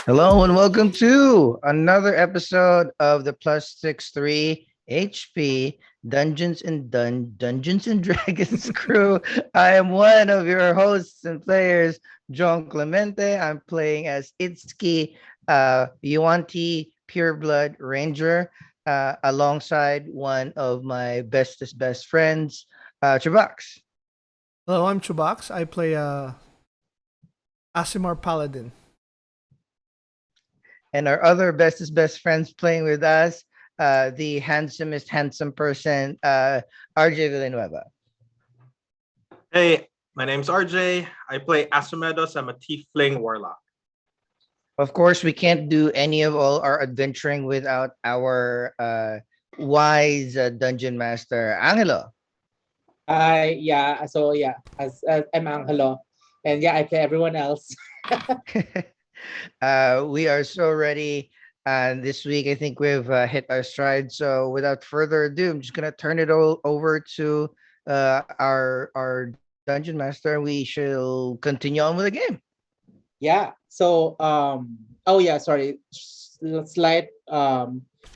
Hello and welcome to another episode of the +63 HP Dungeons and Dragons crew. I am one of your hosts and players, John Clemente. I'm playing as Itszki, Yuan-Ti Pureblood Ranger, alongside one of my bestest best friends, CHUBAX. Hello, I'm CHUBAX. I play Aasimar Paladin. And our other bestest best friends playing with us, the handsomest handsome person, RJ Villanueva. Hey, my name's RJ. I play Asumedos. I'm a Thiefling Warlock. Of course, we can't do any of all our adventuring without our wise dungeon master, Angelo. As I'm Angelo, and yeah, I play everyone else. We are so ready. And this week, I think we've hit our stride. So, without further ado, I'm just gonna turn it all over to our dungeon master, and we shall continue on with the game. Yeah. So sorry. Slight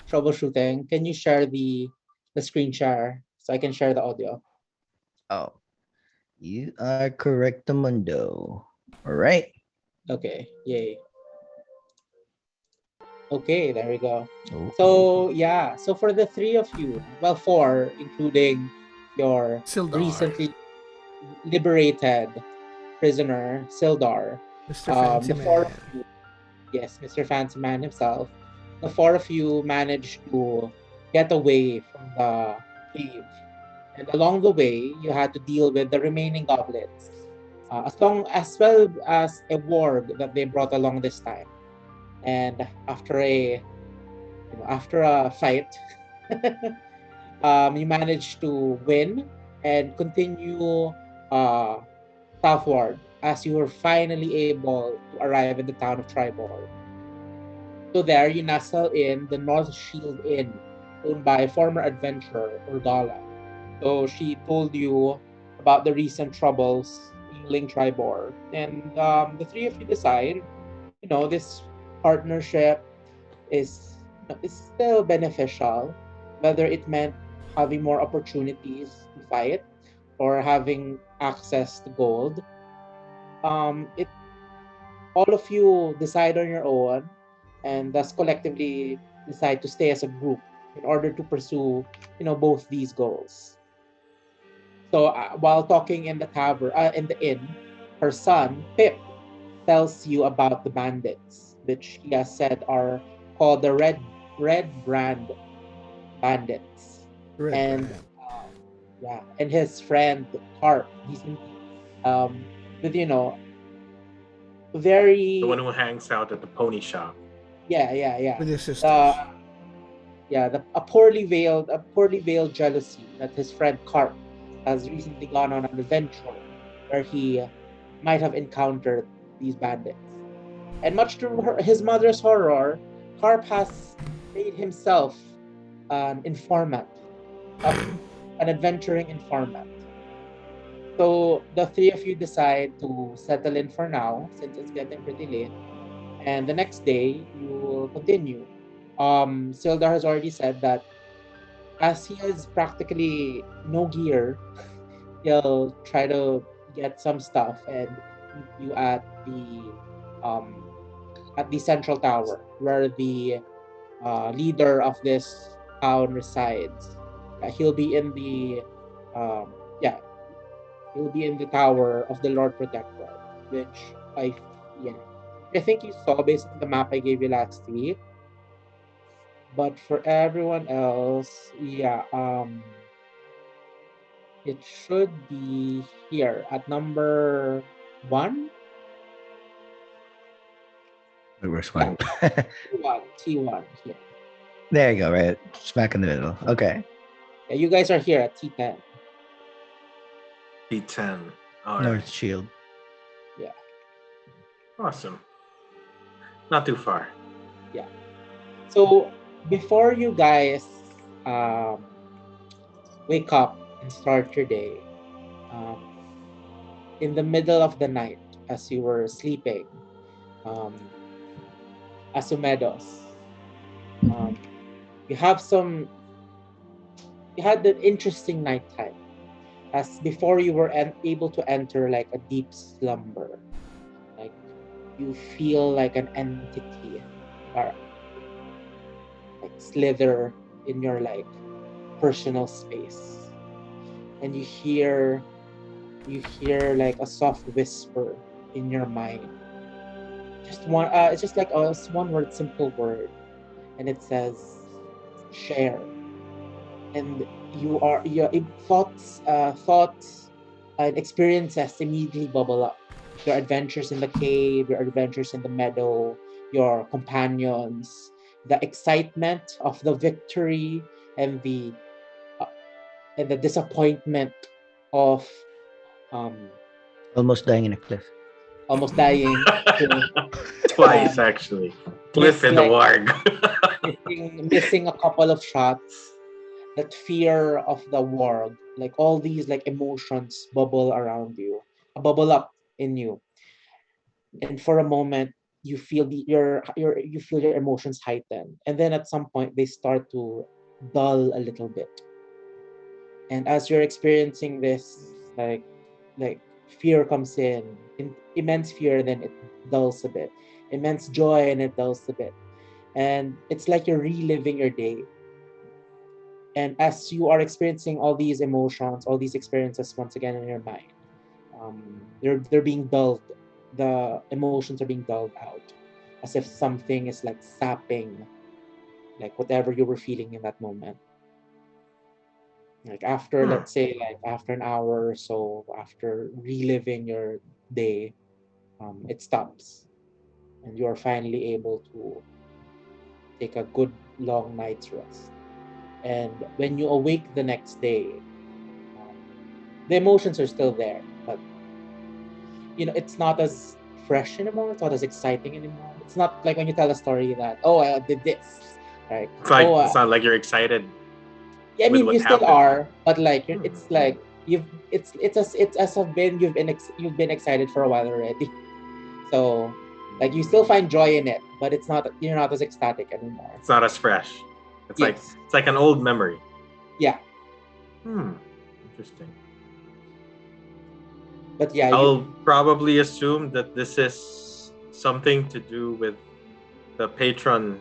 troubleshooting. Can you share the screen share so I can share the audio? Oh, you are correct, Mundo. All right. Okay. Yay. Okay, there we go. Okay. So for the three of you, well, four, including your Sildar. recently liberated prisoner, Sildar. Mr. Fancy The four Man. of you, yes, Mr. Fancy Man himself, the four of you managed to get away from the cave. And along the way, you had to deal with the remaining goblins, as well as a ward that they brought along this time. And after a fight, you managed to win and continue southward as you were finally able to arrive in the town of Triboar. So there you nestle in the North Shield Inn, owned by former adventurer Urdala. So she told you about the recent troubles ailing Triboar, and the three of you decide, this partnership is still beneficial, whether it meant having more opportunities to fight or having access to gold. It All of you decide on your own, and thus collectively decide to stay as a group in order to pursue, both these goals. So while talking in the tavern, in the inn, her son Pip tells you about the bandits, which he has said are called the Red Brand Bandits. Red And Brand. and his friend Harp, he's with very The one who hangs out at the pony shop. yeah. With his sisters. A poorly veiled jealousy that his friend Carp has recently gone on an adventure where he might have encountered these bandits. And much to his mother's horror, Carp has made himself an informant, an adventuring informant. So the three of you decide to settle in for now, since it's getting pretty late. And the next day, you will continue. Sildar has already said that as he has practically no gear, he'll try to get some stuff and meet you um at the central tower where the leader of this town resides. He'll be in the um yeah he'll be in the tower of the Lord Protector, which I yeah I think you saw based on the map I gave you last week. But for everyone else, it should be here at number one. Where's one? T1 here. There you go, right? Smack in the middle. Okay. Yeah, you guys are here at T10. D10. All right. North Shield. Yeah. Awesome. Not too far. So before you guys wake up and start your day, um, in the middle of the night as you were sleeping, um, Asumedos. You had an interesting nighttime, as before you were able to enter like a deep slumber. Like you feel like an entity or like slither in your like personal space, and you hear like a soft whisper in your mind. Just one, it's just like a one word, simple word, and it says share. And your thoughts and experiences immediately bubble up. Your adventures in the cave, your adventures in the meadow, your companions, the excitement of the victory, and the disappointment of um, Almost dying in a cliff. almost dying to Twice, actually. Cliff and the warg. missing a couple of shots. That fear of the world, like all these like emotions bubble around you, bubble up in you, and for a moment you feel you feel your emotions heighten, and then at some point they start to dull a little bit. And as you're experiencing this, like fear comes in immense fear, then it dulls a bit. Immense joy, and it dulls a bit. And it's like you're reliving your day. And as you are experiencing all these emotions, all these experiences once again in your mind, they're being dulled. The emotions are being dulled out, as if something is like sapping, like whatever you were feeling in that moment. Like after, let's say, like after an hour or so, after reliving your day, it stops, and you are finally able to take a good long night's rest. And when you awake the next day, the emotions are still there, but it's not as fresh anymore. It's not as exciting anymore. It's not like when you tell a story that, oh, I did this, right? It's like it's not like you're excited. Yeah, I mean, you still happened. are, but like it's like it's as if you've been excited for a while already. So like you still find joy in it, but you're not as ecstatic anymore. It's not as fresh. It's like an old memory. Yeah. Interesting. But yeah, I'll probably assume that this is something to do with the patron,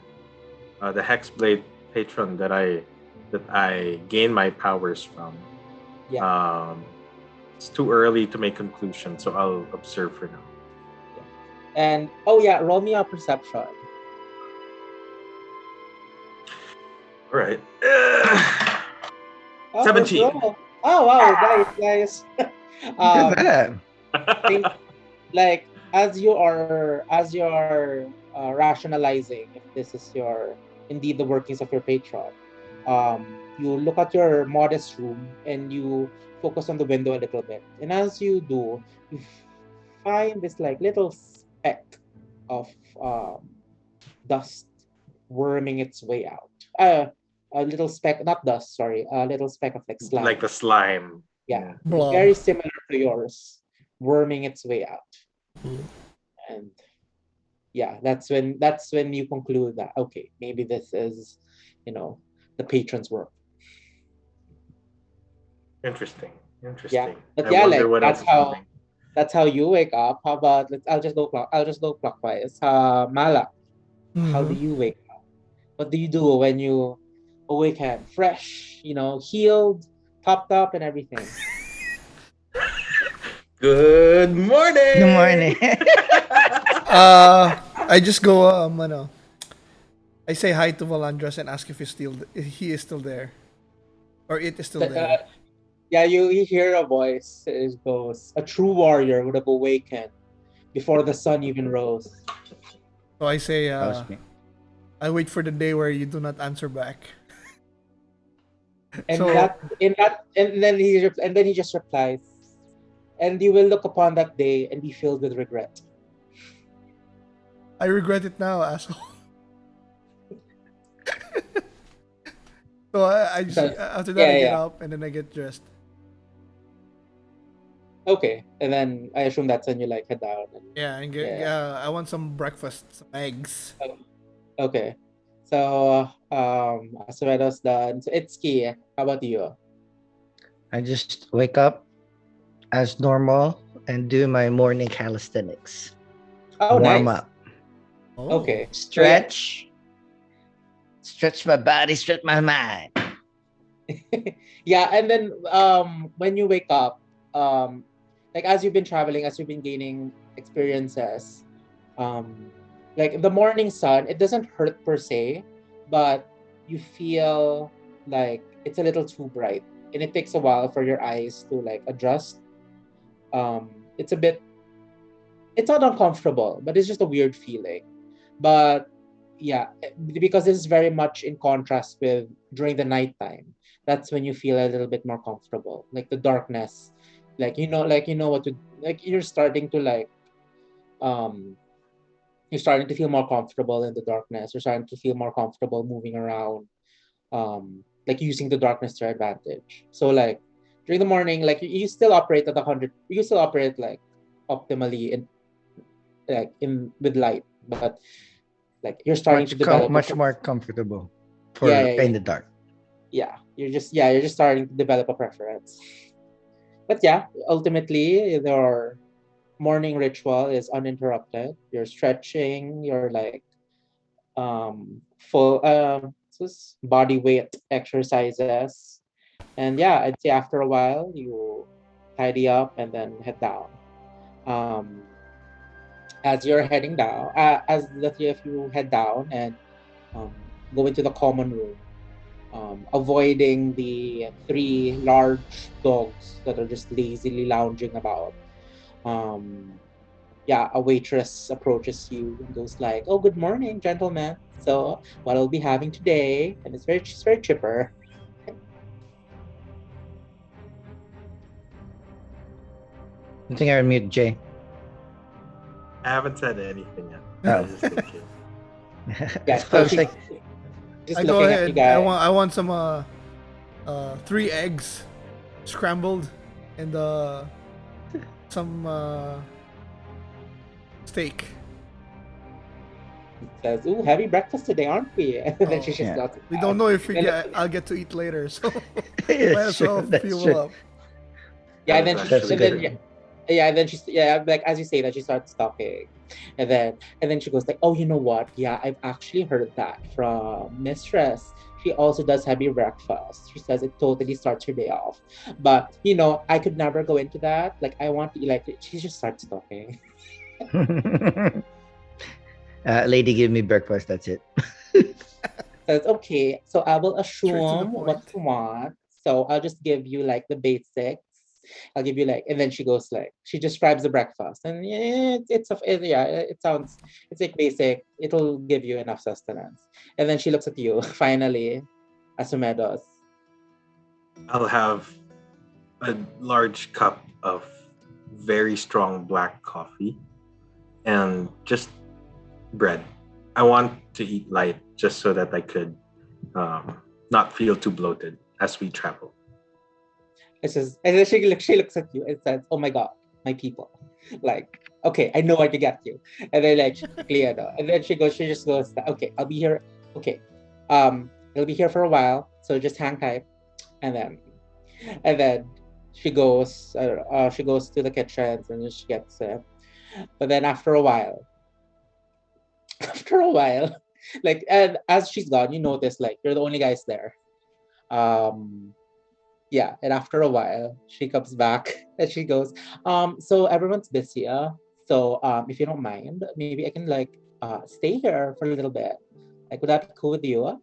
the Hexblade patron that I gain my powers from. Yeah. It's too early to make conclusions, so I'll observe for now. Yeah. And roll me a perception. All right. 17. Oh wow, nice. Look at that. Like as you are rationalizing if this is indeed the workings of your patron, you look at your modest room and you focus on the window a little bit, and as you do, you find this like little speck of dust worming its way out. A little speck, not dust, sorry, a little speck of like slime. Like the slime. Yeah, Blob. very similar to yours, worming its way out. And yeah, that's when you conclude that okay, maybe this is, the patron's work. Interesting. Yeah, but yeah, like that's how you wake up. How about I'll just go clockwise. Malak, how do you wake up? What do you do when you awaken? Fresh, healed, topped up, and everything. Good morning. Good morning. I just go I say hi to Valandras and ask if he is still there, or it is still there. Yeah, you hear a voice. It goes, "A true warrior would have awakened before the sun even rose." So I say, That was me. I wait for the day where you do not answer back. And then he just replies, "And you will look upon that day and be filled with regret." I regret it now, asshole. So I just after that I get up and then I get dressed. Okay, and then I assume that's when you like head down. I want some breakfast, some eggs. Okay. So Asumedos done. So Ittzki, how about you? I just wake up as normal and do my morning calisthenics. Oh, Warm nice. up, Oh. Okay. So yeah. stretch my body, stretch my mind. Yeah, and then when you wake up, like as you've been traveling, as you've been gaining experiences, um like the morning sun, it doesn't hurt per se, but you feel like it's a little too bright, and it takes a while for your eyes to like adjust. It's a bit, it's not uncomfortable, but it's just a weird feeling. But yeah, because this is very much in contrast with during the nighttime. That's when you feel a little bit more comfortable, like the darkness, like you know what to, like you're starting to like um you're starting to feel more comfortable in the darkness. You're starting to feel more comfortable moving around, like using the darkness to your advantage. So like during the morning, like you still operate at 100. You still operate like optimally in like in with light, but like you're starting to develop Much more comfortable yeah, for yeah, in yeah, the dark. yeah. You're just starting to develop a preference. But yeah, ultimately your morning ritual is uninterrupted. You're stretching, you're like full just body weight exercises. And yeah, I'd say after a while you tidy up and then head down. Um as you're heading down, as the three of you head down and um, go into the common room, avoiding the three large dogs that are just lazily lounging about. Um, yeah, a waitress approaches you and goes like, "Oh, good morning, gentlemen. So, what I'll be having today?" And she's very chipper. I think I mute Jay. I haven't said anything yet. I Oh. was just thinking. Yeah, I so was she's like, just I go looking at you ahead. I guys. want some 3 eggs scrambled and some steak. Says, "Ooh, heavy breakfast today, aren't we?" And then she Oh. just yeah, does it We down. don't know if And I'll get to eat later, so might that's as well true. That's fuel true. up. yeah, That and is then That's actually and then good. true. yeah, and then she's yeah, like as you say that she starts talking, and then she goes like, "Oh, you know what? Yeah, I've actually heard that from Mistress. She also does heavy breakfast. She says it totally starts her day off. But you know, I could never go into that. Like I want to like she just starts talking. Lady, give me breakfast. That's it. Says, okay, so I will Straight to the assume what point. you want. So I'll just give you like the basics. I'll give you like, and then she goes like, she describes the breakfast, and yeah, yeah, it sounds, it's like basic. It'll give you enough sustenance. And then she looks at you finally, Asumedos. I'll have a large cup of very strong black coffee and just bread. I want to eat light just so that I could not feel too bloated as we travel. It says, and then she looks at you and says, "Oh my god, my people." Like, okay, I know what to get you. And then like she quickly, and then she just goes, "Okay, I'll be here. Okay, I'll be here for a while. So just hang tight." And then she goes to the kitchens and she gets it. But then after a while, after a while, like and as she's gone, you notice like you're the only guys there. Um, yeah, and after a while she comes back and she goes, so everyone's busy, so if you don't mind, maybe I can like stay here for a little bit. Like, would that be cool with you?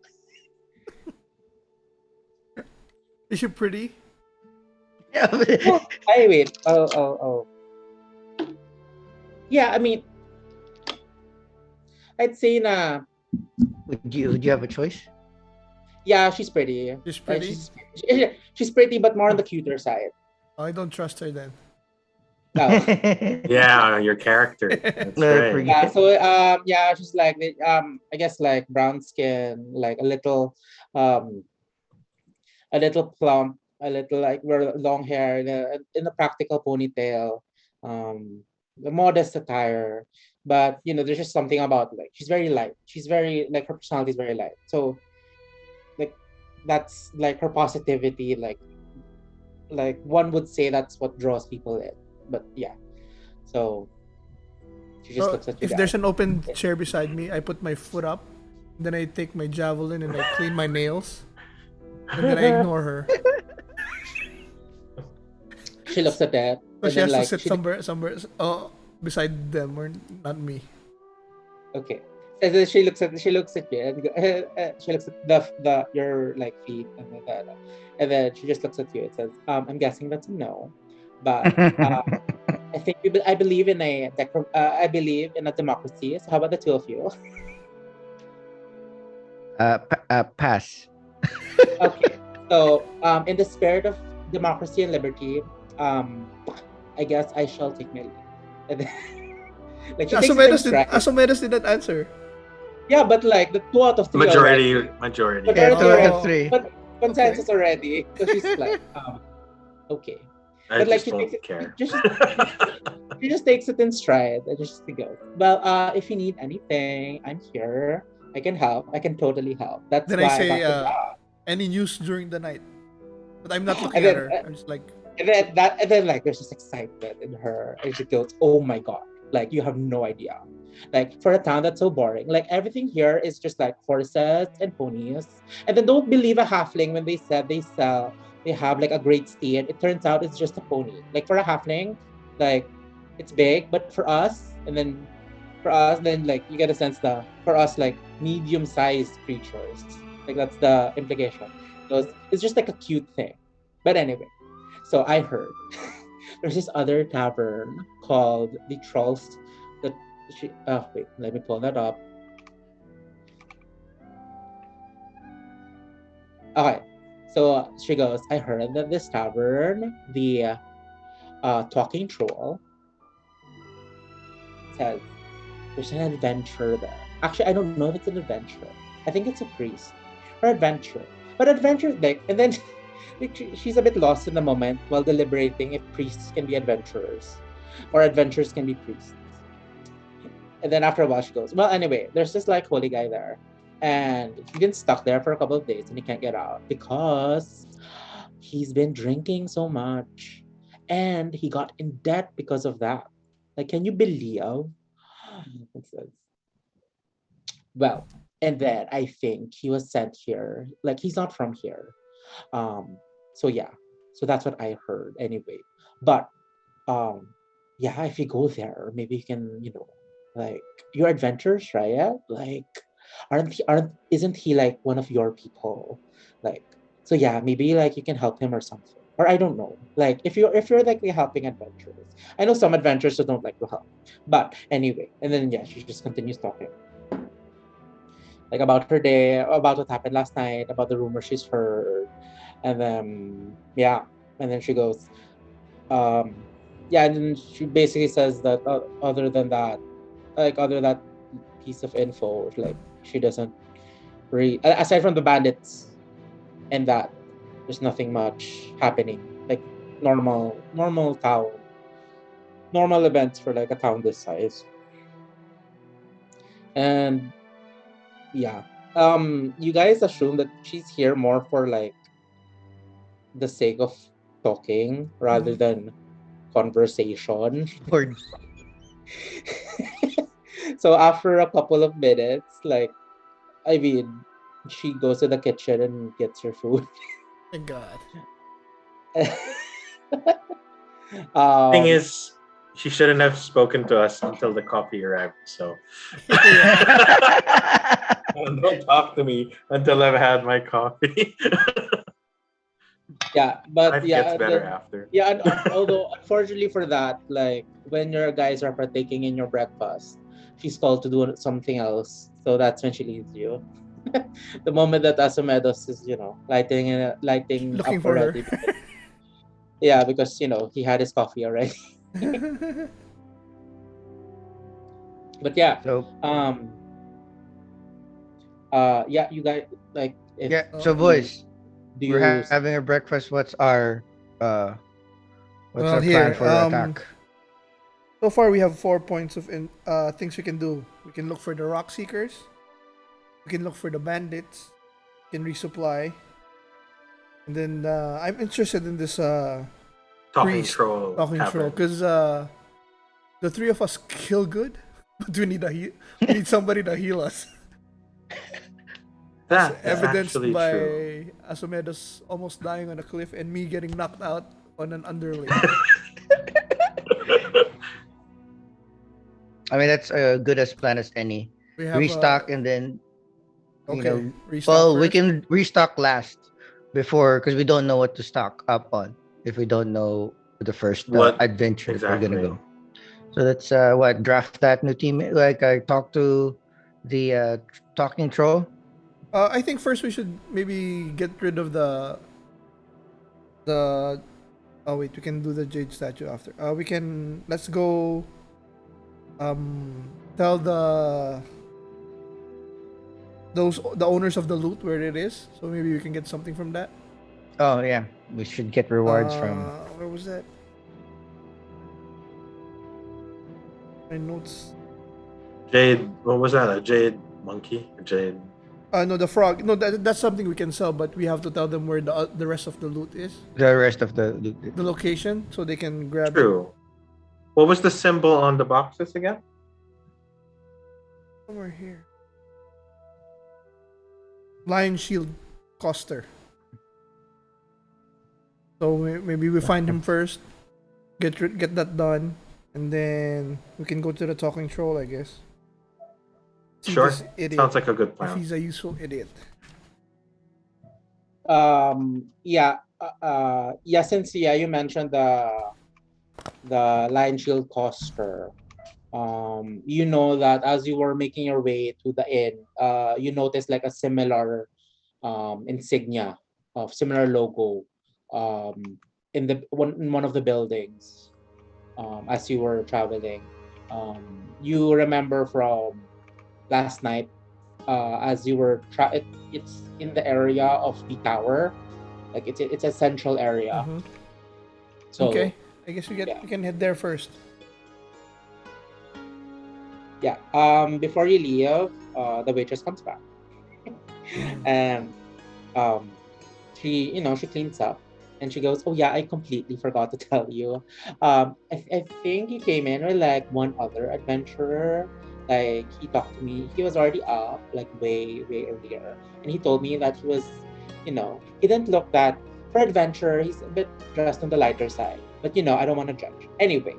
Is she pretty? Oh, I wait. Oh. Yeah, I mean, I'd say na would you have a choice? yeah, she's pretty. She's pretty? She's pretty, but more on the cuter side. Oh, I don't trust her then. Oh. Yeah, your character. That's No, right. Yeah, forget. so yeah, she's like I guess like brown skin, like um a little plump, a little like long hair in a practical ponytail, the modest attire, but there's just something about like she's very light. She's very like her personality is very light. So like that's like her positivity. Like one would say that's what draws people in. But yeah, so she just So looks at you if guys. there's an open chair beside me, I put my foot up, then I take my javelin and I clean my nails, and then I ignore her. She looks at that, So and she then has to like sit somewhere, beside them or not me. okay. And then she looks at you and she looks at the your like feet and then she just looks at you and says, I'm guessing that's a no, but I think I believe in I believe in a democracy. So how about the two of you? Pass. Okay. So in the spirit of democracy and liberty, I guess I shall take my leave. And then, like she takes it in stride. Asumedos did not answer. Yeah, but like the 2 out of 3 Majority. already. Majority. Yeah, Oh. 2 out of 3. But consensus already. So she's like, okay. I But like just don't care. She just takes it in stride. I just goes, well, if you need anything, I'm here. I can help. I can totally help. That's Then why I say, got the job. any news during the night? But I'm not looking And at then, her. I'm just like, and then like there's this excitement in her, and she goes, "Oh my god! Like you have no idea. Like for a town that's so boring, like everything here is just like horses and ponies. And then don't believe a halfling when they said they have like a great steed. It turns out it's just a pony. Like for a halfling, like it's big, but for us, then like you get a sense that for us like medium-sized creatures. Like that's the implication. So it's just like a cute thing. But anyway, so I heard there's this other tavern called the Trolls. Wait, let me pull that up. Okay, so she goes, I heard that this tavern, the Talking Troll, says there's an adventure there. Actually, I don't know if it's an adventurer. I think it's a priest or adventurer. But adventure, like, and then she's a bit lost in the moment while deliberating if priests can be adventurers or adventurers can be priests. And then after a while, she goes, well, anyway, there's this like holy guy there. And he's been stuck there for a couple of days and he can't get out because he's been drinking so much. And he got in debt because of that. Like, can you believe? It says, well, and then I think he was sent here. Like, he's not from here. So yeah. So that's what I heard anyway. But yeah, if you go there, maybe you can, like your adventures, right? Like isn't he like one of your people? Like so yeah, maybe like you can help him or something. Or I don't know. Like if you're like helping adventurers. I know some adventurers who don't like to help. But anyway, and then yeah, she just continues talking. Like about her day, about what happened last night, about the rumor she's heard. And then yeah. And then she goes, yeah, and then she basically says that other than that piece of info, like she doesn't really, aside from the bandits and that, there's nothing much happening. Like normal town, normal events for like a town this size. And yeah, you guys assume that she's here more for like the sake of talking rather than conversation. Lord. So after a couple of minutes, like, I mean, she goes to the kitchen and gets her food. thank God. Thing is, she shouldn't have spoken to us until the coffee arrived. So don't talk to me until I've had my coffee. yeah, but Life yeah, gets better after. yeah. And, although unfortunately for that, like when your guys are partaking in your breakfast, she's called to do something else. So that's when she leaves you. The moment that Asumedos is, lighting Looking up for her. already. Yeah, because he had his coffee already. But yeah, So yeah, you guys like if yeah, so boys, do we're you having a breakfast. What's our Well, plan here, for attack? So far, we have 4 points of things we can do. We can look for the rock seekers. We can look for the bandits. We can resupply. And then I'm interested in this Talking priest troll. talking troll tavern. because the three of us kill good, but we need we need somebody to heal us. That is Evidenced actually by true. Asumedos almost dying on a cliff and me getting knocked out on an underling. I mean, that's good as plan as any. We have Restock and then okay, restock well, we first. can restock last before because we don't know what to stock up on if we don't know the first What adventure we're gonna exactly? go. So let's what draft that new team. Like I talked to the talking troll. I think first we should maybe get rid of the. Oh wait, we can do the jade statue after. We can let's go. Tell the owners of the loot where it is, so maybe we can get something from that. Oh yeah, we should get rewards from. Where was that? My notes. Jade. What was that? A jade monkey? A jade. No, the frog. No, that's something we can sell, but we have to tell them where the rest of the loot is, The rest of the the location, so they can grab it. True. What was the symbol on the boxes again? Somewhere here. Lion Shield Coster. So maybe we find him first, get that done, and then we can go to the talking troll, I guess. See Sure. this idiot, Sounds like a good if plan. he's a useful idiot. Since you mentioned the Lion Shield Coster, you know that as you were making your way to the inn, you noticed like a similar insignia of similar logo in one of the buildings as you were traveling. You remember from last night as you were it's in the area of the tower, like it's a central area. Mhm. So Okay, I guess we can head there first. yeah, before you leave, the waitress comes back and she cleans up and she goes, oh yeah, I completely forgot to tell you, I think you came in with like one other adventurer. Like he talked to me, he was already up like way earlier, and he told me that he was, he didn't look that, for adventurer he's a bit dressed on the lighter side, but I don't want to judge anyway.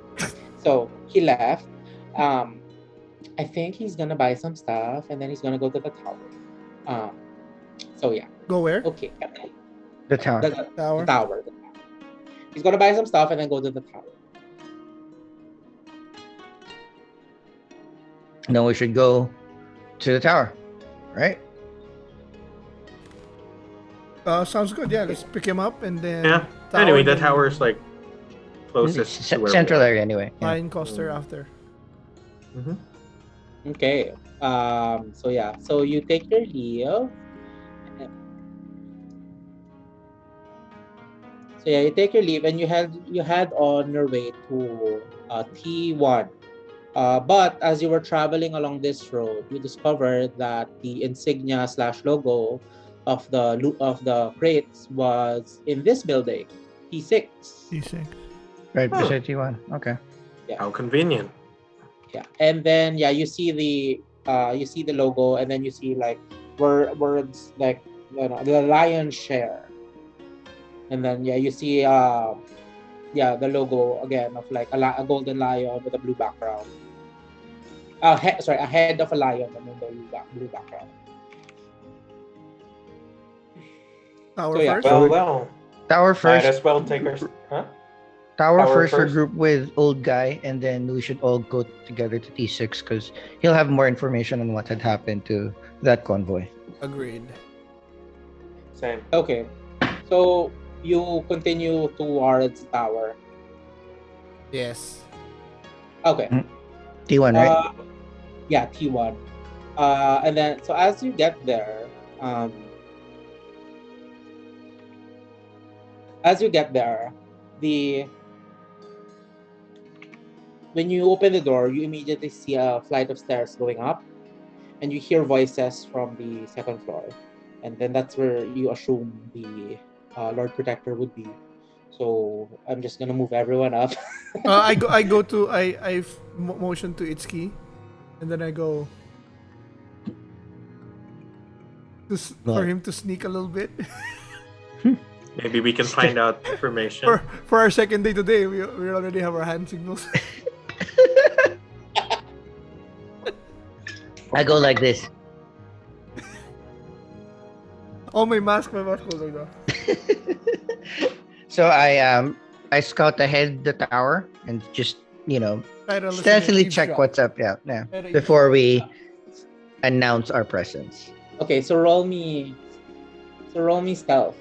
So he left. I think he's gonna buy some stuff and then he's gonna go to the tower. So yeah. Go where? Okay. the tower. The Tower. tower. He's gonna buy some stuff and then go to the tower. Then we should go to the tower, right? Sounds good. Yeah, let's pick him up and then. Yeah. Anyway, the then tower is like closest to where Central we are. area anyway. Yeah. Lion Coster after. Mhm. Okay. So yeah. So you take your leave. So yeah, you take your leave and you head on your way to T1. But as you were traveling along this road, you discovered that the insignia / logo of the crates was in this building, T6. T6. Right Huh. beside T1. Okay. How convenient. Yeah, and then you see the logo, and then you see like words like the lion's share, and then you see the logo again of like a golden lion with a blue background. A head of a lion and then the blue background. Tower So, yeah. first. Well. Tower Might first. as well take our. Huh? Tower Tower first for first? group with old guy, and then we should all go together to T6 because he'll have more information on what had happened to that convoy. Agreed. Same. Okay, so you continue towards the tower. Yes. Okay. T1, right? Yeah, T1. And then so as you get there, when you open the door, you immediately see a flight of stairs going up, and you hear voices from the second floor, and then that's where you assume the Lord Protector would be. So I'm just gonna move everyone up. I motion to Itszki, and then I go for him to sneak a little bit. Maybe we can find out information. For our second day today, we already have our hand signals. I go like this. Oh, my mask goes like that. So I scout ahead the tower and just Try to listen stealthily and check eavesdrop. what's up. Yeah, Try to before we eavesdrop. announce our presence. Okay, so roll me stealth.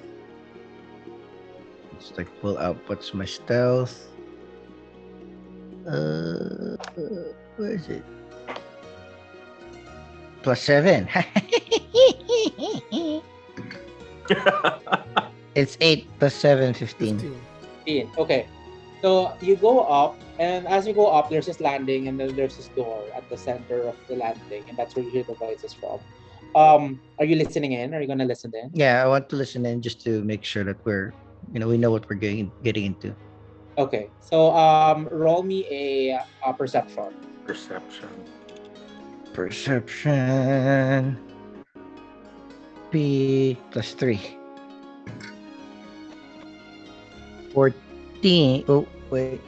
Just like pull out what's my stealth. Where is it? +7. It's 8 + 7, 15. 15. Okay, so you go up, and as you go up, there's this landing, and then there's this door at the center of the landing, and that's where you hear the voices from. Are you listening in? Are you gonna listen in? Yeah, I want to listen in just to make sure that we know what we're getting into. Okay, so roll me a perception. Perception. P +3. 14. Oh, wait.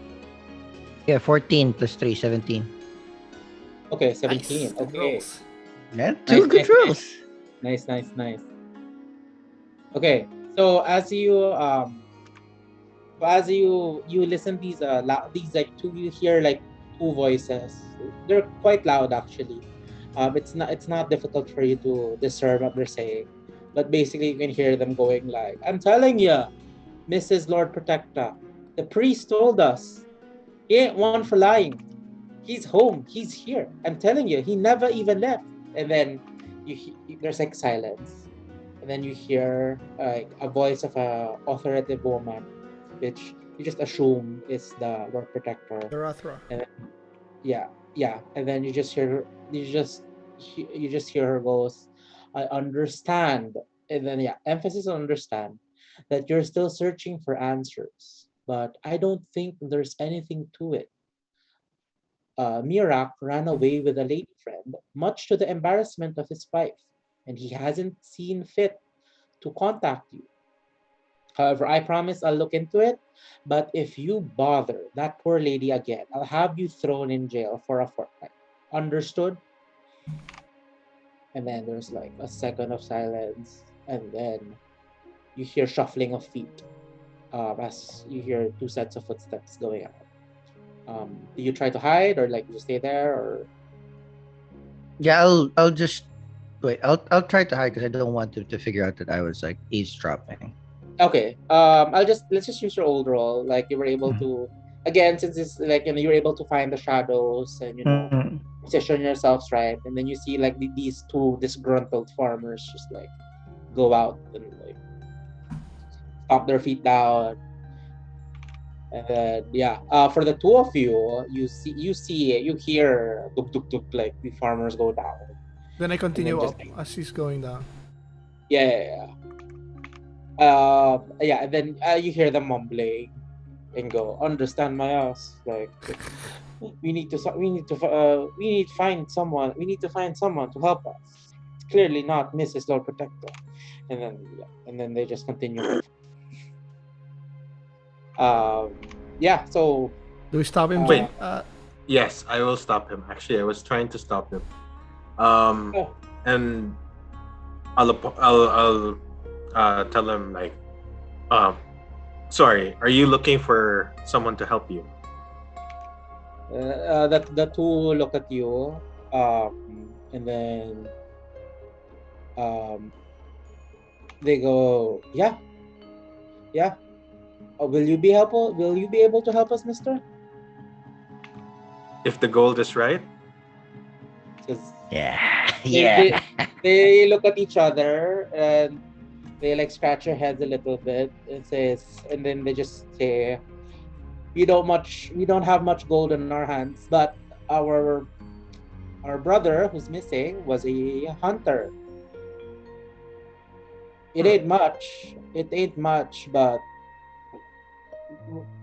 Yeah, 14 + 3, 17. Okay, 17. Nice. Good Okay, rolls. Yeah, two good nice. rolls. Nice. Okay, so as you listen these like two, you hear like two voices. They're quite loud actually. It's not difficult for you to discern what they're saying, but basically you can hear them going like, "I'm telling you, Mrs. Lord Protector, the priest told us he ain't one for lying. He's home. He's here. I'm telling you, he never even left." And then there's like silence, and then you hear like a voice of a authoritative woman, which you just assume is the Lord Protector. The Rathra. And yeah, and then you just hear her goes, "I understand," and then emphasis on understand, "that you're still searching for answers, but I don't think there's anything to it. Mirak ran away with a lady friend, much to the embarrassment of his wife, and he hasn't seen fit to contact you. However, I promise I'll look into it, but if you bother that poor lady again, I'll have you thrown in jail for a fortnight. Understood?" And then there's like a second of silence, and then you hear shuffling of feet as you hear two sets of footsteps going out. Do you try to hide, or like you stay there, or? Yeah, I'll just wait. I'll try to hide because I don't want to figure out that I was like eavesdropping. Okay. Let's just use your old roll. Like you were able to, again, since it's like you were able to find the shadows and position yourselves right, and then you see like these two disgruntled farmers just like go out and like stomp their feet down. And then for the two of you, you hear duk duk duk, like the farmers go down. Then I continue And up as he's going down. Yeah. And then you hear them mumbling and go, "Understand my ass, like we need to find someone to help us. It's clearly not Mrs. Lord Protector." And then they just continue. So Do we stop him? Wait. Jim? Yes, I will stop him. Actually, I was trying to stop him. And I'll tell him like, sorry, are you looking for someone to help you? that the two look at you, and then they go, yeah. Will you be able to help us, mister? If the gold is right. They look at each other and they like scratch their heads a little bit and then they just say, we don't have much gold in our hands, but our brother who's missing was a hunter. It ain't much, but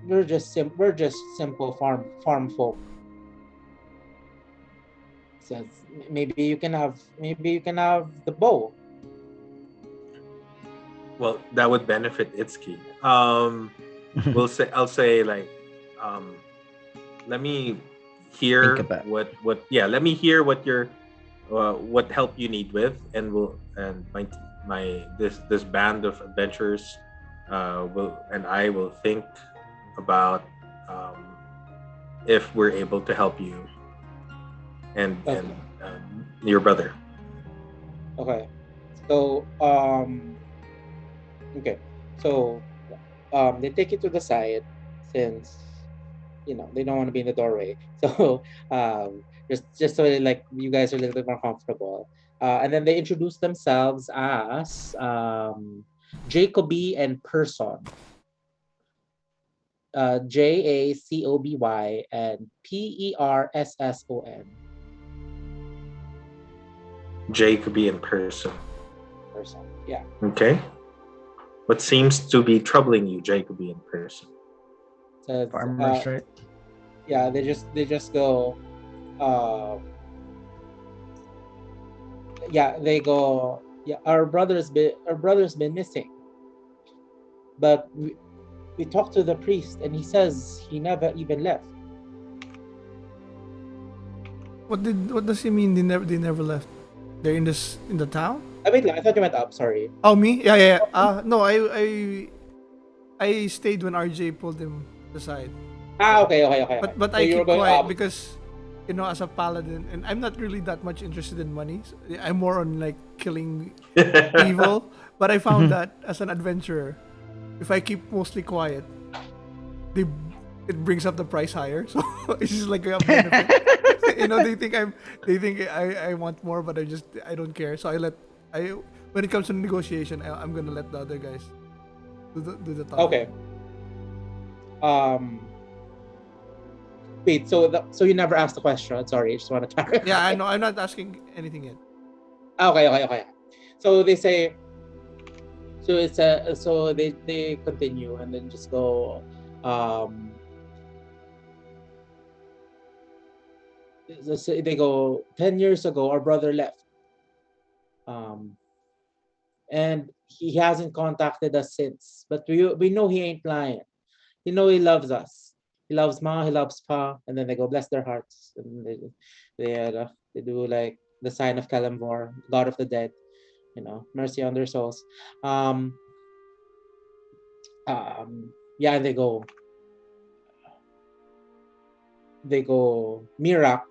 we're just simple farm folk. Says maybe you can have the bow. Well, that would benefit Itszki. I'll say like, let me hear Think about let me hear what your what help you need with, and this band of adventurers I will think about if we're able to help you and your brother. Okay. So okay. So they take you to the side since they don't want to be in the doorway. So just so like you guys are a little bit more comfortable. And then they introduce themselves as Jacoby and Person. Jacoby and Persson. Jacoby in person. Yeah. Okay. What seems to be troubling you, Jacoby in person? So, farmers, right? Yeah, they just go. They go. Yeah, our brother's been missing, but we talked to the priest, and he says he never even left. What does he mean? They never left. They're in the town. Wait, I thought you went up. Sorry. Oh, me? Yeah. No, I stayed when RJ pulled him aside. Okay. But So I you were keep going quiet up. because, as a paladin, and I'm not really that much interested in money. So I'm more on like killing evil. But I found that as an adventurer, if I keep mostly quiet, it brings up the price higher. So it's just like a benefit. They think I want more, but I don't care. So when it comes to negotiation, I'm gonna let the other guys do the talk. Okay. Wait. So you never asked the question. Sorry, I just want to clarify. Yeah, I know. I'm not asking anything yet. Okay. So they say. So it's so they continue and then just go. They go 10 years ago. Our brother left. And he hasn't contacted us since. But we know he ain't lying. He loves us. He loves Ma, he loves Pa, and then they go bless their hearts, and they do like the sign of Kalimvor, God of the dead, mercy on their souls. Yeah, and they go Mirak.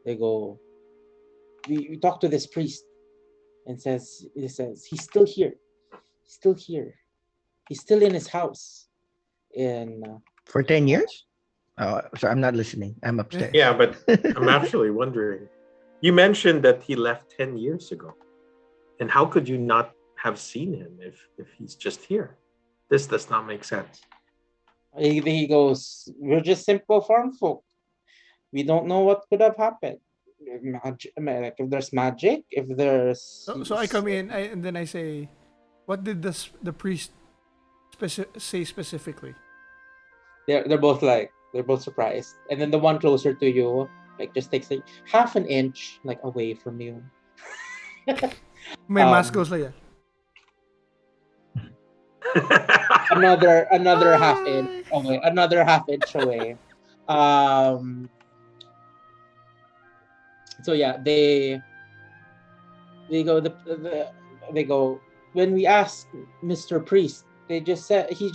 They go. We talk to this priest, and he says he's still here. He's still in his house. For 10 years? Oh, so I'm not listening. I'm upstairs. Yeah, but I'm actually wondering. You mentioned that he left 10 years ago. And how could you not have seen him if he's just here? This does not make sense. He goes, we're just simple farm folk. We don't know what could have happened. Like if there's magic, if there's... So I come in and then I say, what did the priest say specifically? They're both surprised. And then the one closer to you, like just takes like half an inch like away from you. My mask goes like that. Another half inch away. Another half inch away. So yeah, they go they go when we asked Mr. Priest, he just said he's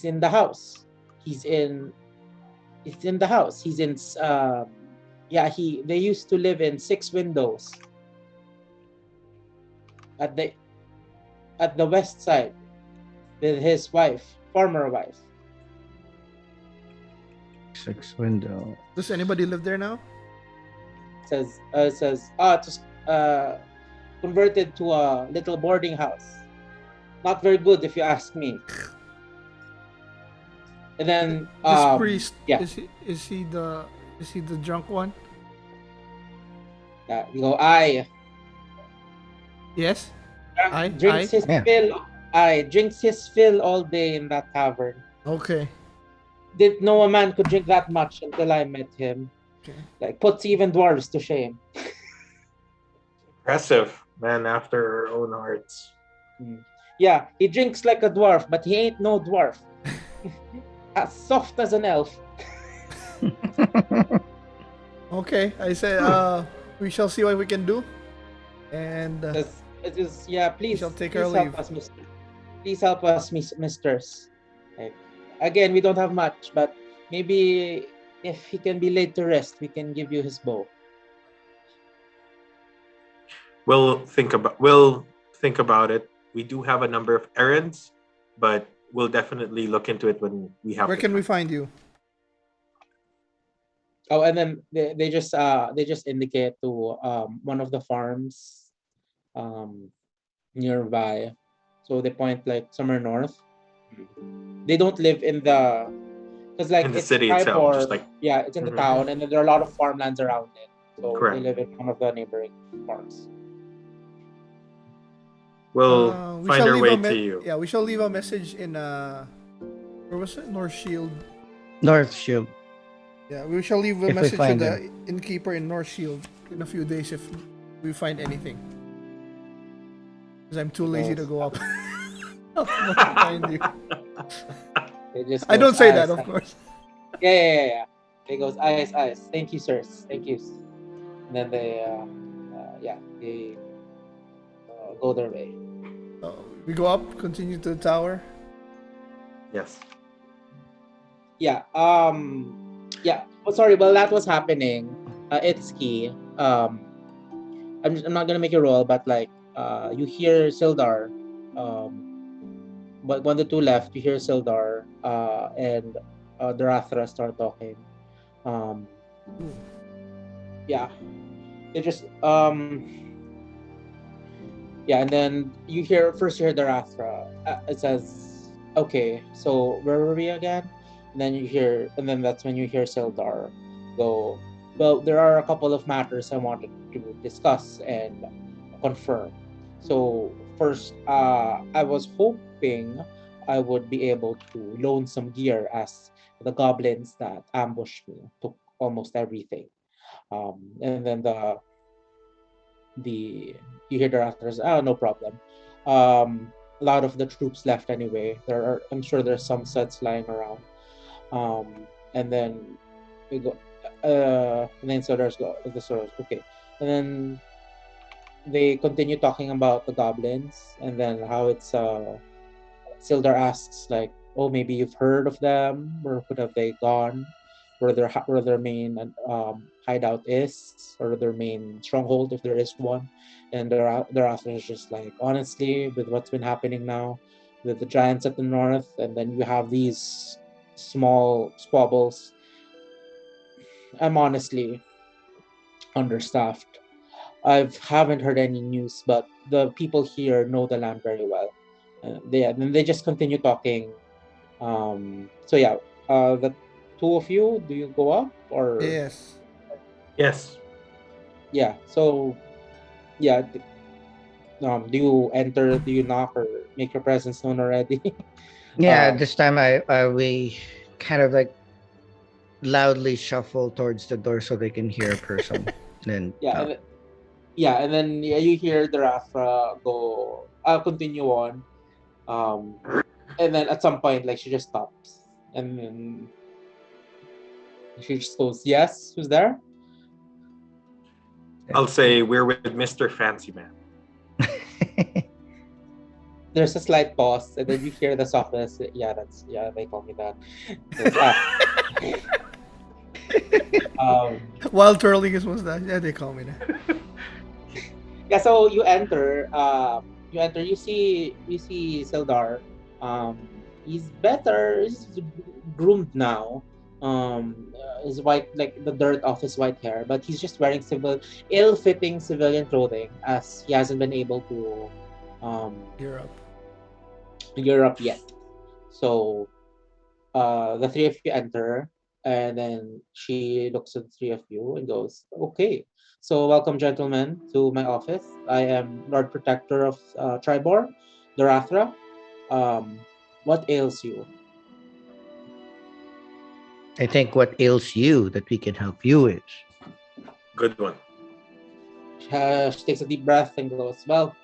in the house. He's in the house. He's in they used to live in 6 windows at the west side with his former wife. 6 window. Does anybody live there now? It says just converted to a little boarding house. Not very good if you ask me. And then This priest, yeah. is he the drunk one? You go, I Yes. drinks his Yeah. fill. I drinks his fill all day in that tavern. Okay. Didn't know a man could drink that much until I met him. Okay. Like puts even dwarves to shame. Impressive, man after her own hearts. Yeah, he drinks like a dwarf, but he ain't no dwarf. As soft as an elf. Okay. I say, we shall see what we can do, and It is, yeah, please, shall take please our help leave. us, mister. Please help us, misters. Like, again, we don't have much, but maybe if he can be laid to rest, we can give you his bow. We'll think about it. We do have a number of errands, but we'll definitely look into it when we have. Where can we find you? Oh, and then they just indicate to one of the farms nearby. So they point like somewhere north. They don't live in the because like In the it's city itself, Triboar, just like yeah, it's in the Mhm. town, and then there are a lot of farmlands around it. So Correct. they live in one of the neighboring farms. we'll We find shall our leave way a to you. Yeah, we shall leave a message in where was it? North Shield. North Shield. Yeah, we shall leave a If we message to find the innkeeper in North Shield in a few days if we find anything. Because I'm too lazy to go up. To find you. They just I goes, don't say that, "Eyes, of eyes." course. Yeah. They goes eyes. Thank you, sirs. Thank you. And then they go their way. We go up, continue to the tower. Yes. Yeah. Yeah. Oh, sorry. While that was happening, Itszki. I'm not gonna make a roll, but like you hear Sildar. But when the two left, you hear Sildar and Darathra start talking. Yeah. They just yeah, and then you hear Darathra. It says, "Okay, so where were we again?" And then that's when you hear Sildar go, "Well, there are a couple of matters I wanted to discuss and confirm. So first, I was hoping I would be able to loan some gear as the goblins that ambushed me took almost everything. And then the you hear the rafters, oh, no problem. A lot of the troops left anyway. I'm sure there's some sets lying around. And then we go and then Soldiers okay. And then they continue talking about the goblins and then how it's Sildar asks like, oh, maybe you've heard of them, where could have they gone, where their main hideout is, or their main stronghold if there is one. And thereafter is just like, honestly, with what's been happening now, with the giants at the north, and then you have these small squabbles. I'm honestly understaffed. I haven't heard any news, but the people here know the land very well. They just continue talking. So yeah, the two of you, do you go up or Yes. Yes. yeah? So yeah, do you enter? Do you knock or make your presence known already? Yeah, um, this time we kind of like loudly shuffle towards the door so they can hear a person. Then yeah, and then yeah, you hear the Rafra go. I'll continue on. Um, and then at some point, like she just stops, and then she just goes, "Yes, who's there?" I'll say we're with Mr. Fancy Man. There's a slight pause, and then you hear the softness. Yeah, they call me that. While twirling his mustache. Yeah, they call me that. Yeah, so you enter. You see Sildar. He's better. He's groomed now. His white, like the dirt off his white hair, but he's just wearing ill-fitting civilian clothing as he hasn't been able to Europe. Europe yet. So The three of you enter, and then she looks at the three of you and goes, "Okay, so welcome, gentlemen, to my office. I am Lord Protector of Triboar, Dorathra. Um, what ails you?" I think what ails you that we can help you is. Good one. She takes a deep breath and goes, "Well,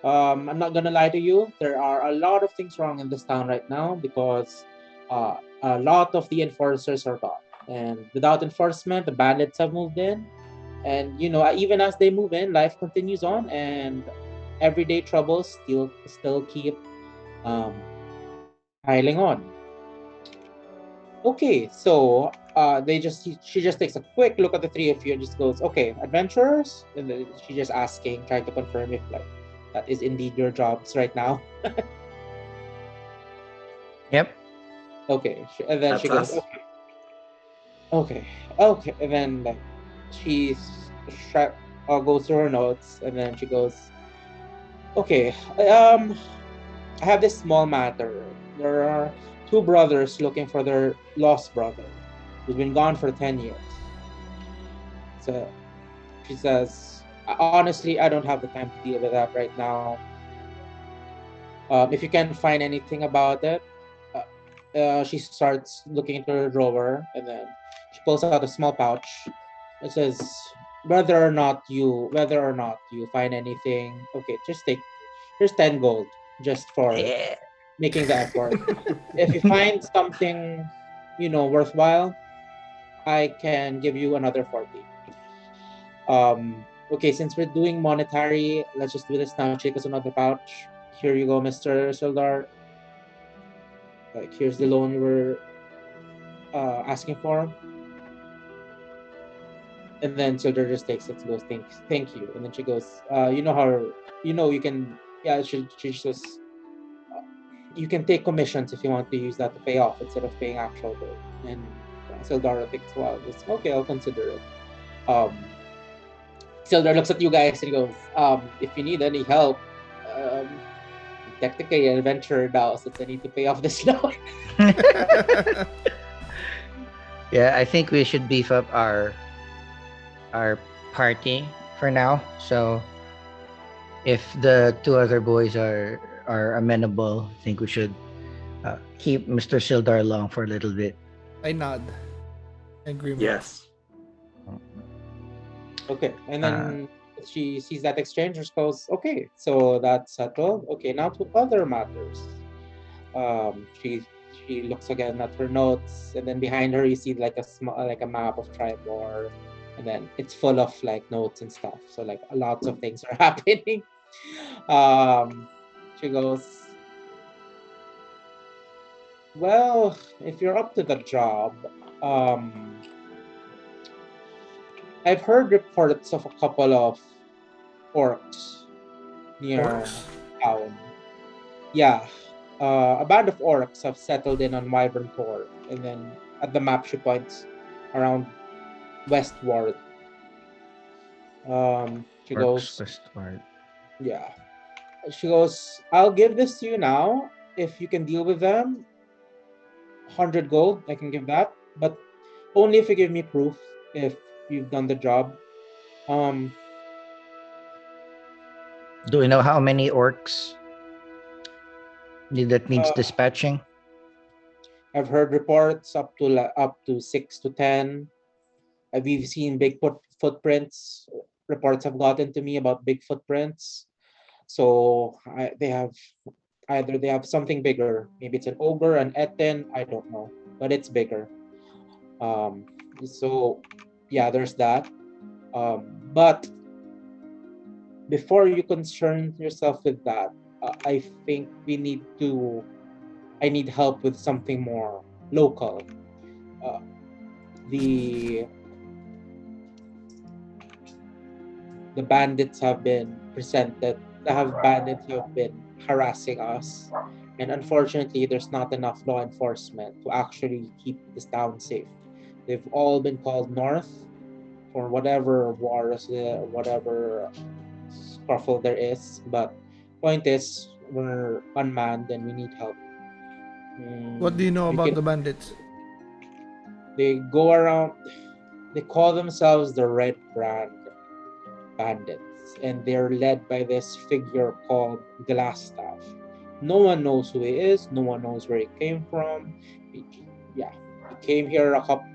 I'm not gonna lie to you. There are a lot of things wrong in this town right now because a lot of the enforcers are gone, and without enforcement, the bandits have moved in. And even as they move in, life continues on, and everyday troubles still keep um, piling on." Okay, so she just takes a quick look at the three of you and just goes, "Okay, adventurers," and then she just asking, trying to confirm if like that is indeed your jobs right now. Yep. Okay, and then she That's goes, us. "Okay, okay, okay," and then like she goes through her notes, and then she goes, "Okay, I have this small matter. There are two brothers looking for their lost brother who's been gone for 10 years." So she says, "Honestly, I don't have the time to deal with that right now. If you can find anything about it," she starts looking into her drawer, and then she pulls out a small pouch. It says, whether or not you find anything, okay, just take, here's 10 gold just for Yeah. making the effort. If you find something, worthwhile, I can give you another 40. Okay, since we're doing monetary, let's just do this now. Take us another pouch. Here you go, Mr. Sildar. Like, here's the loan we're asking for." And then Sildar just takes it and goes, thank you. And then she goes, "You know how, you can, yeah," she just goes, "You can take commissions if you want to use that to pay off instead of paying actual gold." And Sildar thinks, "Well, just, okay, I'll consider it." Sildar looks at you guys and goes, "If you need any help, um, technically an adventurer now since I need to pay off this loan." Yeah, I think we should beef up our party for now. So if the two other boys are amenable, I think we should keep Mr. Sildar along for a little bit. I nod. Agreement. Yes. Okay, and Uh, then she sees that exchange and goes, "Okay, so that's settled. Okay, now to other matters." She looks again at her notes, and then behind her you see like like a map of Triboar, and then it's full of like notes and stuff. So like lots of things are happening. She goes, "Well, if you're up to the job, um, I've heard reports of a couple of orcs near Orcs? town. Yeah, a band of orcs have settled in on Wyvern Tor, and then at the map she points around westward. She works goes, westward. yeah. She goes, "I'll give this to you now. If you can deal with them, 100 gold, I can give that. But only if you give me proof if you've done the job." Um, Do we know how many orcs that needs uh, dispatching? I've heard reports up to 6 to 10. We've seen big footprints. Reports have gotten to me about big footprints. So they have something bigger. Maybe it's an ogre, an etten. I don't know, but it's bigger. Um, so yeah, there's that. But before you concern yourself with that, I think I need help with something more local. Uh, the the bandits have been presented. Have bandits who have been harassing us, and unfortunately, there's not enough law enforcement to actually keep this town safe. They've all been called north for whatever wars, whatever scuffle there is. But point is, we're unmanned and we need help. What do you know We about can- the bandits? They go around. They call themselves the Red Brand Bandits, and they're led by this figure called Glassstaff. No one knows who he is. No one knows where he came from. He came here a couple.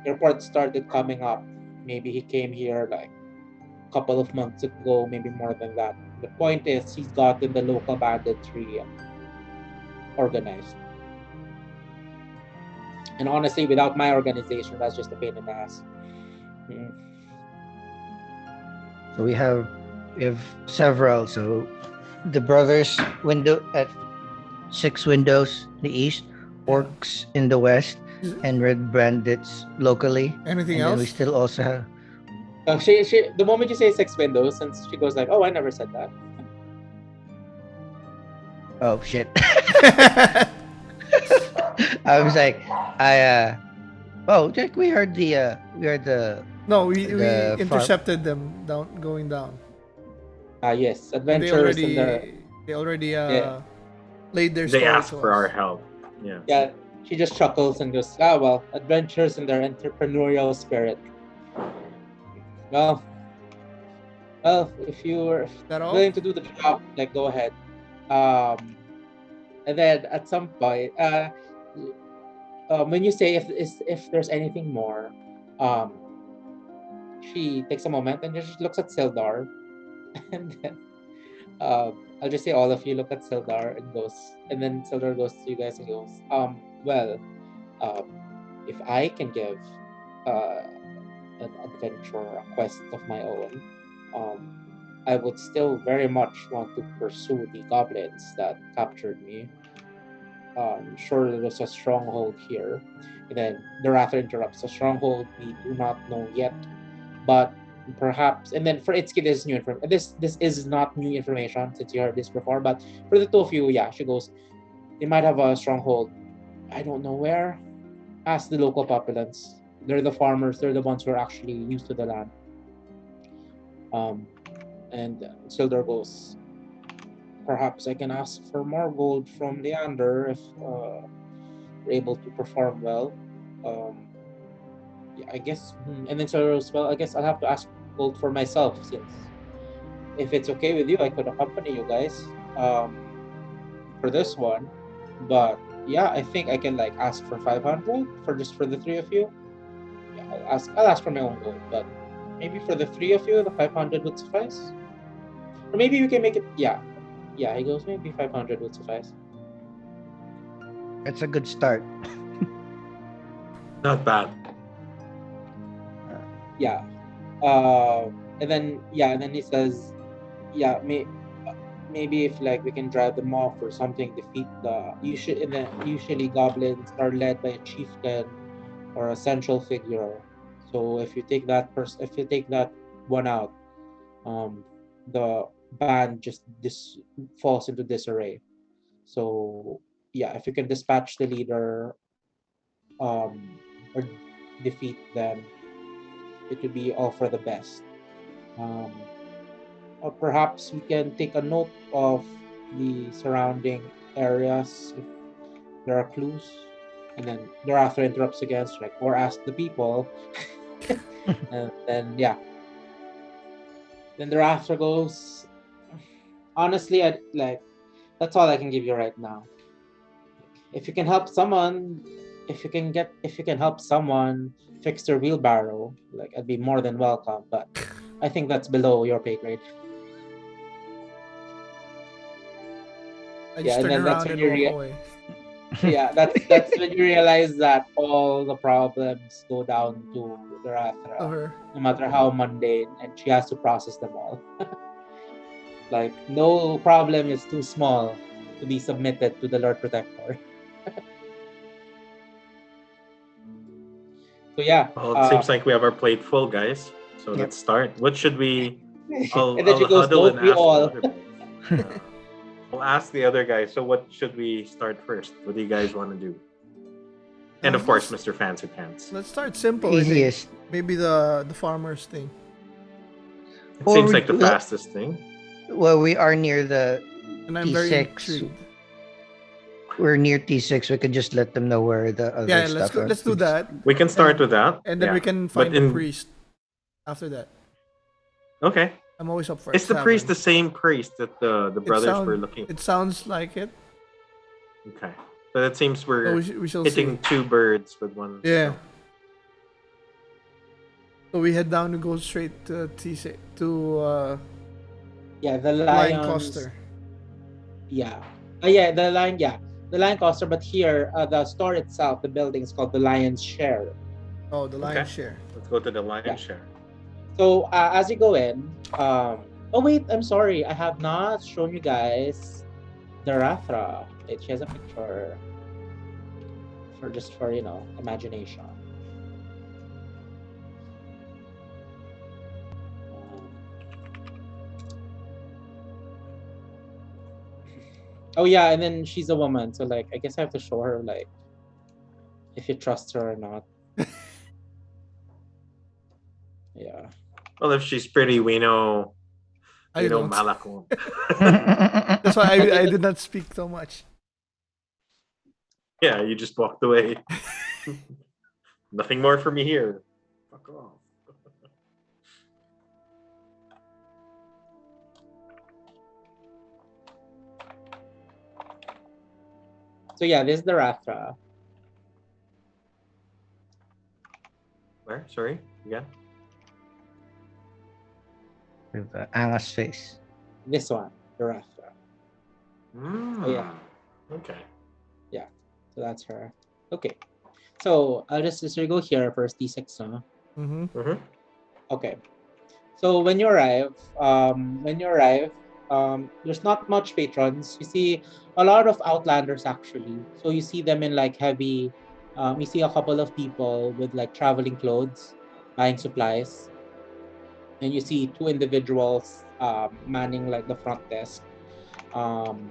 Reports started coming up. Maybe he came here like a couple of months ago, maybe more than that. The point is, he's gotten the local banditry organized. And honestly, without my organization, that's just a pain in the ass. Mm. So we have several. So the brothers window at 6 windows in the east, orcs in the west, and red bandits locally. Anything And then we else? still also have She the moment you say 6 windows, since she goes like, "Oh, I never said that." oh shit. I was like, Jack, we heard the No, we The intercepted them going down. Yes, And they adventurers in the already Yeah. laid their They story ask to for us. our help. Yeah. yeah. She just chuckles and goes, well, adventurers in their entrepreneurial spirit. Well, if you're That all? willing to do the job, like go ahead. And then at some point, when you say if there's anything more, she takes a moment and just looks at Sildar, and then I'll just say all of you look at Sildar and goes, and then Sildar goes to you guys and goes, well, if I can give an adventure, a quest of my own, I would still very much want to pursue the goblins that captured me. Sure, there's a stronghold here. And then the Rather interrupts. A stronghold we do not know yet, but perhaps. And then for Itszki, this is new information. This is not new information since you heard this before. But for the two of you, yeah, she goes. They might have a stronghold. I don't know where. Ask the local populace. They're the farmers. They're the ones who are actually used to the land. And Sildar goes. Perhaps I can ask for more gold from Leander if we're able to perform well. Yeah, I guess. And then Sildar goes, well, I guess I'll have to ask gold for myself since if it's okay with you, I could accompany you guys for this one. But yeah, I think I can like ask for 500 for the three of you. Yeah, I'll ask for my own gold, but maybe for the three of you, the 500 would suffice. Or maybe we can make it. Yeah, he goes. Maybe 500 would suffice. it's a good start. Not bad. Yeah. And then he says, yeah, maybe if like we can drive them off or something, defeat usually goblins are led by a chieftain or a central figure. So if you take that one out, the band just falls into disarray. So yeah, if you can dispatch the leader, or defeat them, it would be all for the best. Or perhaps we can take a note of the surrounding areas if there are clues. And then thereafter interrupts again, like, or ask the people. And then then thereafter goes. Honestly, I like that's all I can give you right now. If you can help someone, if you can help someone fix their wheelbarrow, like I'd be more than welcome. But I think that's below your pay grade. I just turn around and walk away. Yeah, that's when you realize that all the problems go down to Darathra, no matter how mundane, and she has to process them all. Like no problem is too small to be submitted to the Lord Protector. So yeah. Well, it seems like we have our plate full, guys. So Yep. let's start. What should we? And then she goes, huddle "Don't we ask all?" the other guys. I'll ask the other guys. So what should we start first? What do you guys want to do? And of course, Mr. Fancy Pants. Let's start simple. I think. Easiest. Maybe the farmers thing. It Or seems we like the do- fastest thing. Well, we are near the And I'm very P6. intrigued. we're near T6, we could just let them know where the other Yeah, let's stuff go. are. Let's do that, We can start with that. and then yeah. we can But find the priest after that. Okay. I'm always up for Is it. the priest the same priest that the brothers were looking for? It sounds like it. Okay. So it seems So we're we shall hitting see. two birds with one Yeah. stone. So we head down and go straight to T6 to Yeah, the Lion lions. Coster. Yeah. Yeah, the lion. Yeah, the lion coaster. But here, the store itself, the building is called the Lion's Share. Oh, the Lion Okay. Share. Let's go to the lion's Yeah. share. So as you go in, oh wait, I'm sorry, I have not shown you guys the Rathra. Wait, she has a picture for imagination. Oh yeah, and then she's a woman, so like I guess I have to show her like if you trust her or not. Yeah. Well, if she's pretty, we know. I don't. Malak won't. That's why I did not speak so much. Yeah, you just walked away. Nothing more for me here. Fuck off. So yeah, this is the Rathra. Where? Sorry? Again? With Anga's face. This one, the Rathra. Oh, yeah. Okay. So that's her. Okay. So I'll just go here first, D6, no? Mm-hmm. Okay. So when you arrive, there's not much patrons. You see a lot of outlanders actually. So you see them in like heavy. You see a couple of people with like traveling clothes, buying supplies, and you see two individuals manning like the front desk. Let me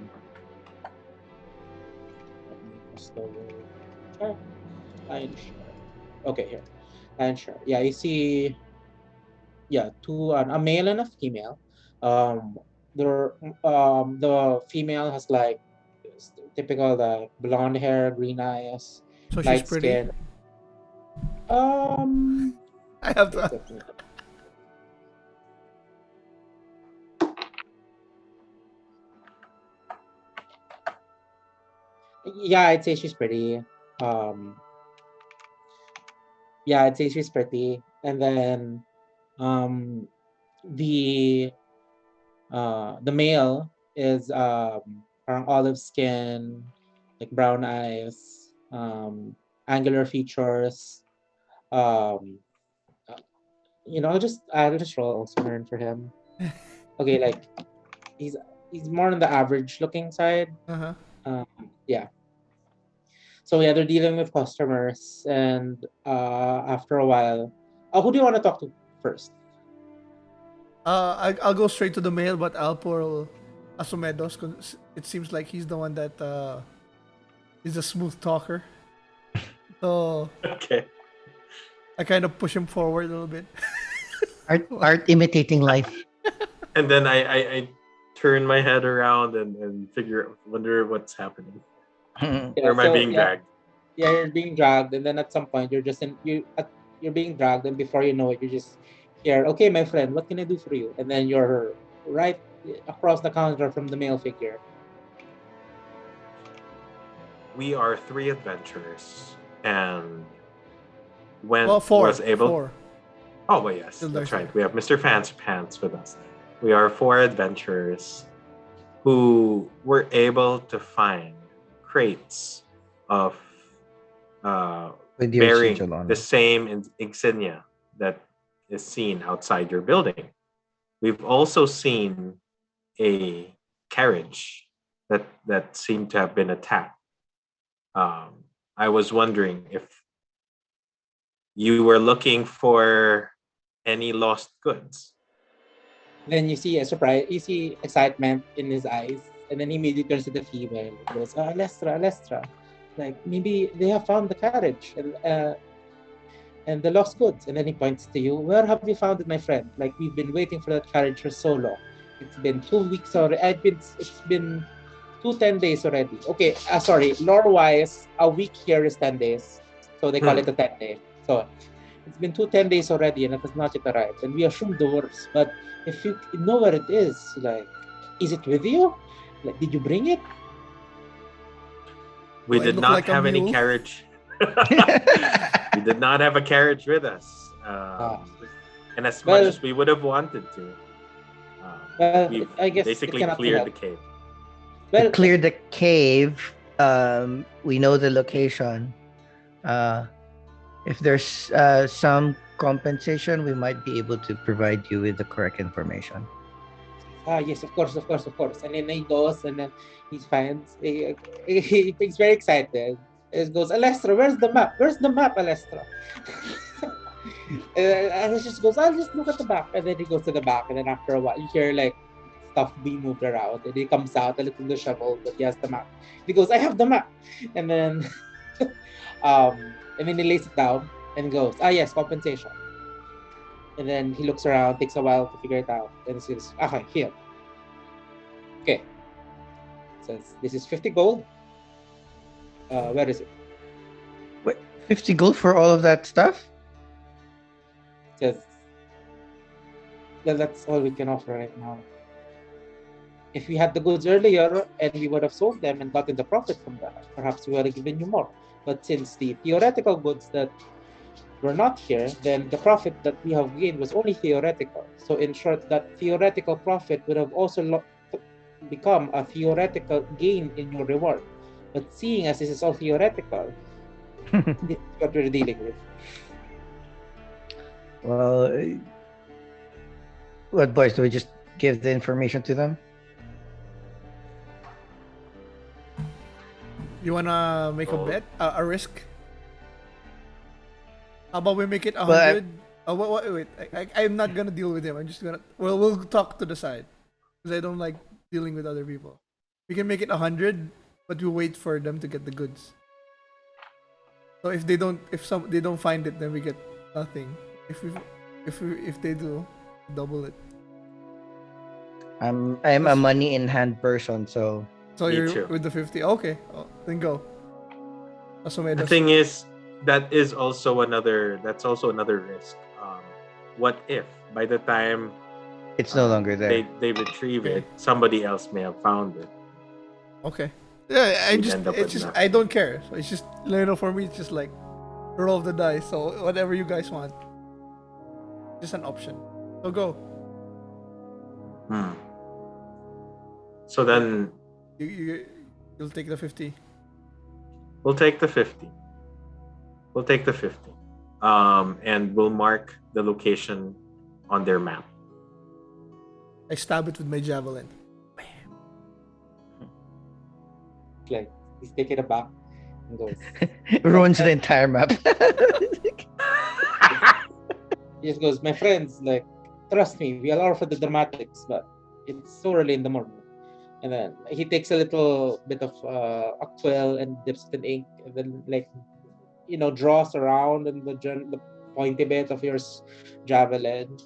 just go there. Lion Share. Okay, here. Lion Share. Yeah, you see. Yeah, two a male and a female. The female has like typical blonde hair, green eyes, So she's light pretty. skin. I have to. Yeah, I'd say she's pretty. Yeah, I'd say she's pretty. And then the male is olive skin, like brown eyes, angular features. Um, I'll just roll also learn for him. Okay, like he's more on the average looking side. Uh-huh. Yeah. So yeah, they're dealing with customers, and after a while, who do you want to talk to first? I'll go straight to the male, but I'll pull Asumedos because it seems like he's the one that is a smooth talker. So Okay. I kind of push him forward a little bit. Art imitating life. And then I turn my head around and wonder what's happening. Yeah, Where am I being dragged? Yeah, you're being dragged, and then at some point you're being dragged, and before you know it, you're just here. Okay, my friend, what can I do for you? And then you're right across the counter from the male figure. We are 3 adventurers, and when Four. was able. Four. Oh, well, yes, Still that's there. right. We have Mr. Fancy Pants with us. We are 4 adventurers who were able to find crates of With your bearing sigil on the it. same insignia that is seen outside your building. We've also seen a carriage that seemed to have been attacked. I was wondering if you were looking for any lost goods. Then you see a surprise, you see excitement in his eyes, and then he immediately turns to the female and goes, Alestra. Like, maybe they have found the carriage and the lost goods. And then he points to you. Where have you found it, my friend? Like, we've been waiting for that carriage for so long. It's been 2 weeks already. It's been 10 days already. Okay, sorry. Lore-wise, a week here is 10 days. So they call it a 10-day. So it's been 10 days already and it has not yet arrived. And we assume the worst. But if you know where it is, like, is it with you? Like, did you bring it? We Do I did look not like a have any mule? carriage. We did not have a carriage with us. And as much Well- as we would have wanted to, Well, we've I guess it basically cannot be cleared the helped. cave. Well, Clear the cave. We know the location. If there's some compensation, we might be able to provide you with the correct information. yes, of course. And then he goes, and then he finds, he's very excited. He goes, Alestra, where's the map? Where's the map, Alestra? And he just goes, I'll just look at the back. And then he goes to the back, and then after a while, you hear like stuff being moved around. And he comes out a little disheveled, but he has the map. He goes, I have the map. And then, and then he lays it down and goes, yes, compensation. And then he looks around, takes a while to figure it out, and he says, okay, here. Okay. Says, this is 50 gold. Where is it? Wait, 50 gold for all of that stuff? Says, well, that's all we can offer right now. If we had the goods earlier and we would have sold them and gotten the profit from that, perhaps we would have given you more. But since the theoretical goods that were not here, then the profit that we have gained was only theoretical. So in short, that theoretical profit would have also become a theoretical gain in your reward. But seeing as this is all theoretical, this is what we're dealing with. Well, what boys? Do we just give the information to them? You wanna make a bet? A risk? How about we make it Well, I- 100? Wait. I'm not gonna deal with him. I'm just gonna. Well, we'll talk to the side because I don't like dealing with other people. We can make it 100, but we wait for them to get the goods. So if they don't find it, then we get nothing. If they do, double it. I'm a money in hand person, so So Me you're too. with the 50. Okay, then go. Asumedos. The thing is, that's also another risk. What if by the time it's no longer there. they retrieve Okay. it, somebody else may have found it. Okay. Yeah, We'd end up with nothing. I don't care. So it's just, for me, it's just like roll the dice. So whatever you guys want, just an option. So go. So then You'll take the 50. we'll take the 50. And we'll mark the location on their map. I stab it with my javelin. Like, he's taken aback and goes, It ruins the entire map. he just goes, my friends, like, trust me, we allow for the dramatics, but it's so early in the morning. And then he takes a little bit of a quill and dips it in ink, and then, like, draws around in the pointy bit of your javelin.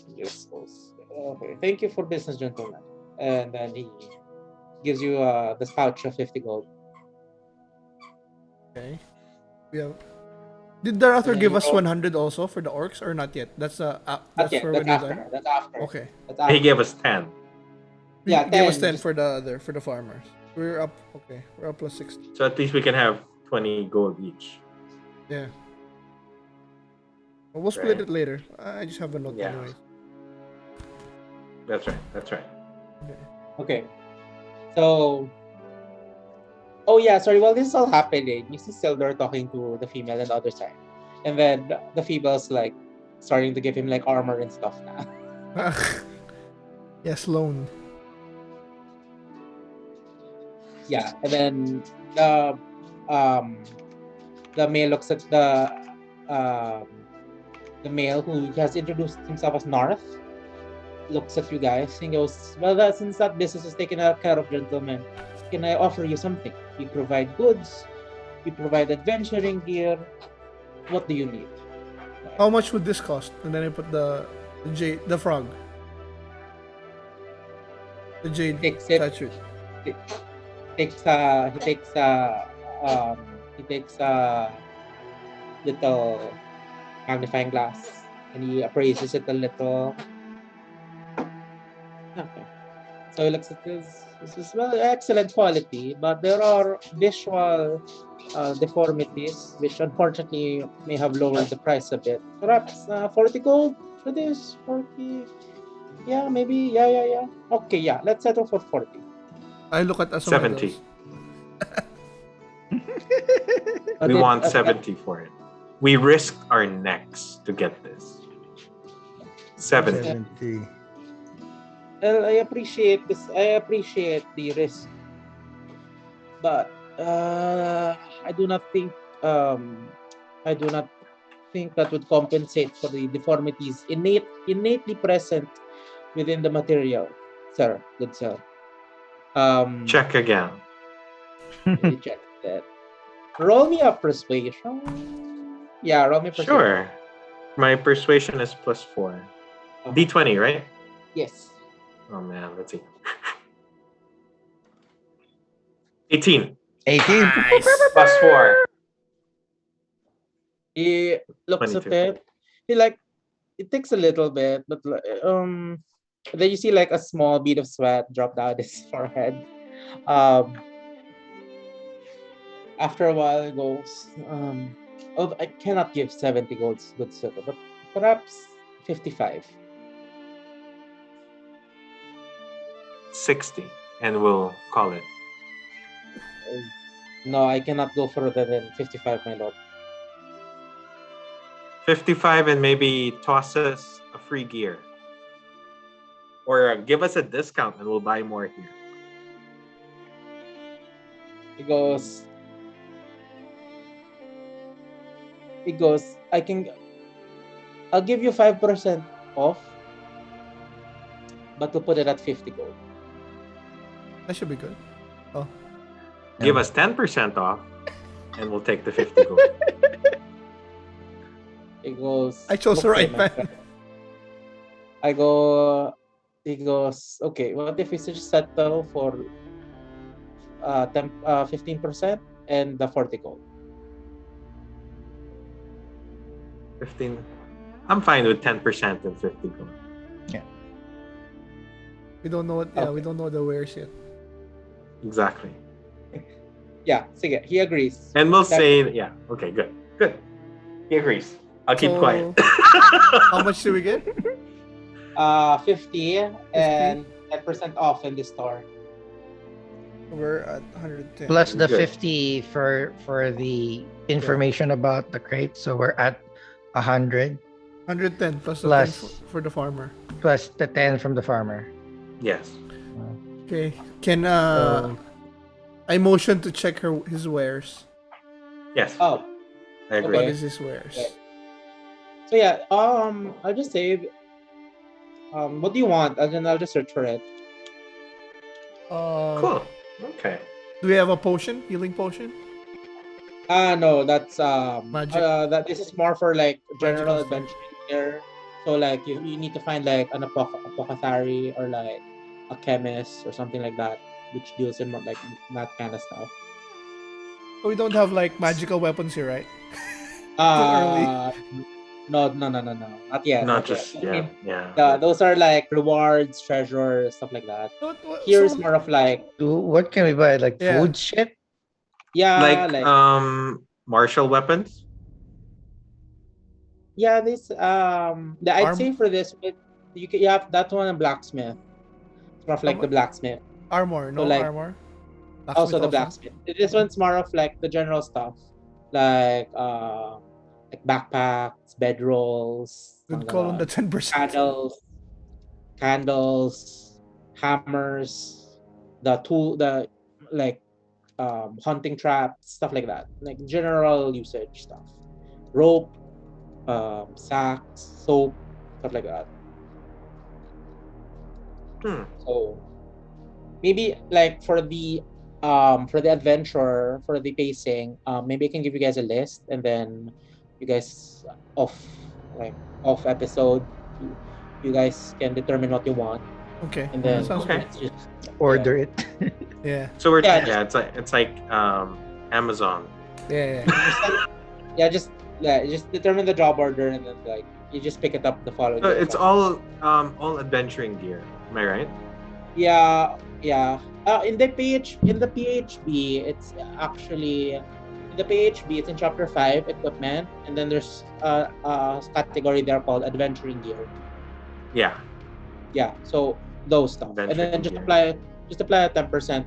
He just goes, okay, thank you for business, gentlemen. And then he gives you the pouch of 50 gold. Okay. We have. Did the author And then give you us roll- 100 also for the orcs or not yet? That's That's for when you're done. That's after. Okay. That's after. He gave us 10. Yeah, Give us 10 10, for the farmers. We're up. Okay, we're up plus 60. So at least we can have 20 gold each. Yeah. Well, we'll split Right. it later. I just have a note Yeah. anyways. That's right. Okay. So, oh yeah, sorry. While this is all happening, you see Sildor talking to the female on the other side, and then the female's like starting to give him like armor and stuff now. Yes, loan. Yeah, and then the male looks at the male who has introduced himself as Narth. Looks at you guys and goes, well, since that business is taken care of, gentlemen, can I offer you something? We provide goods, we provide adventuring gear. What do you need? How much would this cost? And then I put the frog. The jade Takes it. statue. He takes a little magnifying glass and he appraises it a little. Okay. So he looks at this. This is well excellent quality, but there are visual deformities which unfortunately may have lowered the price a bit. Perhaps 40 gold for this. 40. Yeah, maybe. Yeah. Okay, yeah. Let's settle for 40. I look at Asumedos. 70. We want 70 for it. We risked our necks to get this. 70. 70. Well, I appreciate this. I appreciate the risk, but I do not think that would compensate for the deformities innately present within the material, sir. Good sir. Check again. Let me check that. Roll me a persuasion. Yeah, roll me persuasion. Sure. My persuasion is +4. Okay. D20, right? Yes. Oh man, let's see. 18. 18. Nice. +4. He looks at 22. it. He like it takes a little bit, but then you see like a small bead of sweat drop down his forehead. After a while, he goes, I cannot give 70 golds, good sir, but perhaps 55. 60. And we'll call it. No, I cannot go further than 55, my lord. 55 and maybe toss us a free gear. Or give us a discount and we'll buy more here. He goes, I'll give you 5% off, but to put it at 50 gold. That should be good. Oh. Give us 10% off and we'll take the 50 gold. He goes, I chose the "Okay, right my man." friend." He goes, okay, what if we just settle for 15% and the 40 gold? 15. I'm fine with 10% and 50 gold. We don't know what. Yeah, we don't know the wares yet. Exactly. Yeah, sige, he agrees. And we'll That- say, yeah, okay, good. Good. He agrees. I'll keep So- quiet. How much do we get? 50 and 10% off in the store. We're at 110. Plus the Good. 50 for the information about the crate, so we're at 100 110 plus the Plus. 10 for the farmer. plus the 10 from the farmer. Yes. Okay. Can I motion to check his wares. Yes. Oh, I agree. What Okay. is his wares? Okay. so yeah, I'll just say, what do you want? I'll just search for it. Cool. Okay. Do we have a potion? Healing potion? No, that's Magic. that this is more for like general Magical stuff. adventuring here. So like you need to find like an apothecary or like a chemist or something like that, which deals in like that kind of stuff. So we don't have like magical weapons here, right? Uh, no, not yet. Not yet. just, I yeah. mean, Yeah. those are like rewards, treasures, stuff like that. What- Here's so- more of like What can we buy? Like Yeah. food shit? yeah, Like, martial weapons? yeah. This I'd say for this you have that one and blacksmith. It's more of like the blacksmith. armor, no So, like, armor. Also the Blacksmith blacksmith. This one's more of like the general stuff, like backpacks, bedrolls, Good call on the 10%. candles, hammers, the like hunting traps, stuff like that, like general usage stuff, rope, sacks, soap, stuff like that. So maybe like for the adventure, for the pacing, maybe I can give you guys a list and then you guys off episode you guys can determine what you want Okay. and then That sounds Okay. good. let's just Order it. Yeah. So we're Yeah, it's like Amazon. Yeah. just determine the job order and then like you just pick it up the following So day. it's all adventuring gear. Am I right? Yeah. In the PHB, it's actually in the PHB. It's in chapter 5, equipment, and then there's a category there called adventuring gear. Yeah. Yeah, so those stuff, and then Adventuring just gear. apply a 10%.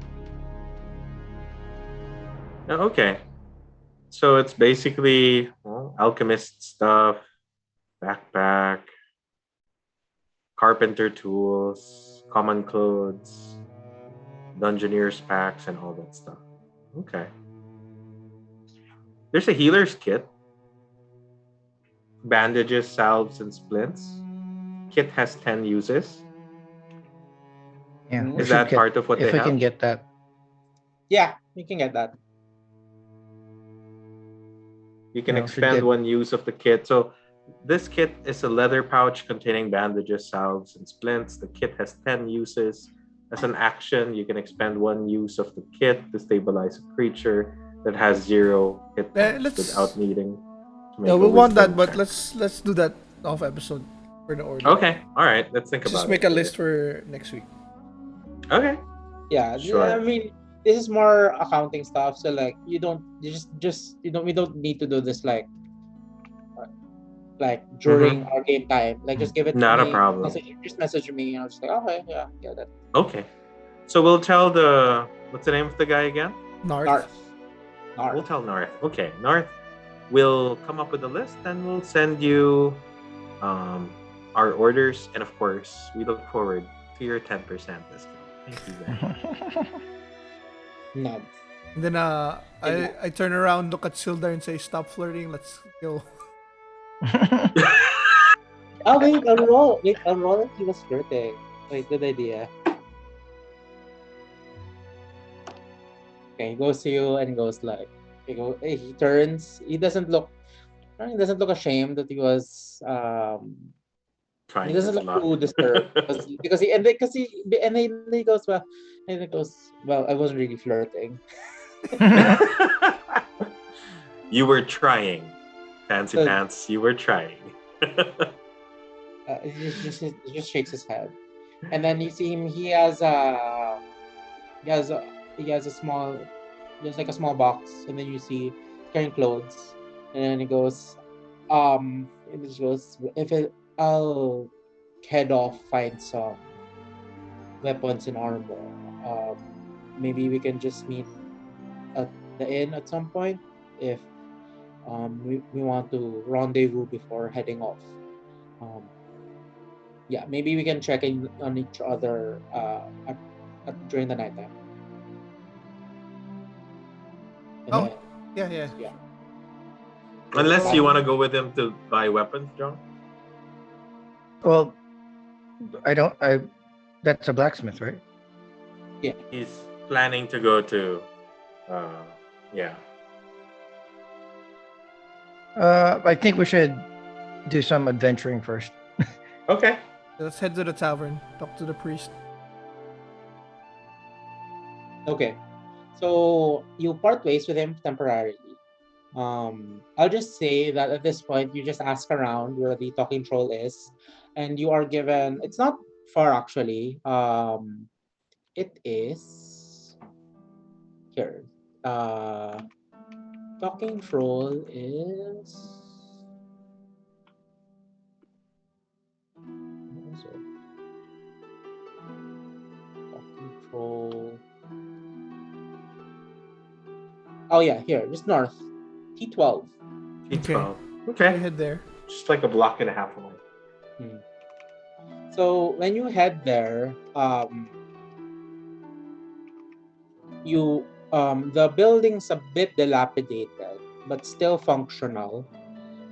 Okay. So it's basically alchemist stuff, backpack, carpenter tools, common clothes, dungeoneer's packs, and all that stuff. Okay. There's a healer's kit. Bandages, salves, and splints. Kit has 10 uses. Yeah. Mhm. we Is should that part of what if they we can have? get that. Yeah, you can get that. You can Yeah, we should expand get- one use of the kit. So this kit is a leather pouch containing bandages, salves, and splints. The kit has 10 uses. As an action, you can expend one use of the kit to stabilize a creature that has 0 hit points let's- without needing to make No, a we want that, wisdom but check. let's do that off episode for the order. Okay, all right. Let's think Let's about just it. make a list for next week. Okay, Yeah, Sure. I mean, this is more accounting stuff, so like you just we don't need to do this like during our game time. Like just give it Not to a me. problem. Just message me, and I'll just like, okay, yeah, that Okay, so we'll tell what's the name of the guy again? North. We'll tell North. Okay, North. We'll come up with a list and we'll send you our orders, and of course, we look forward to your 10% discount. Thank you very much. nod. And then I turn around, look at Sildar, and say, "Stop flirting. Let's go." Oh wait, I'll roll. Wait, I'll roll if he was flirting. Wait, good idea. Okay, he goes to you and goes like, he turns. He doesn't look ashamed that he was Trying he doesn't his look luck. too disturbed because he goes, well, I wasn't really flirting. You were trying, Fancy So- Pants. You were trying. He just shakes his head, and then you see him. He has a small, just like a small box, and then you see carrying clothes, and then he goes, it just goes, I'll head off, find some weapons and armor. Maybe we can just meet at the inn at some point if we want to rendezvous before heading off. Yeah, maybe we can check in on each other during the nighttime. And Oh. then- Yeah. yeah. Unless you want to go with him to buy weapons, John. Well, that's a blacksmith, right? He's planning to go to, yeah. I think we should do some adventuring first. Okay. Let's head to the tavern. Talk to the priest. Okay. So you part ways with him temporarily. I'll just say that at this point you just ask around where the talking troll is, and you are given. It's not far actually. It is here. Talking troll is. What is it? Talking troll. Oh yeah, here, just north. T12. T12. We Okay. head there. Just like a block and a half away. So when you head there, the building's a bit dilapidated, but still functional.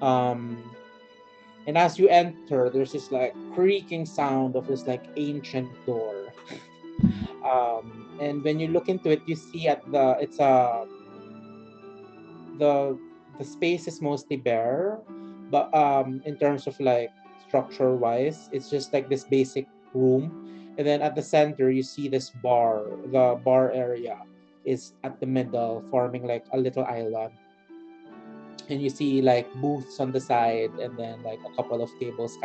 And as you enter, there's this like creaking sound of this like ancient door. And when you look into it, you see the space is mostly bare, but in terms of like structure wise, it's just like this basic room And then at the center, you see this bar. The bar area is at the middle, forming like a little island. And you see like booths on the side, and then like a couple of tables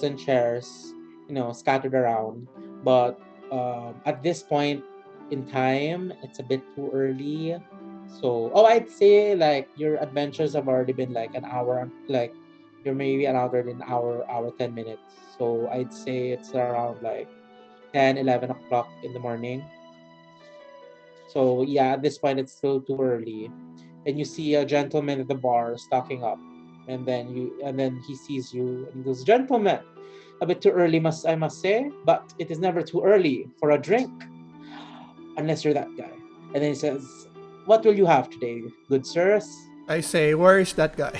and chairs, scattered around. But at this point in time, it's a bit too early. So, I'd say like your adventures have already been like an hour, like you're maybe an hour in hour 10 minutes. So I'd say it's around like 10, 11 o'clock in the morning. So yeah, at this point it's still too early. And you see a gentleman at the bar stocking up. And then he sees you and he goes, "Gentlemen, a bit too early I must say, but it is never too early for a drink. Unless you're that guy." And then he says, "What will you have today, good sirs?" I say, where is that guy?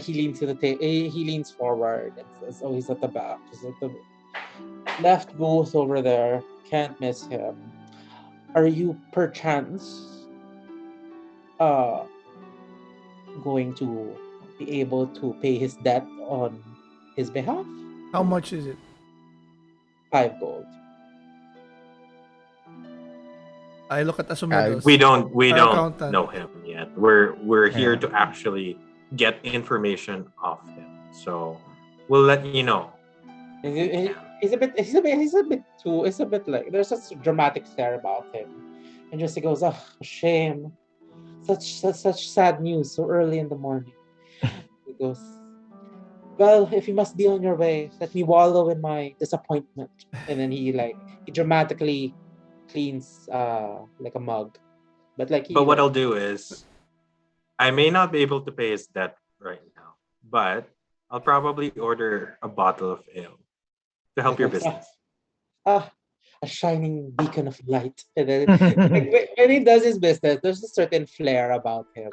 He leans to the he leans forward and says, "Oh, he's at the back. He's at the left booth over there. Can't miss him. Are you perchance uh going to be able to pay his debt on his behalf?" How much is it? 5 gold. I look at Asumedos. We don't Our accountant. know him yet. We're here Yeah. to actually get information off him. So we'll let you know. He's a bit like, there's such a dramatic stare about him. And just he goes, "Oh, shame. Such sad news so early in the morning." He goes, "Well, if you must be on your way, let me wallow in my disappointment." And then he dramatically cleans like a mug. But like he But what like, I'll do is, I may not be able to pay his debt right now, but I'll probably order a bottle of ale to help your business. ah, a shining beacon of light. And then like, when he does his business, there's a certain flair about him.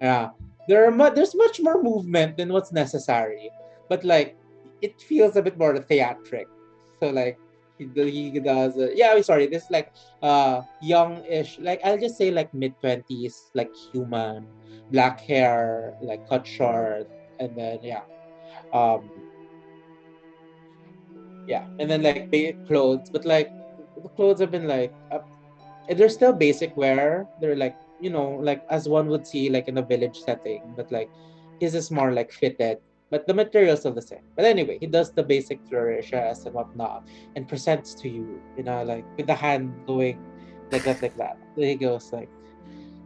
Yeah, there's much more movement than what's necessary, but like it feels a bit more theatric. So like he does. Sorry. This like youngish, like I'll just say like mid-20s, like human, black hair, like cut short, and then and then like clothes, but like the clothes have been like they're still basic wear. They're like like as one would see like in a village setting, but like his is more like fitted, but the material's still the same. But anyway, he does the basic flourishes and whatnot and presents to you, like with the hand going like that. Then he goes like,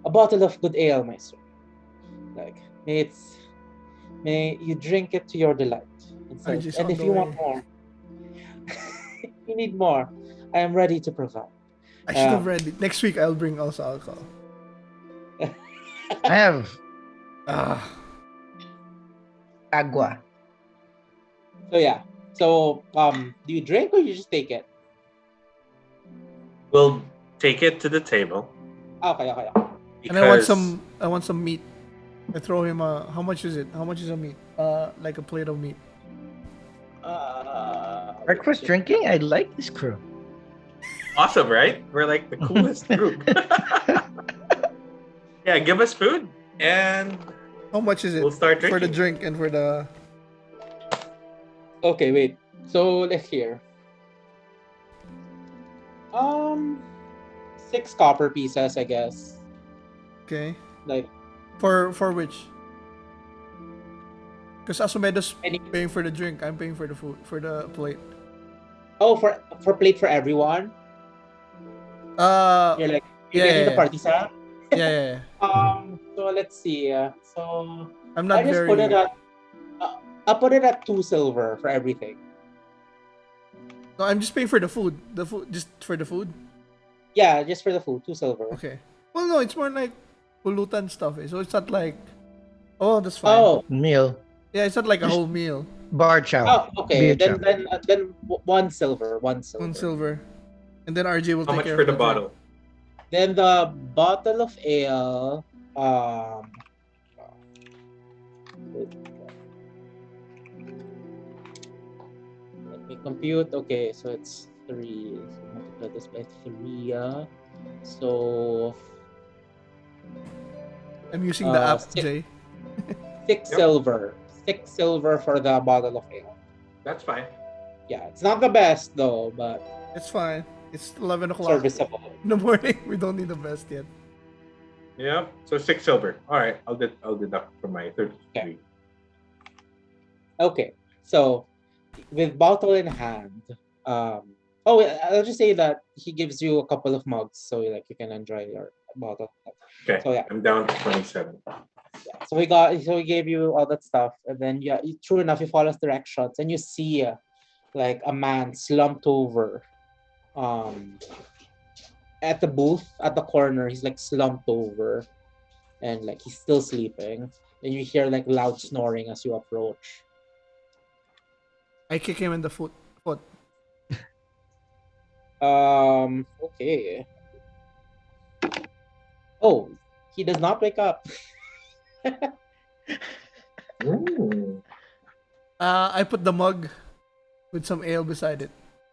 "A bottle of good ale, my sir. Like may you drink it to your delight." And, I says, just "And on if the you way. want more, you need more, I am ready to provide." I should have read it. Next week I'll bring also alcohol. I have Ah, agua. So yeah. So do you drink or you just take it? We'll take it to the table. Okay. and I want Because some meat. I throw him how much is it? How much is a meat? Like a plate of meat. Breakfast drinking? I like this crew. awesome, right? We're like the coolest group. Yeah, give us food and How much is it we'll start for the drinking. drink and for the? Okay, wait. So let's hear. 6 copper pieces, I guess. Okay. Like For which? Because Asumedos any. paying for the drink. I'm paying for the food for the plate. Oh, for plate for everyone. You're like you're getting the yeah. party set. Yeah. So let's see. So I'm I not just put it very. at. I'll put it at 2 silver for everything. No, I'm just paying for the food. The food, just for the food. Yeah, just for the food, 2 silver. Okay. Well, no, it's more like pulutan stuff. So it's not like. Oh, that's fine. Oh, Meal. Yeah, it's not like a Just- whole meal. Bar chow. okay. Beer chow. Then 1 silver, 1 silver. 1 silver. And then RJ will How take much care for of the drink. bottle? Then the bottle of ale. Let me compute. Okay, so it's 3. So multiply this by 3. So I'm using the app, six- Jay. 6 Yep. silver. 6 silver for the bottle of ale. That's fine. Yeah, it's not the best though, but It's fine. It's 11 o'clock serviceable. in the morning. We don't need the best yet. Yeah. So 6 silver. All right. I'll deduct from my 33. Okay, so with bottle in hand, I'll just say that he gives you a couple of mugs, so like you can enjoy your bottle. Okay. So yeah, I'm down to 27. so he gave you all that stuff, and then yeah, true enough, you follow his directions, and you see like a man slumped over, at the booth at the corner. He's like slumped over, and like he's still sleeping, and you hear like loud snoring as you approach. I kick him in the foot. Okay. Oh, he does not wake up. Ooh. I put the mug with some ale beside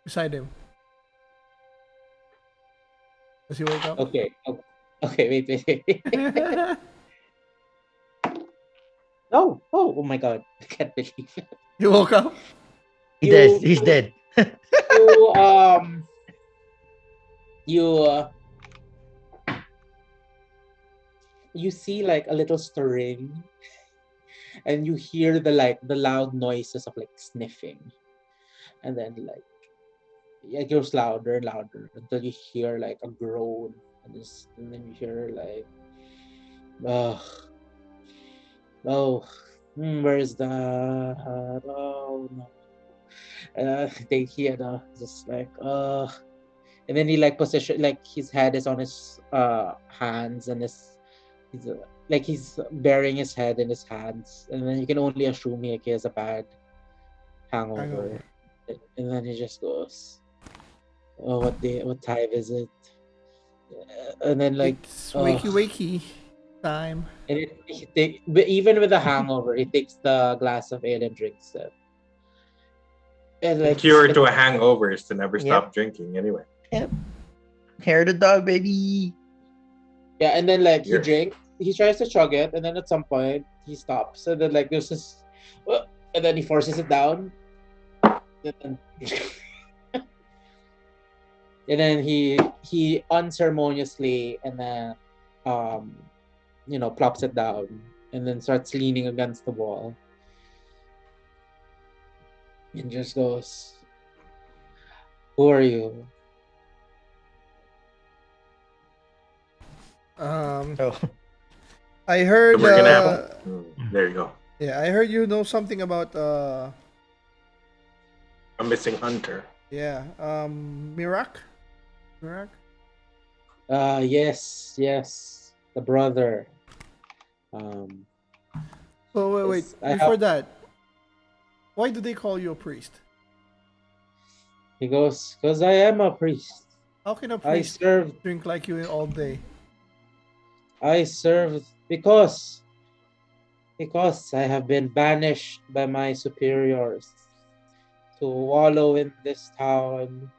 him. Does he wake up? Okay. Okay, wait. Oh my god. I can't believe it. He woke up? He does. He's dead. You you see like a little stirring, and you hear the loud noises of like sniffing, and then like it goes louder and louder until you hear like a groan, and then you hear like, where's that? Oh no. They hear just like and then he like position like his head is on his hands, and he's burying his head in his hands, and then you can only assume he has a bad hangover. And then he just goes, oh, what time is it? And then like It's wakey time. and but even with the hangover, he takes the glass of ale and drinks it. And The like cure to a hangover is to never Yep. stop drinking anyway. Yep. Hair of the dog, baby. yeah, and then like Yeah. he tries to chug it, and then at some point he stops, and then like there's this, and then he forces it down, and then, and then he unceremoniously and then plops it down, and then starts leaning against the wall, and just goes, "Who are you?" Oh, I heard. We're gonna have. There you go. Yeah, I heard you know something about. A missing hunter. Yeah. Mirak. Yes, the brother. Oh wait. I Before that, why do they call you a priest? He goes, "'Cause I am a priest. How can a I priest served drink like you all day? because I have been banished by my superiors to wallow in this town.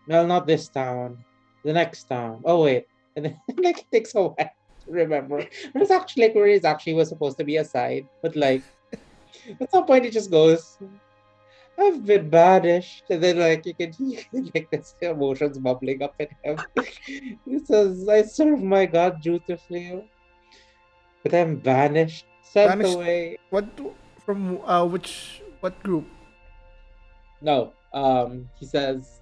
Well, not this town, the next town. Oh wait, and then like it takes a while to remember. It's actually like where it actually was supposed to be a side, but like at some point it just goes, I've been banished, and then like you can like this emotions bubbling up in him. He says, "I serve my god dutifully, but I'm banished, sent Banished? away." What from what group? No, he says,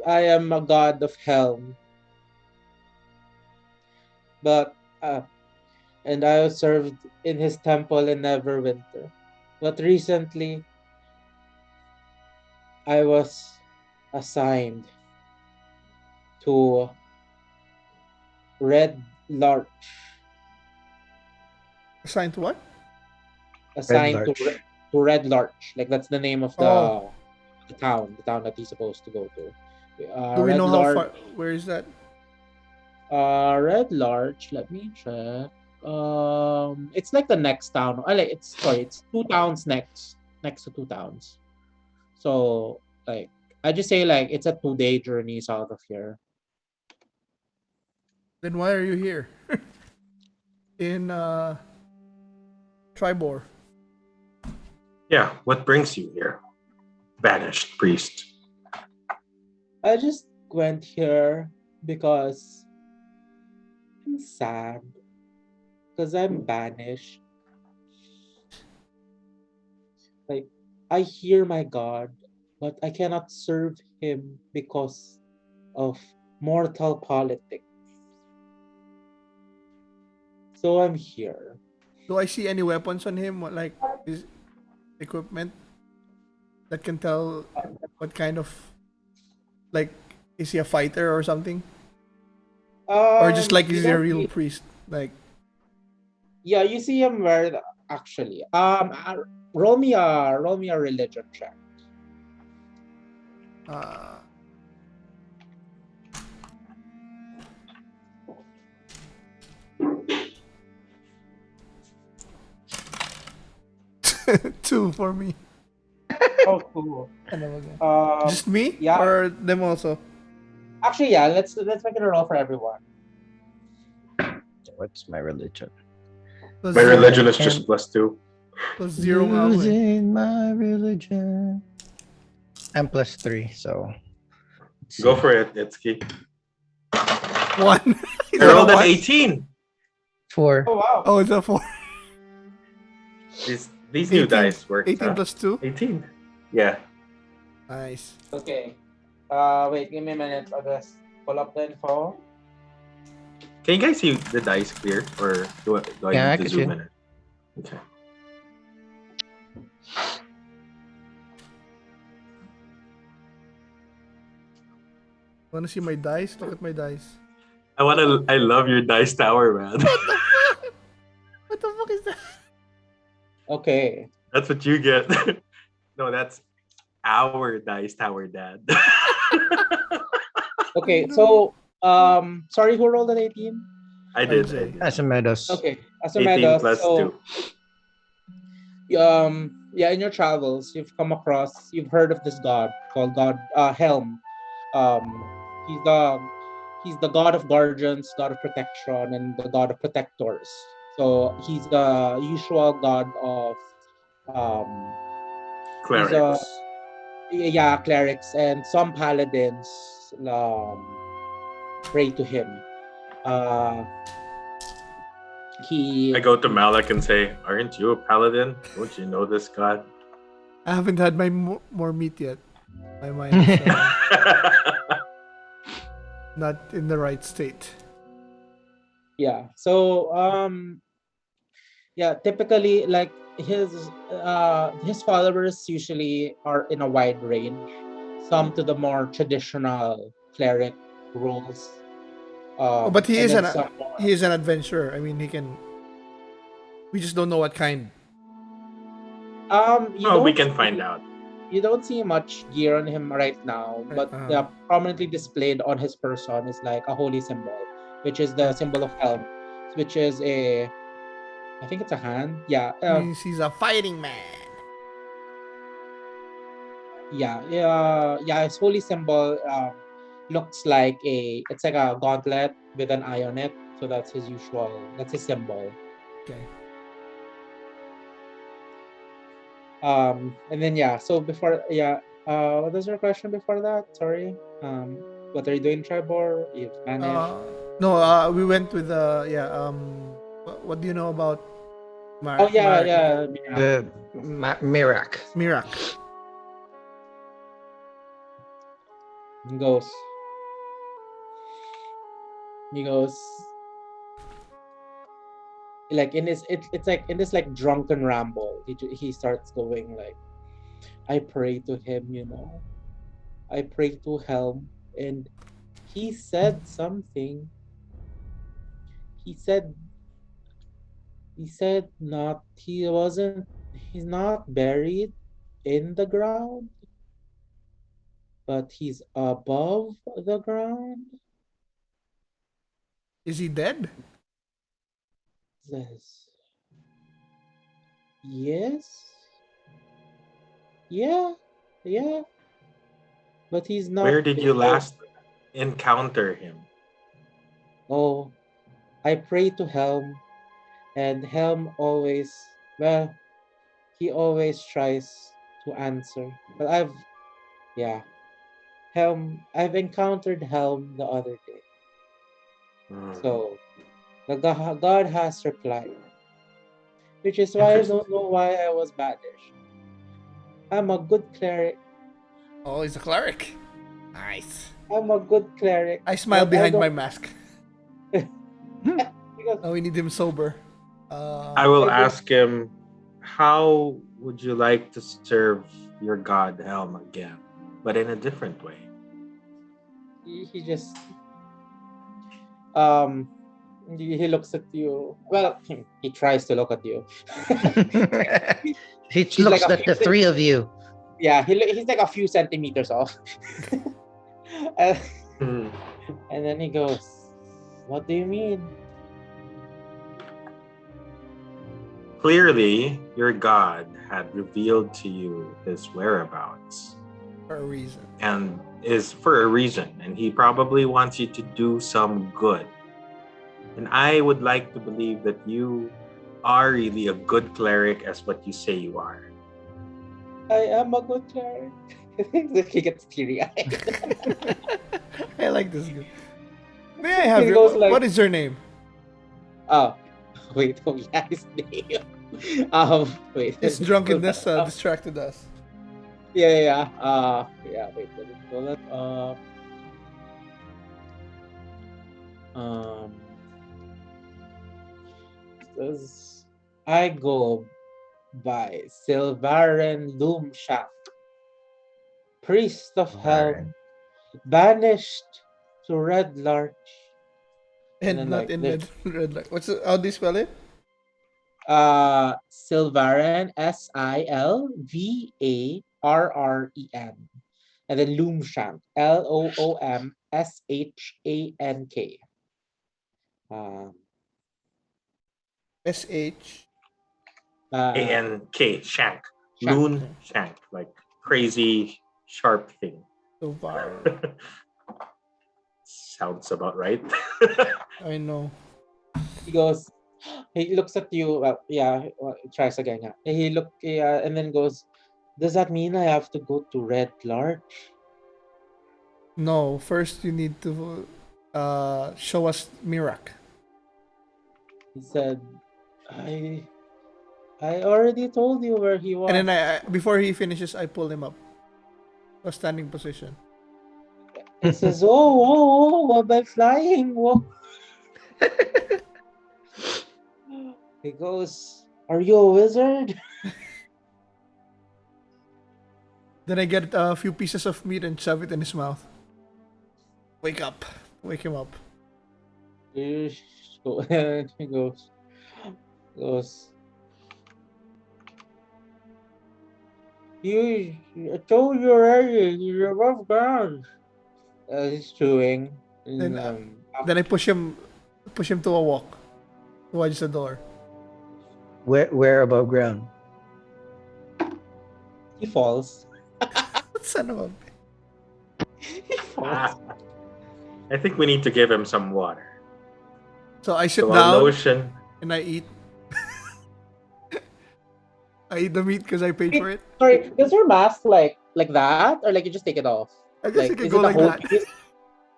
"I am a god of hell, but and I was served in his temple in Neverwinter, but recently I was assigned to Red Larch." Assigned to what? Assigned Larch. to Red Larch. Like that's the name of Oh. the town that he's supposed to go to. Do we Red know Larch, how far? Where is that? Red Larch. Let me check. It's like the next town. It's 2 towns next to 2 towns. So like I just say like it's a 2-day journey south of here. Then why are you here? In Triboar. Yeah, what brings you here? Banished priest. I just went here because I'm sad. Because I'm banished. Like, I hear my God, but I cannot serve him because of mortal politics. So I'm here. Do I see any weapons on him? What, like his equipment that can tell what kind of, like, is he a fighter or something? Or just like You is he a don't real see, priest? Like, yeah, you see him wear actually. Roll me a religion check. uh, 2 for me. Oh, cool. Ano ba yan? Um, Just me? yeah. Or them also? Actually, yeah. Let's make it a roll for everyone. What's my religion? Plus My zero, religion is And- just +2. plus zero nga ako eh. Losing my religion. I'm +3, so let's Go see. for it, Itszki. 1. I rolled an 18. 4. Oh wow. Oh, it's a 4. These new 18 dice work. 18 plus 2. 18. Yeah. Nice. Okay. Wait. Give me a minute. I'll just pull up the info. Can you guys see the dice clear, or do I Yeah, I need can to zoom see. in it? Okay. Wanna see my dice? Look at my dice. I love your dice tower, man. What the fuck is that? Okay. That's what you get. No, that's our dice tower, Dad. Okay. Oh, no. So sorry, who rolled an 18? I did. RJ. Asumedos. Okay. 18 Asumedos. plus So 2. yeah, in your travels, you've heard of this god called Helm. He's the god of guardians, god of protection, and the god of protectors. So he's the usual god of um Clerics. yeah, clerics, and some paladins pray to him. He I go to Malak and say, "Aren't you a paladin? Don't you know this god?" I haven't had my more meat yet. My mind is not in the right state. yeah. So yeah, typically like his followers usually are in a wide range. Some to the more traditional cleric roles. Oh, but he and is then an some more. he is an adventurer. I mean, he can. We just don't know what kind. You Oh, we don't can find see- out. You don't see much gear on him right now, but prominently displayed on his person is like a holy symbol, which is the symbol of Helm, which is I think it's a hand. Yeah, Means he's a fighting man. yeah. His holy symbol looks like it's like a gauntlet with an eye on it. So that's his symbol. Okay. And then so before what was your question before that? Sorry. What are you doing, Triboar? You've managed. No, we went with what do you know about Yeah. The Mirak. Mirak? He goes. Like in his it's like in this like drunken ramble. He starts going like, I pray to him, I pray to Helm, and he said something. He said he's not buried in the ground, but he's above the ground. Is he dead? Says, yes. Yeah. But he's not. Where did you last encounter him? Oh, I pray to Helm, and Helm always, he always tries to answer. But I've encountered Helm the other day. So the god has replied, which is why I don't know why I was banished. I'm a good cleric. Oh, he's a cleric. Nice. I'm a good cleric. I smile but behind my don't- mask. because Oh, we need him sober. I will I don't- ask him, how would you like to serve your god Helm again, but in a different way? he just he looks at you. Well, he tries to look at you. He He's looks like a at the three of you. Yeah, he's like a few centimeters off. and, and then he goes, "What do you mean?" Clearly, your god had revealed to you his whereabouts, For a reason. and is for a reason, and he probably wants you to do some good. And I would like to believe that you are really a good cleric as what you say you are. I am a good cleric. He gets teary-eyed. I like this guy. May I have He your... goes like- what is your name? Oh, wait, yeah, his name. Wait. His drunkenness distracted us. Yeah. Wait, let me pull it up. Says, I go by Silvaren Loomshank, priest of Helm, banished to Red Larch. And then, not like, in there's- red light. How do you spell it? Silvaren, Silvarren, and then Loomshank, Loomshank. S-H. A-N-K, shank. Shank. Loon shank, like crazy sharp thing. So far. Sounds about right. I know. He looks at you. Tries again. Yeah. And then goes, does that mean I have to go to Red Larch? No, first you need to show us Mirak. He said, I already told you where he was. And then before he finishes, I pull him up. A standing position. He says, whoa, by flying, whoa. He goes, are you a wizard? Then I get a few pieces of meat and shove it in his mouth. Wake up. Wake him up. He goes, I told you already, you're above ground. He's chewing. Then I push him to a walk towards the door. Where above ground? He falls. Son of a... He falls. I think we need to give him some water. So I sit So a down lotion. and I eat. I eat the meat because I paid for it. Sorry, does your mask like that, or like you just take it off? I guess it can is go it a like whole that. piece?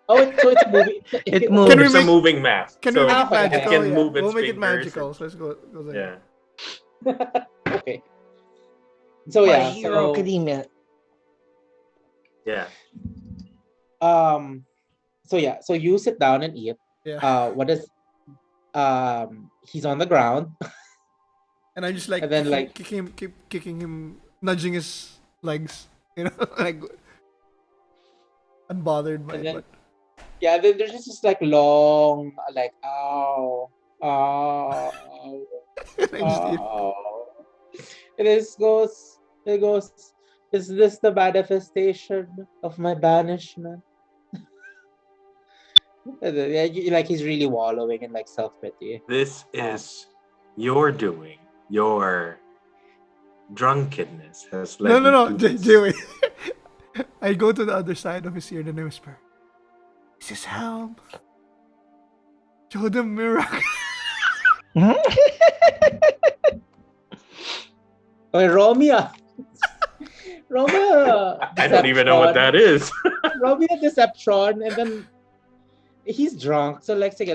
Oh, so it's a movie. It Can moves. we It's a make- moving mask. Can so we make it okay. magical? It can Yeah. move its We'll make it fingers. magical. So let's go like Yeah. Okay. So My yeah. Hero So, Academia. Yeah. So you sit down and eat. Yeah. What is he's on the ground. And I just like And then, like- keep kicking him, nudging his legs, you know, like unbothered by And then- it. Yeah, then there's just this like long like ow. But I just eat. And it goes, is this the manifestation of my banishment? And then, like he's really wallowing in like self-pity. This is your doing. Your drunkenness has led No, you to this. Jay, wait. I go to the other side of his ear and I whisper, "Is this Helm? Show them miracle." Okay, roll me a roll me a I don't even know what that is. Roll me a deception, and then he's drunk. So like, sige,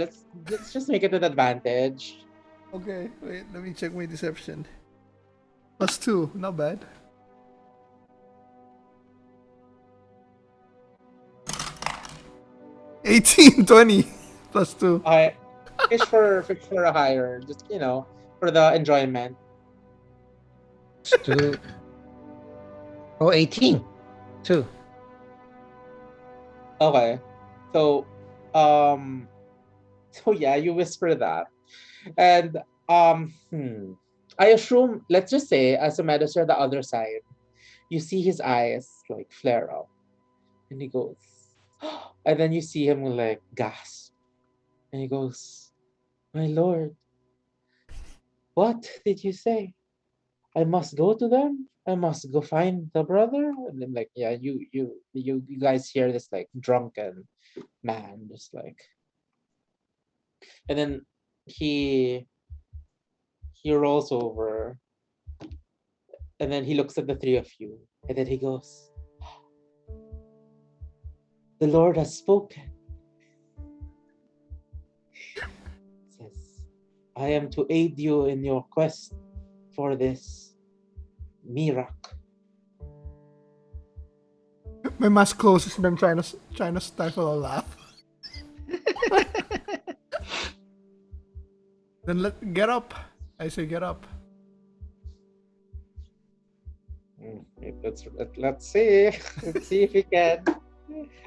let's just make it an advantage. Okay, wait, let me check my deception. +2, not bad. 18, 20, +2. Okay, fish for a higher, just for the enjoyment. Two. Oh, 18. 2. Okay, so so yeah, you whisper that, and I assume, let's just say, as a medicine, the other side, you see his eyes like flare up, and he goes, and then you see him like gasp, and he goes, "My lord, what did you say? I must go to them. I must go find the brother." And then like, yeah, you guys hear this like drunken man just like, and then he rolls over, and then he looks at the three of you, and then he goes, "The Lord has spoken." Says, "I am to aid you in your quest for this miracle." My mask closes and I'm trying to stifle a laugh. Then get up. I say get up. Let's see. Let's see if he can.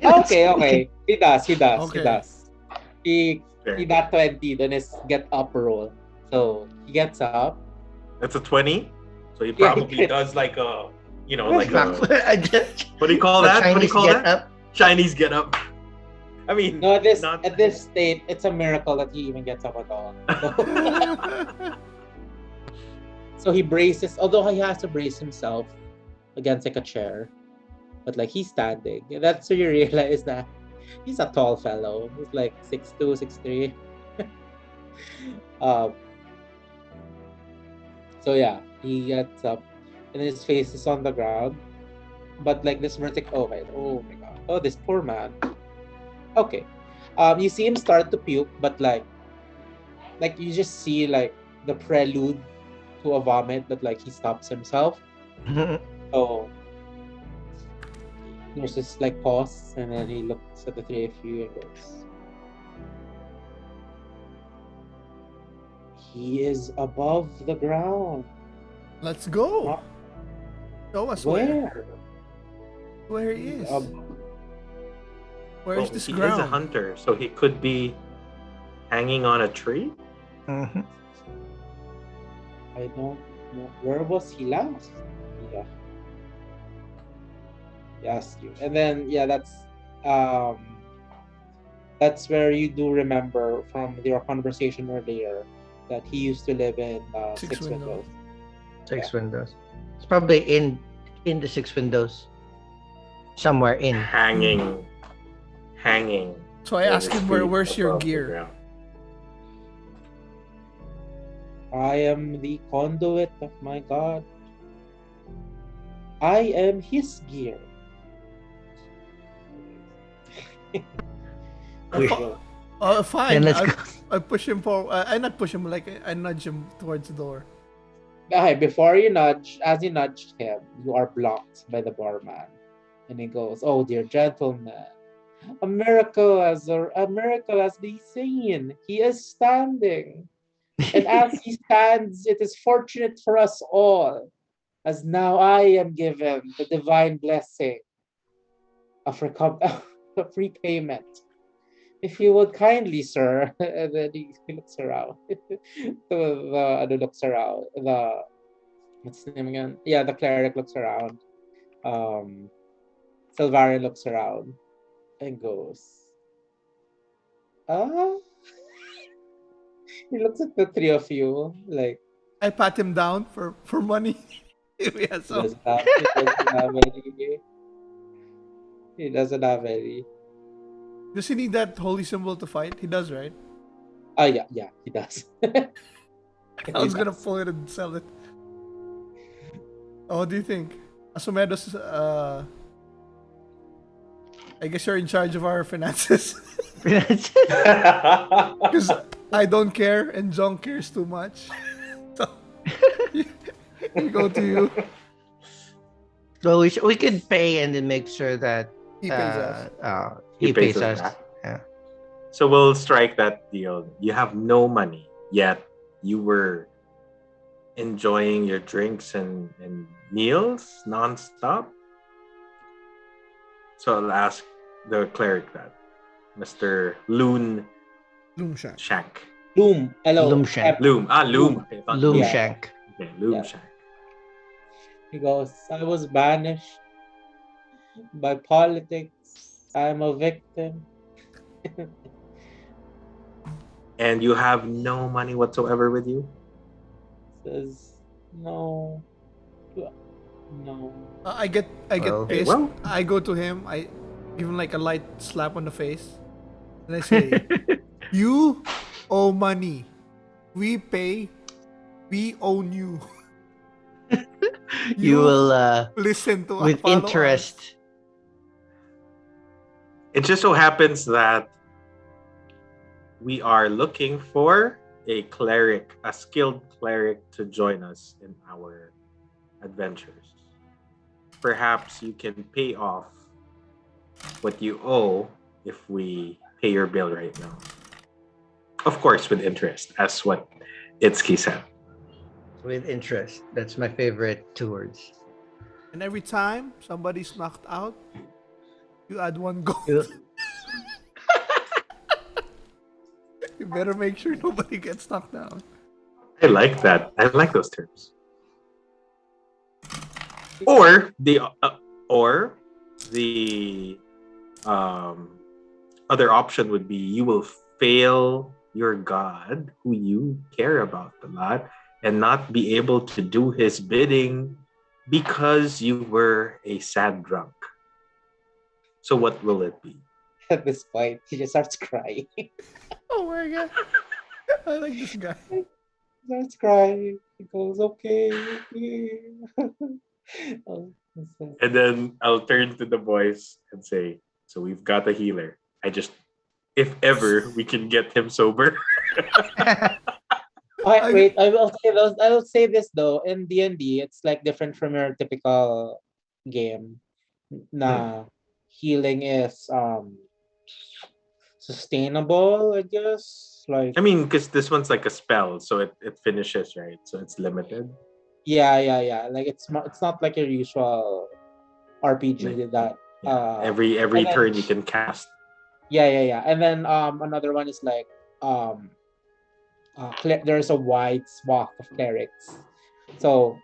Okay. He does. Okay. He got 20 on his get up roll. So he gets up. That's a 20. So he Yeah, probably he does like a, like a, Chinese what do you call that? What do you call get that? up. Chinese get up. I mean, No, at this not- state, it's a miracle that he even gets up at all. So he braces, although he has to brace himself against like a chair, but like he's standing. And that's when you realize that he's a tall fellow. He's like 6'2", 6'3". So yeah, he gets up, and his face is on the ground. But like this vertical, oh my god, oh this poor man. Okay, you see him start to puke, but like you just see like the prelude to a vomit, that like he stops himself. So there's this like pause, and then he looks at the three of you and goes, "He is above the ground." Let's go. Show us where he is. Where is this he ground? is a hunter, so he could be hanging on a tree. Mm-hmm. I don't know. Where was he last? Yeah. He asked you. And then that's where you do remember from your conversation earlier that he used to live in Six Six Windows. 6 windows. It's probably in the 6 windows. Somewhere in. Hanging. So I asked him, where's your gear? I am the conduit of my God. I am his gear. Fine. Then let's go. I push him forward. I not push him, like I nudge him towards the door. Okay, before you nudge, as you nudged him, you are blocked by the barman. And he goes, "Oh, dear gentleman, a miracle has been seen. He is standing. And as he stands, it is fortunate for us all, as now I am given the divine blessing of repayment. If you would kindly, sir," and then he looks around. Looks around. What's his name again? Yeah, the cleric looks around. Silvarian looks around and goes, "Ah." He looks at the three of you like, I pat him down for money. If he has he some. doesn't have any. He doesn't have any. Does he need that holy symbol to fight? He does, right? Oh yeah, he does. I was gonna pull it and sell it. what do you think? Asumedos, I guess you're in charge of our finances. Because I don't care and JONG cares too much. So, we go to you. So we could pay and then make sure that He pays us. he pays us. back. Yeah. So we'll strike that deal. You have no money, yet you were enjoying your drinks and meals nonstop. So I'll ask the cleric that, Mr. Loon Loomshank. Shank. Loom. Hello. Loomshank. Loom. Loom. Okay, I thought Loom Yeah. shank. Okay, Loom Yeah. Shank. He goes, I was banished by politics. I'm a victim. And you have no money whatsoever with you? Says, no. No. I get Well, pissed. well. I go to him. I give him like a light slap on the face, and I say, "You owe money. We pay. We own you. You will listen to with follow interest. us." It just so happens that we are looking for a cleric, a skilled cleric to join us in our adventures. Perhaps you can pay off what you owe if we pay your bill right now. Of course, with interest, as what Itszki said. With interest. That's my favorite two words. And every time somebody's knocked out, you add 1 gold. You- You better make sure nobody gets knocked down. I like that. I like those terms. Or the other option would be you will fail your god, who you care about a lot, and not be able to do his bidding because you were a sad drunk. So what will it be? At this point, he just starts crying. Oh my god. I like this guy. Starts crying. He goes, okay. Oh, that's sad. And then I'll turn to the boys and say, so we've got a healer. If ever we can get him sober. Okay, wait, I will say this though. In D&D, it's like different from your typical game. Nah, healing is sustainable, I guess. Like I mean, because this one's like a spell, so it finishes, right? So it's limited. yeah. Like it's not like your usual RPG that Every and then- turn you can cast. yeah. And then another one is like there's a wide swath of clerics. So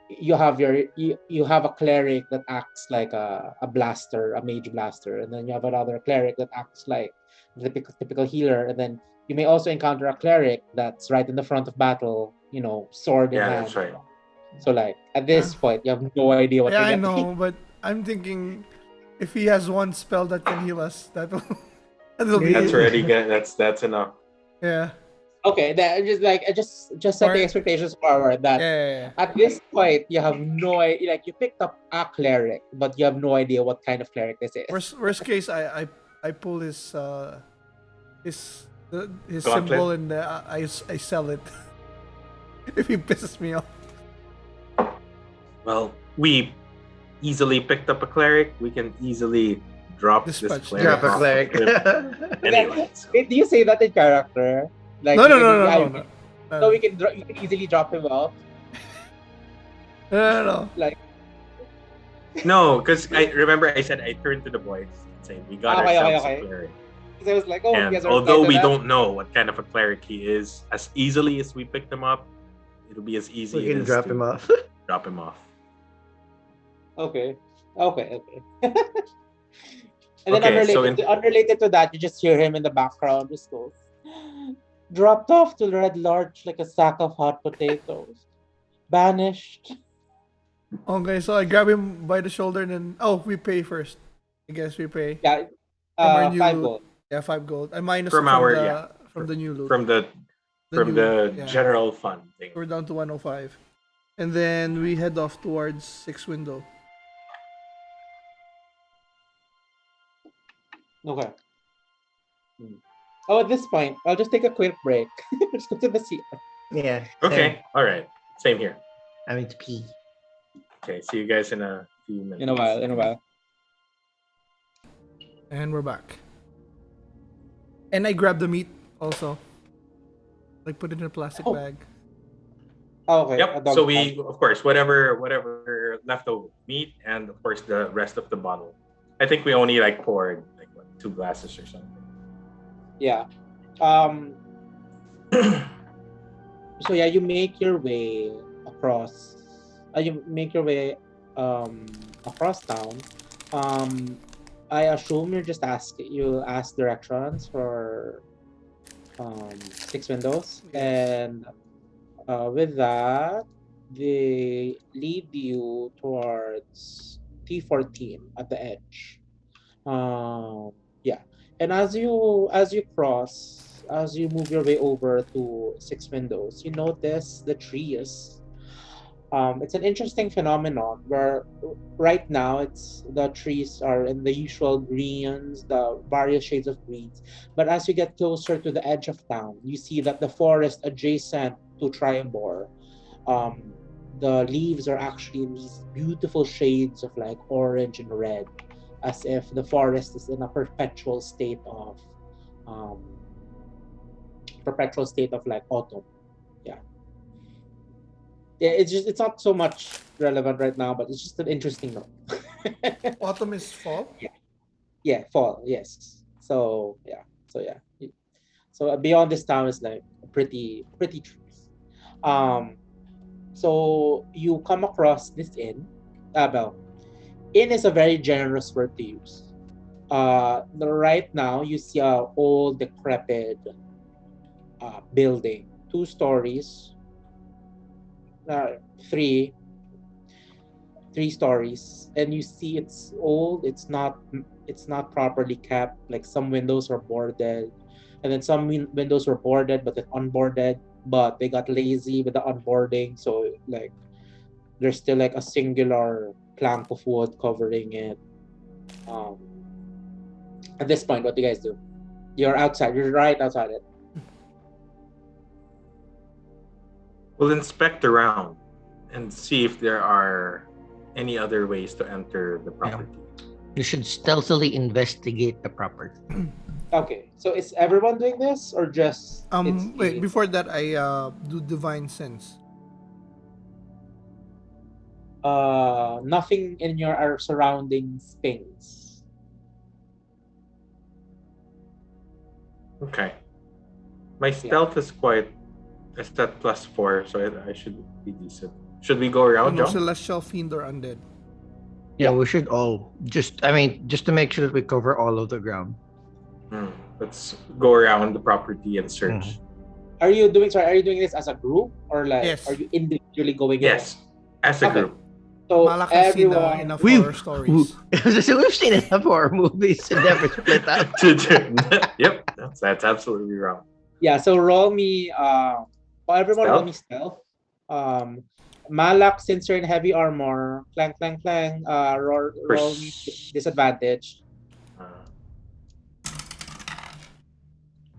you have a cleric that acts like a mage blaster, and then you have another cleric that acts like the typical healer, and then you may also encounter a cleric that's right in the front of battle, sword in Yeah, hand. that's right. So like at this point, you have no idea what Yeah, I you're getting. know, but I'm thinking if he has one spell that can heal us, that'll be That's it. already good. That's enough. Yeah. Okay, that just set the expectations forward that Yeah. at this point you have no idea. Like you picked up a cleric, but you have no idea what kind of cleric this is. Worst case, I pull his Gauntlet? symbol and I sell it. If he pisses me off. Well, we easily picked up a cleric. We can easily drop this Dispatch. cleric. Drop a off cleric. the- Anyway, so- Wait, do you say that in character? Like No. So you can easily drop him off. No. Like no, because I remember I said I turned to the boys and said we got Okay. ourselves a cleric. 'cause I was like, oh, you And guys are although excited we that? don't know what kind of a cleric he is, as easily as we picked him up, it'll be as easy We can as drop to him off. drop him off. Okay. And then Okay, so unrelated to that, you just hear him in the background just goes, dropped off to Red Larch like a sack of hot potatoes. Banished. Okay, so I grab him by the shoulder and then we pay first. I guess we pay. Yeah. From our new 5 loot. gold. Yeah, 5 gold. I minus From it our- from the new loot. From the new- yeah. general fund thing. We're down to 105. And then we head off towards 6 window. Okay. Oh, at this point, I'll just take a quick break. Just go to the CR. Yeah. Okay. All right. Same here. I mean, to pee. Okay. See you guys in a few minutes. In a while. And we're back. And I grabbed the meat also. Like put it in a plastic bag. Oh, okay. Yep. So we, of course, whatever leftover meat, and of course the rest of the bottle. I think we only like poured like 2 glasses or something. Yeah. So yeah, you make your way across. Across town. I assume you'll ask directions for 6 windows, and with that, they lead you towards T14 at the edge. Yeah, and as you move your way over to 6 windows, you notice the trees. It's an interesting phenomenon where right now the trees are in the usual greens, the various shades of greens. But as you get closer to the edge of town, you see that the forest adjacent to Triboar, the leaves are actually in these beautiful shades of like orange and red, as if the forest is in a perpetual state of like autumn. Yeah, it's not so much relevant right now, but it's just an interesting note. Autumn is fall? Yeah, fall, yes. So beyond this town is like pretty trees. So you come across this inn. Inn is a very generous word to use. Right now you see a old decrepit building, 2 stories. Three stories, and you see it's old. It's not properly kept. Like some windows are boarded, and then some windows were boarded but then unboarded, but they got lazy with the unboarding, so like there's still like a singular plank of wood covering it. At this point, what do you guys do? You're right outside it. We'll inspect around and see if there are any other ways to enter the property. You should stealthily investigate the property. Okay, so is everyone doing this or just Wait, before that I do divine sense. Nothing in your surroundings pings. Okay. My stealth is quite. It's at +4, so I should be decent. Should we go around, John? Celestial fiend or undead. Yeah, we should all just to make sure that we cover all of the ground. Let's go around the property and search. Are you doing this as a group or like Yes. are you individually going? Yes, as a group. So Malak has seen everyone, enough horror stories. We've seen enough horror movies and never split up. Yep, that's absolutely wrong. yeah. So roll me. Everyone roll me stealth. Malak, since you're in heavy armor, clang. Roll me disadvantage.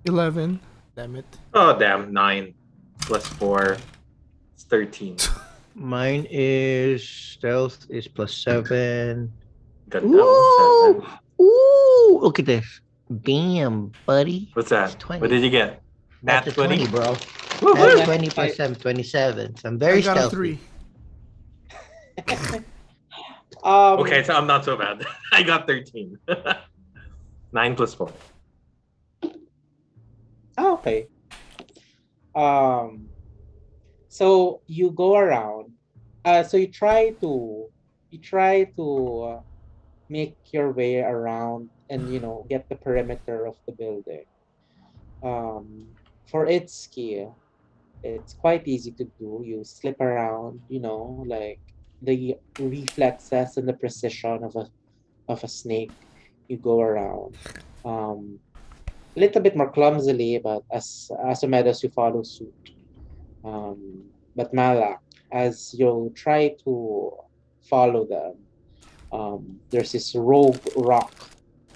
11. Damn it. Oh damn! 9 +4, it's 13. Mine is stealth is +7. Got Ooh! Ooh! Look at this. Bam, buddy. What's that? 20. What did you get? Nat 20, bro. Woo-hoo! Nat 20 +7, 27. So I'm very I got a stealthy. 3. Okay, so I'm not so bad. I got 13. 9 +4. Oh, okay. So you go around. So you try to make your way around and get the perimeter of the building. For Itszki, it's quite easy to do. You slip around, like the reflexes and the precision of a snake. You go around. A little bit more clumsily, but as Asumedos, you follow suit. But Malak, as you try to follow them, there's this rogue rock,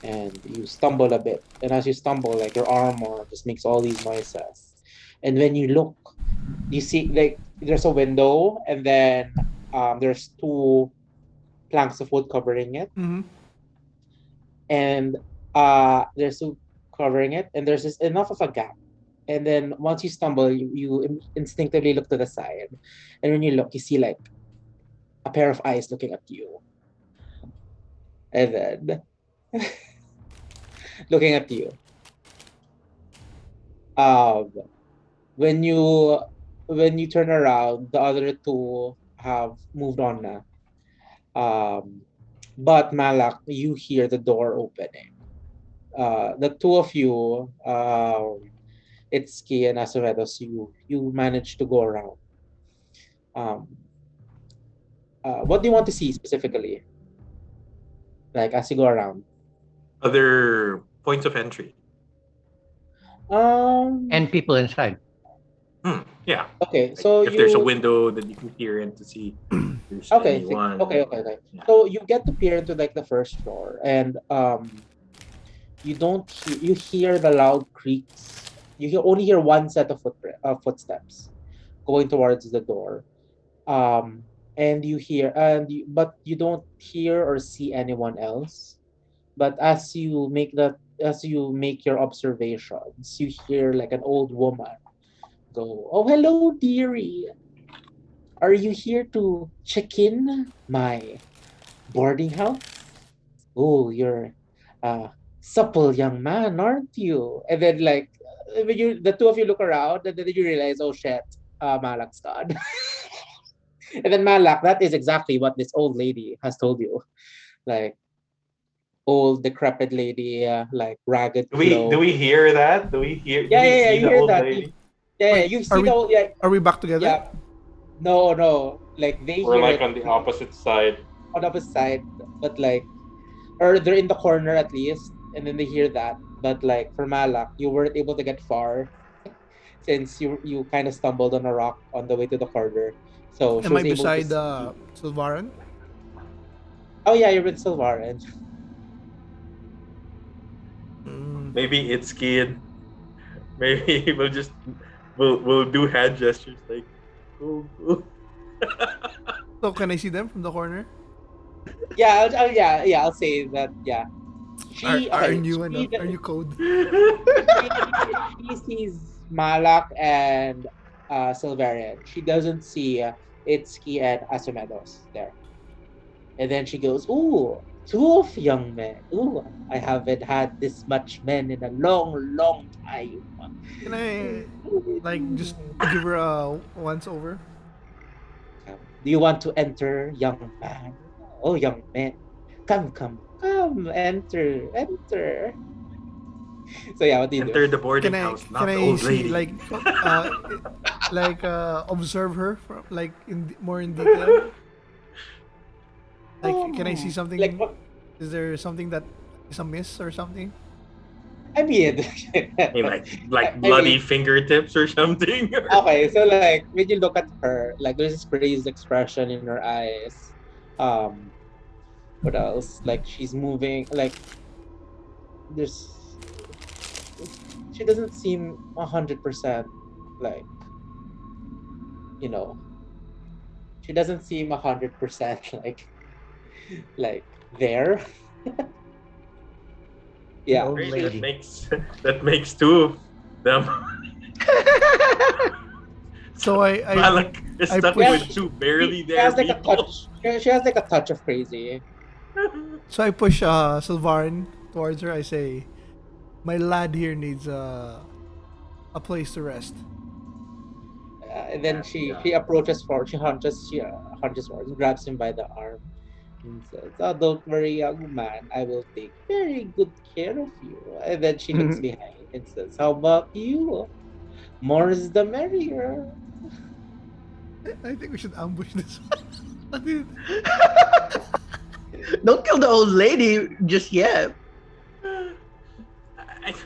and you stumble a bit. And as you stumble, like your armor just makes all these noises. And when you look, you see like there's a window, and then there's two planks of wood covering it, Mm-hmm. and there's two covering it, and there's just enough of a gap. And then once you stumble, you instinctively look to the side, and when you look, you see like a pair of eyes looking at you, and then looking at you. Um, when you turn around, the other two have moved on na. But Malak, you hear the door opening. The two of you, Itszki and Asumedos, you manage to go around. Um, what do you want to see specifically? Like as you go around. Other points of entry. And people inside. Yeah. Okay, so if there's a window that you can peer in to see if there's Okay, anyone. okay. Yeah. So you get to peer into like the first floor, and you don't you hear the loud creaks. Only hear one set of footsteps going towards the door. And you hear but you don't hear or see anyone else. But as you make your observations, you hear like an old woman go, "Oh, hello, dearie. Are you here to check in my boarding house? Oh, you're a supple young man, aren't you?" And then like when the two of you look around, and then you realize, oh shit, Malak's gone. And then Malak, that is exactly what this old lady has told you. Like old decrepit lady, like ragged Do we hear that? Do we hear? Yeah, do we see you the hear old that. lady? You see the old, Are we back together? yeah. No. Like they We're hear like it on the opposite side. on the opposite side, but like, or they're in the corner at least, and then they hear that. But like for Malak, you weren't able to get far since you kind of stumbled on a rock on the way to the corner. So she Am I was able to beside see. Sylvaran? Oh yeah, you're with Sylvaran. Maybe it's kid. Maybe we'll do hand gestures like go go. So can I see them from the corner? Yeah, I'll say that. Yeah, Our new code. she sees Malak and Silverian. She doesn't see Itszki and Asumedos there. And then she goes, "Ooh, two of young men. Ooh, I haven't had this much men in a long, long time." Can I like just give her a once over? Do you want to enter, young man? Oh, young man. Come, enter. So yeah, what do you do? Enter the boarding house, not the old see lady. like observe her from, like more in detail? Like can I see something? Like what? Is there something that is amiss or something? I mean, I mean, like bloody fingertips or something. Okay, so like when you look at her, like there's this crazed expression in her eyes. What else? Like she's moving. Like there's, she doesn't seem 100% like, you know. She doesn't seem 100% like there. Yeah, Old Great, lady. that makes two of them. So I Malak is I stuck push- with two barely she there has like a people. touch. She has like a touch of crazy. So I push Sylvarin towards her. I say, "My lad here needs a place to rest." And then she approaches for she hunches forward and grabs him by the arm and says, "Oh, don't worry, young man. I will take very good care of you." And then she looks behind and says, "How about you? More is the merrier." I think we should ambush this one. Don't kill the old lady just yet.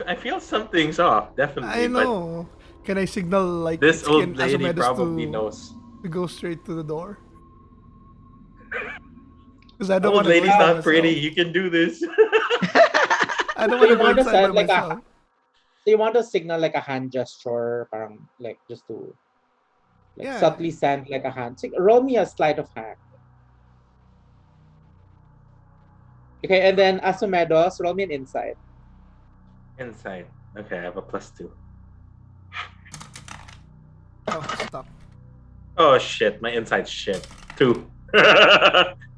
I feel something's off, definitely. I know. Can I signal like This Itszki old and lady Asumedos probably knows. to go straight to the door. Because I don't Old want to go lady's inside not myself. pretty. You can do this. I don't want to You go want to inside set by like myself. So you want to signal like a hand gesture, parang like just to like Yeah. subtly send like a hand. Roll me a sleight of hand. Okay, and then Asumedos, roll me an insight. Inside. Okay, I have a +2. Oh, stop. Oh shit, my inside's shit. 2.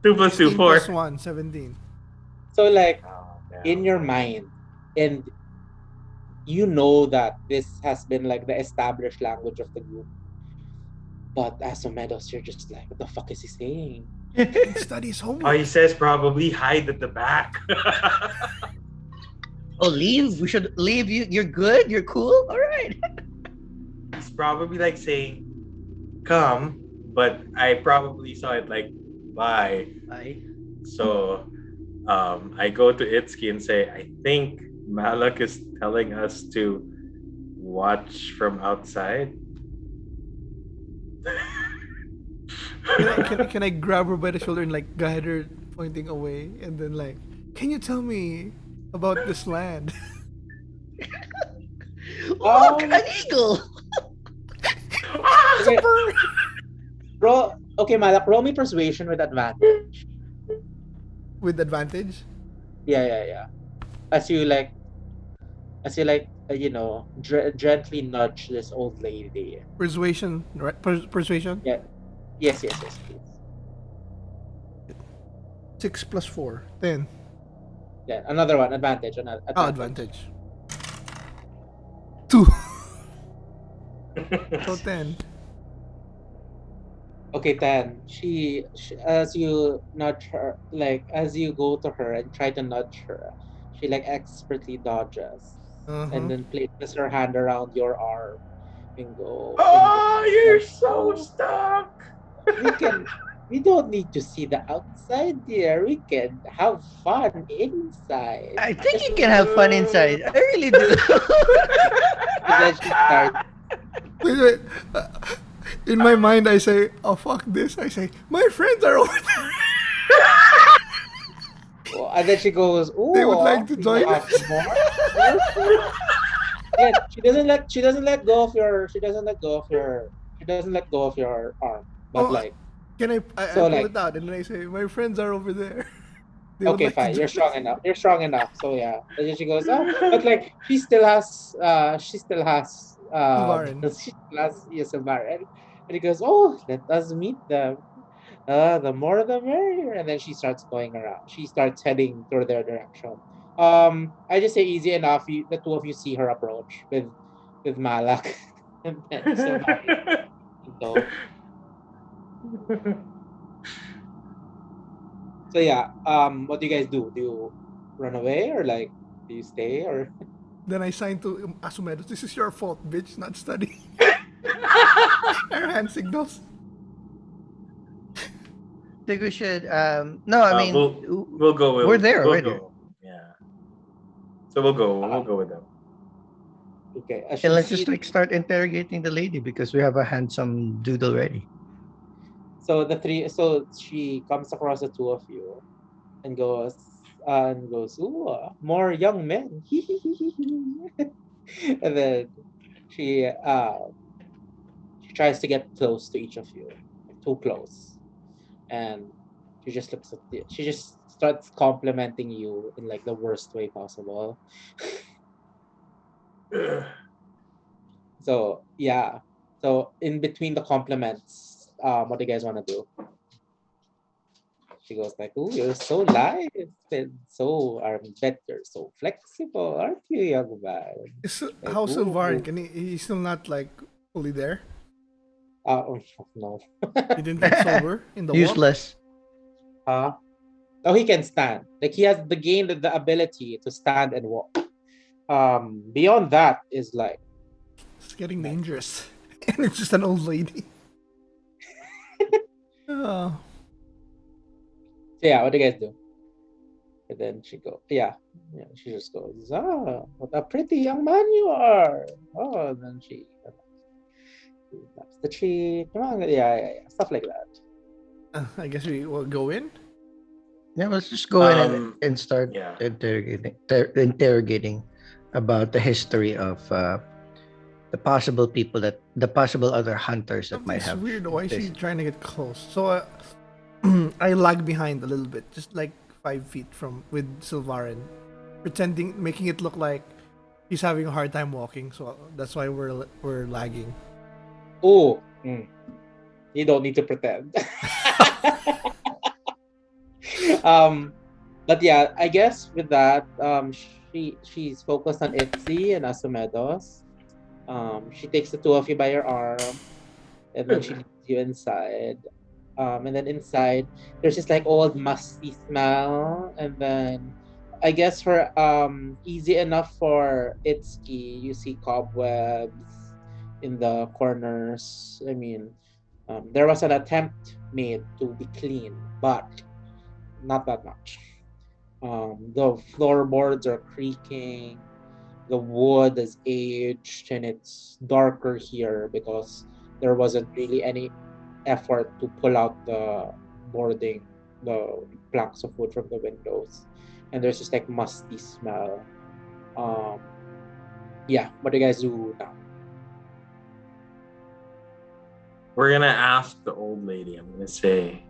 2 plus 2, 16 4. plus 1, 17. So like Oh, in your mind, and you know that this has been like the established language of the group. But Asumedos, you're just like, what the fuck is he saying? He studies Oh, homework. he says probably hide at the back. Oh, leave. We should leave. You're good. You're cool. All right. He's probably like saying, come, but I probably saw it like, bye. Bye. So I go to Itszki and say, I think Malak is telling us to watch from outside. Can I grab her by the shoulder and like guide her pointing away and then like, can you tell me about this land? Look, an eagle. Okay. Okay, Malak, roll me persuasion with advantage. With advantage? Yeah. As you gently nudge this old lady. Persuasion, right? Persuasion? Yeah. Yes, please. 6 plus 4, 10. Yeah, another one, advantage. Oh, advantage. 2. So 10. Okay, 10. She as you nudge her, like as you go to her and try to nudge her, she like expertly dodges and then places her hand around your arm and go. Oh, you're so stuck. We don't need to see the outside, dear. We can have fun inside. I think you can have fun inside. I really do. And then she starts. Wait. In my mind, I say, oh, fuck this. I say, my friends are over there. And then she goes, "Ooh, They would like to you join have us." more?" Yeah, she doesn't let go of your arm. But Oh, like, can I so pull like, it out and then I say, my friends are over there. They would okay, like to fine, you're join us. strong enough. You're strong enough. So yeah. And then she goes, "Oh," but like she still has Varin. Aasimar. And he goes, "Oh, let us meet them. The more the merrier." And then she starts going around. She starts heading toward their direction. I just say easy enough. The two of you see her approach with Malak and then Silvari. So yeah. What do you guys do? Do you run away or like do you stay or? Then I sign to Asumedos, this is your fault, bitch, not studying. Her hand signals. think we should. No, I mean, we'll go. we're there We'll already. go. Yeah. So we'll go. We'll go with them. Okay. And let's just like start interrogating the lady because we have a handsome dude already. So she comes across the two of you and goes, "Ooh, more young men." And then she tries to get close to each of you, like too close, and she just looks at you. She just starts complimenting you in like the worst way possible. So yeah. So in between the compliments, what do you guys want to do? She goes like, "Ooh, you're so light and so bet you're so flexible, aren't you, young man?" How's Silvarin? He's still not like fully there? No. He didn't get sober in the walk? Useless. Oh, he can stand. Like he has the ability to stand and walk. Beyond that is like it's getting dangerous. And it's just an old lady. Oh. So yeah, what do you guys do? And then she goes, she just goes, "Ah, what a pretty young man you are." Oh, and then she Taps the tree. Come on, yeah, stuff like that. I guess we will go in. Yeah, let's just go in and start Yeah. interrogating about the history of the possible other hunters that might Something's have. weird. Why is he visited. trying to get close? So I lag behind a little bit, just like 5 feet from with Sylvarin, pretending, making it look like he's having a hard time walking. So that's why we're lagging. Oh, you don't need to pretend. But yeah, I guess with that, she's focused on Itzy and Asumedos. She takes the two of you by your arm, and then she leads you inside. And then inside, there's just like old musty smell, and then I guess for easy enough for Itsuki, you see cobwebs in the corners. I mean, there was an attempt made to be clean, but not that much. The floorboards are creaking. The wood is aged and it's darker here because there wasn't really any effort to pull out the boarding, the planks of wood from the windows. And there's just like musty smell. Um, yeah, what do you guys do now? We're gonna ask the old lady. I'm gonna say,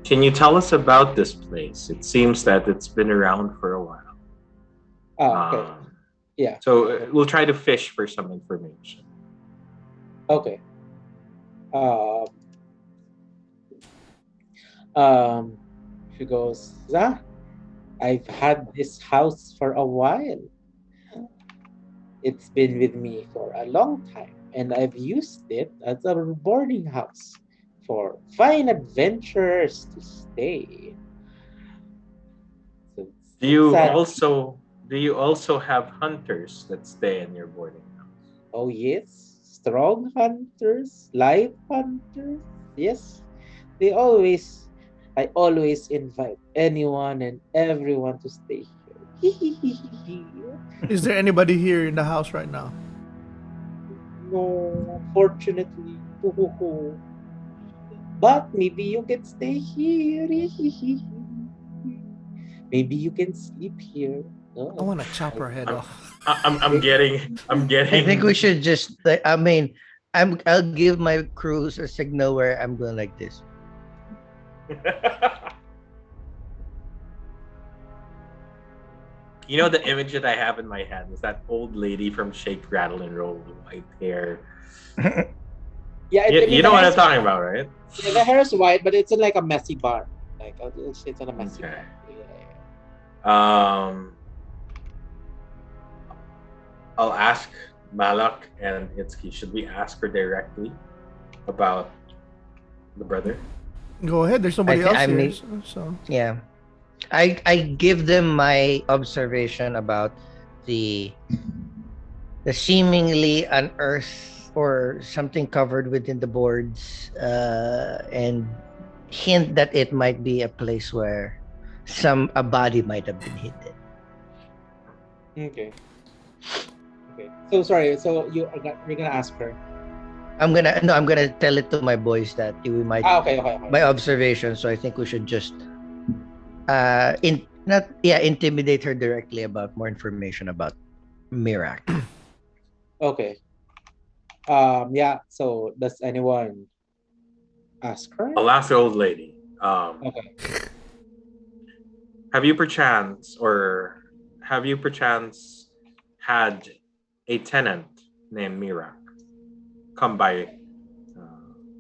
can you tell us about this place? It seems that it's been around for a while. Okay. Yeah. So we'll try to fish for some information. Okay. She goes, I've had this house for a while. It's been with me for a long time, and I've used it as a boarding house for fine adventurers to stay. So Do you sad. also have hunters that stay in your boarding house? Oh yes, strong hunters, light hunters. Yes, I always invite anyone and everyone to stay here. Is there anybody here in the house right now? No, unfortunately. But maybe you can stay here. Maybe you can sleep here. I want to chop her head off. I'm getting. I think we should just. I mean, I'll give my crews a signal where I'm going like this. You know, the image that I have in my head is that old lady from Shake, Rattle, and Roll with white hair. Yeah, You know what I'm talking about, right? Yeah, the hair is white, but it's in like a messy bar. Like it's in a messy Okay. bar. Yeah. I'll ask Malak and Itszki. Should we ask her directly about the brother? Go ahead. There's nobody else here. mean, So yeah, I give them my observation about the seemingly unearthed or something covered within the boards, and hint that it might be a place where a body might have been hidden. Okay. So sorry. So you're gonna ask her. I'm gonna tell it to my boys that we might. Okay. My observation. So I think we should just intimidate her directly about more information about Mirak. Okay. Yeah. So does anyone ask her? I'll ask the old lady. Okay. Have you perchance had a tenant named Mirak come by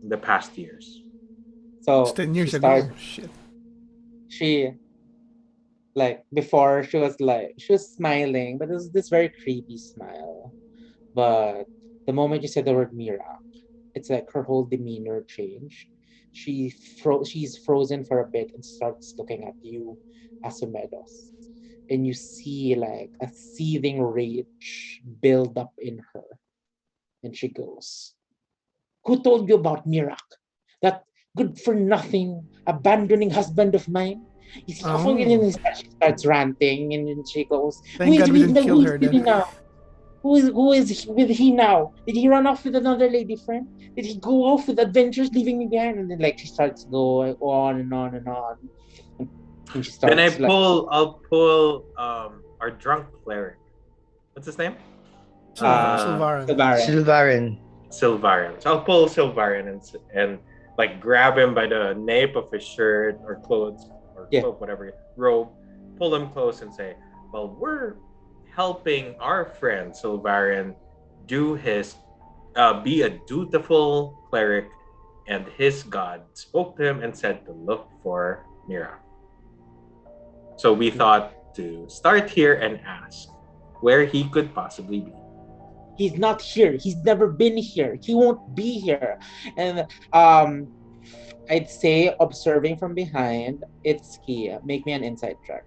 the past years? So it's 10 years she ago. started- Shit. She like before she was smiling, but it was this very creepy smile. But the moment you said the word Mira, it's like her whole demeanor changed. She's frozen for a bit and starts looking at you, Asumedos. And you see like a seething rage build up in her. And she goes, "Who told you about Mirak? That good for nothing, abandoning husband of mine?" She starts ranting and then she goes, Thank God we didn't kill her then. now. Who is with he now? Did he run off with another lady friend? Did he go off with adventures, leaving me behind? And then like she starts going on and on and on, and she Then starts like I'll pull our drunk cleric. What's his name? Sylvarin. Sylvarin. Sylvarin. So I'll pull Sylvarin and like grab him by the nape of his shirt or clothes or cloak, whatever, robe, pull him close and say, well, we're helping our friend Sylvarin do his be a dutiful cleric, and his god spoke to him and said to look for Mira. So we thought to start here and ask where he could possibly be. he's not here. He's never been here. He won't be here. And I'd say observing from behind, Itszki. Make me an insight check.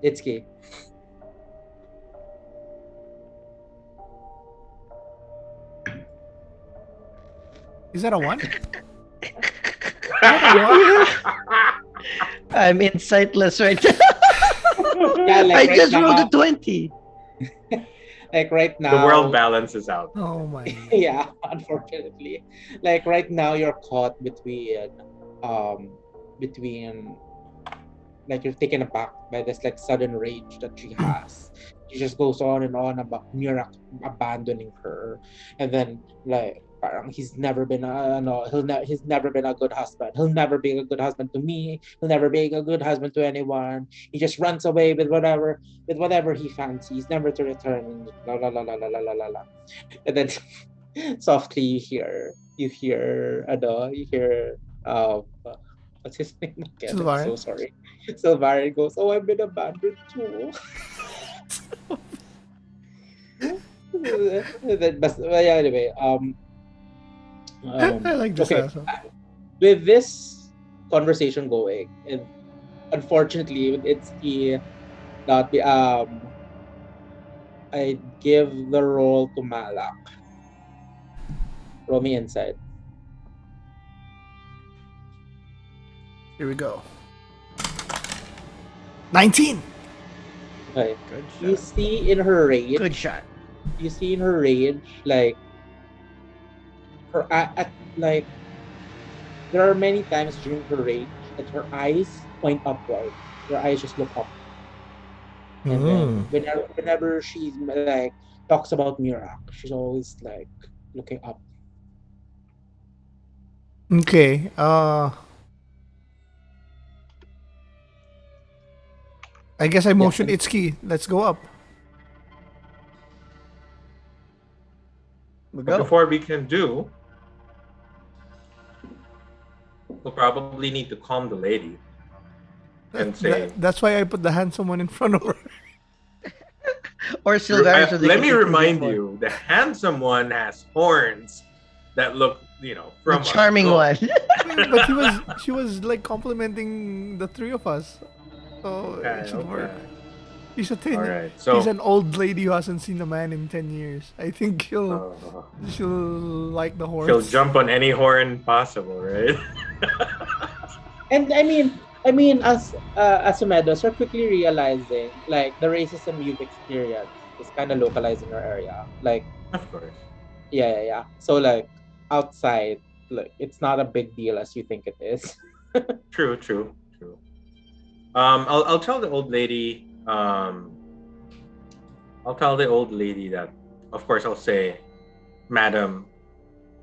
Itszki. Is that a 1? I'm insightless right now. Yeah, like I right just rolled now- a 20. Like right now. The world balances out. Oh my. Yeah, unfortunately. Like right now you're caught between like you're taken aback by this like sudden rage that she has. She just goes on and on about Mira abandoning her, and then like parang he's never been he's never been a good husband. He'll never be a good husband to me. He'll never be a good husband to anyone. He just runs away with whatever he fancies, never to return. And la la la la la la la la la. And then softly you hear what's his name again? I'm so sorry. Sylvarin goes, "Oh, I've been abandoned too." Anyway, I like this also. with this conversation going, and unfortunately, with Itszki not be I give the role to Malak. Roll me inside. Here we go. 19. Okay. Good You see in her rage. Good shot. You see in her rage, like her like there are many times during her rage that her eyes point upward. Her eyes just look up. And then whenever she's like talks about Mira, she's always like looking up. Okay. I guess I motion Itszki. Let's go up. We But go. before we can do, we'll probably need to calm the lady and say. That's why I put the handsome one in front of her. Or Sylvarin. So they Let can me take remind the you, the handsome one has horns that look, from The charming a one. But she was like complimenting the three of us. So it should work. He's a 10. Alright, so He's an old lady who hasn't seen a man in 10 years. I think she'll like the horse. she'll jump on any horn possible, right? And I mean, as Asumedos, we're quickly realizing like the racism you've experienced is kind of localized in your area. Like, Of course. yeah. So like outside, like it's not a big deal as you think it is. True. I'll tell the old lady. I'll tell the old lady that, of course, I'll say, Madam,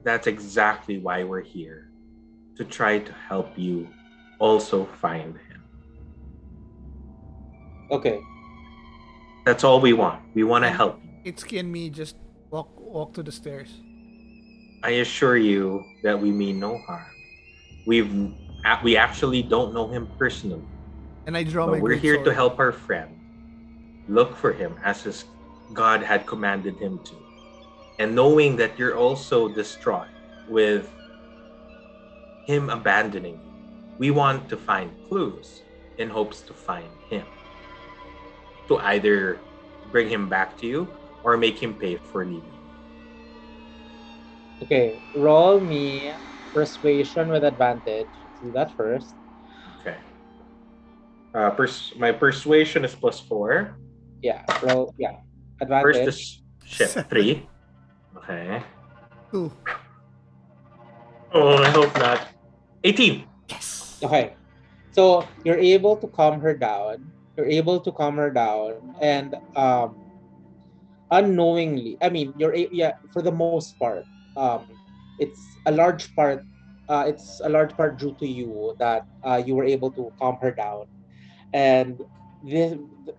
that's exactly why we're here, to try to help you also find him. Okay. That's all we want. We want to help you. Itszki and me just walk to the stairs. I assure you that we mean no harm. We actually don't know him personally. And I draw But my we're great here sword. to help our friend. Look for him as his God had commanded him to. And knowing that you're also distraught with him abandoning you, we want to find clues in hopes to find him. To either bring him back to you or make him pay for leaving. Okay. Roll me persuasion with advantage. Let's do that first. Okay. My persuasion is +4. Roll. Yeah. First Advantage. is shit. 7. 3. Okay. 2. Oh, I hope not. 18. Yes. Okay. So you're able to calm her down. And unknowingly, I mean, for the most part, it's a large part. It's a large part due to you that you were able to calm her down, and this,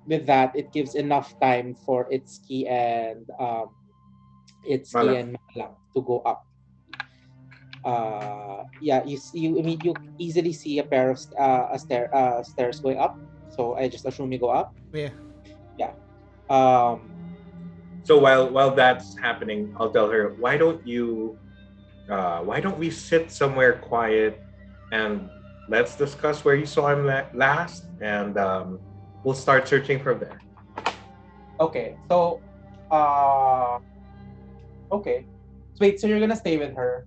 with that, it gives enough time for Itszki Malak. and Malak to go up. You easily see a pair of stairs going up. So I just assume you go up. Yeah. Yeah. Um. So while that's happening, I'll tell her, why don't we sit somewhere quiet and let's discuss where you saw him last, and we'll start searching from there. Okay. So. Okay. Wait. So you're gonna stay with her?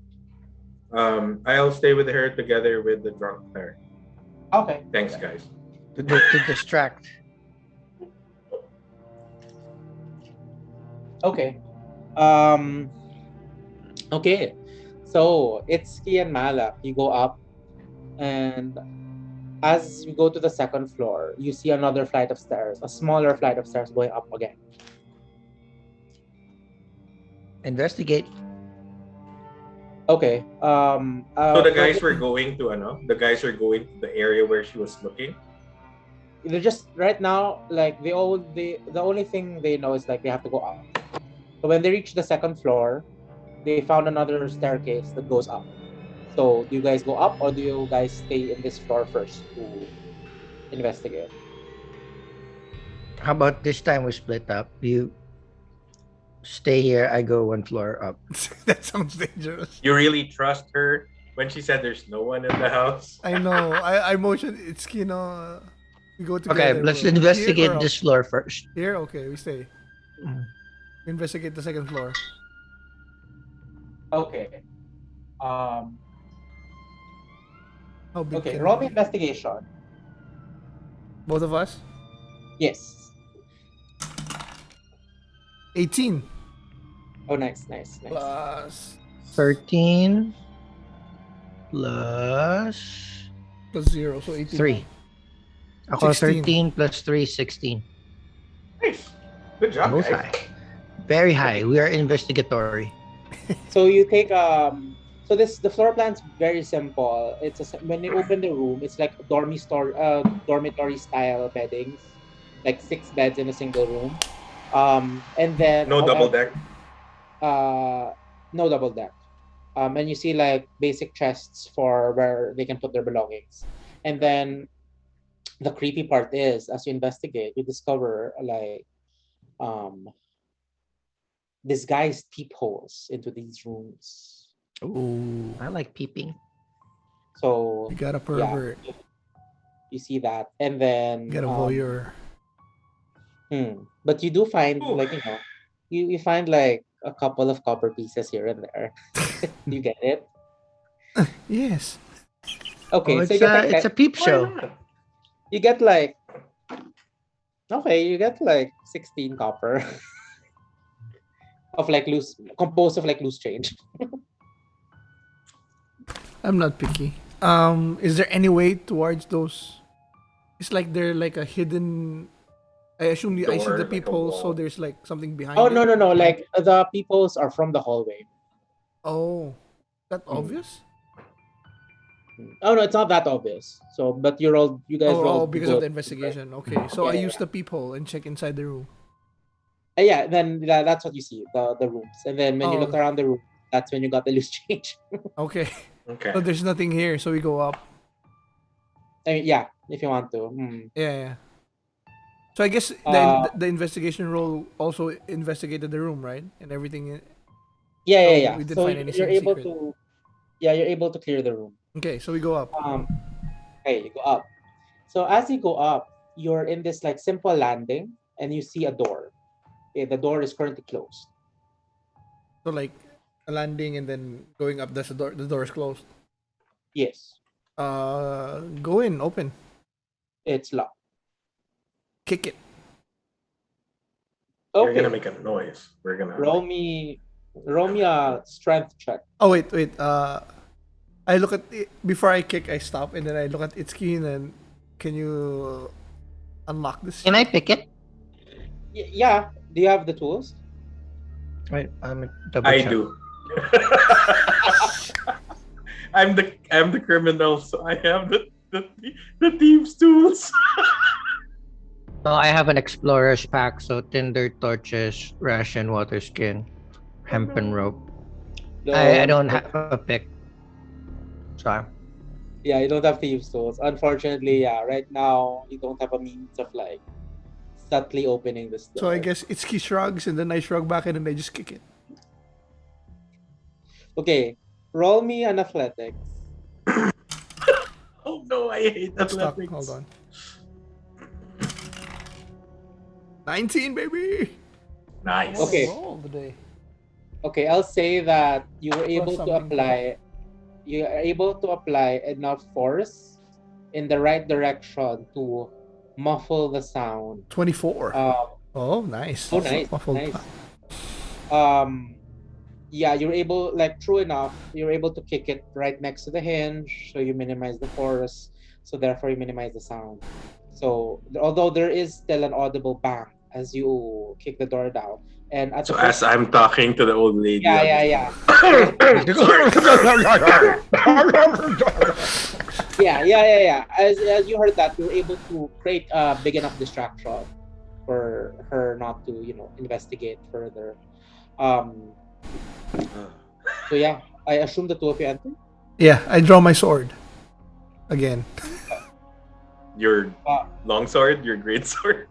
I'll stay with her together with the drunk cleric. Okay. Thanks, guys. To distract. Okay. Okay. So Itszki and Malak, you go up, and as you go to the second floor, you see another flight of stairs, a smaller flight of stairs going up again. Investigate. Okay. So the guys were going to the area where she was looking. They're just right now, like the only thing they know is like they have to go up. So when they reach the second floor, they found another staircase that goes up. So do you guys go up, or do you guys stay in this floor first to investigate? How about this time we split up? You stay here, I go one floor up. That sounds dangerous. You really trust her when she said there's no one in the house? I know. I motioned Itszki, we go together. Okay, let's bro. investigate Here or this up? floor first. Here? Okay, we stay. Mm. We investigate the second floor. Okay. How big Okay. can Roll it me be? investigation. Both of us? Yes. 18 Oh, nice. plus 13 plus 0, so 18. 3. Ako 16. 13 plus 3, 16. Nice. Good job, Both guys. high. Very high. We are investigatory. So you take So the floor plan's very simple. When you open the room, it's like dormitory style beddings, like 6 beds in a single room. And then No double deck. No double deck. And you see like basic chests for where they can put their belongings. And then the creepy part is, as you investigate, you discover like disguised peepholes into these rooms. Ooh, I like peeping. So You got a pervert. you see that, and then You got a voyeur. But you do find Ooh. like you find like a couple of copper pieces here and there. You get it? Yes. Okay, Oh, so you get it's a peep Why show. not? you get like 16 copper of like composed of like loose change. I'm not picky. Is there any way towards those? It's like they're like a hidden. I assume I see Door, the like a peephole, so wall. there's like something behind Oh it. no. Like the peoples are from the hallway. Oh, that obvious? Oh no, it's not that obvious. So, but you guys rolled Oh, because of good. the investigation. Okay, so I Yeah, use the peephole and check inside the room. Yeah, then that's what you see, the rooms. And then when you look Oh. around the room, that's when you got the loose change. Okay, Okay. so there's nothing here, so we go up. I mean, yeah, if you want to. Yeah. So I guess the investigation role also investigated the room, right? And everything. Yeah. We didn't So find anything you're able secret. you're able to clear the room. Okay, so we go up. Okay, you go up. So as you go up, you're in this like simple landing, and you see a door. Okay, the door is currently closed. So like a landing and then going up. That's the door. The door is closed. Yes, Go in. Open. it's locked. Kick it. You're Okay. gonna make a noise. We're gonna Roll me a strength check. Oh wait. I look at it, before I kick, I stop, and then I look at Itszki, and then can you unlock this? Can I pick it? Yeah. Do you have the tools? Wait, I'm double I check. do. I'm the criminal, so I have the thieves' tools. So I have an explorer's pack, so tinder, torches, ration, water skin, hempen rope. I don't have a pick. Sorry. Yeah, you don't have thieves' tools. Unfortunately, yeah, right now you don't have a means of like subtly opening this door. So I guess Itszki shrugs, and then I shrug back, and then I just kick it. Okay, roll me an athletics. Oh no, I hate It's stuck. athletics. Hold on. 19, baby. Nice. Okay. Roll today. Okay, I'll say that you were able to something. apply. You are able to apply enough force in the right direction to muffle the sound. 24. Oh, nice. Oh, nice, Muffled. nice. Yeah, you're able, like, true enough, you're able to kick it right next to the hinge, so you minimize the force, so therefore you minimize the sound. So, although there is still an audible bang as you kick the door down, and at So the as I'm talking to the old lady. yeah. Yeah. As you heard that, you were able to create a big enough distraction for her not to, investigate further. So yeah, I assume the two of you enter. Yeah, I draw my sword. Again. Your longsword, your great sword.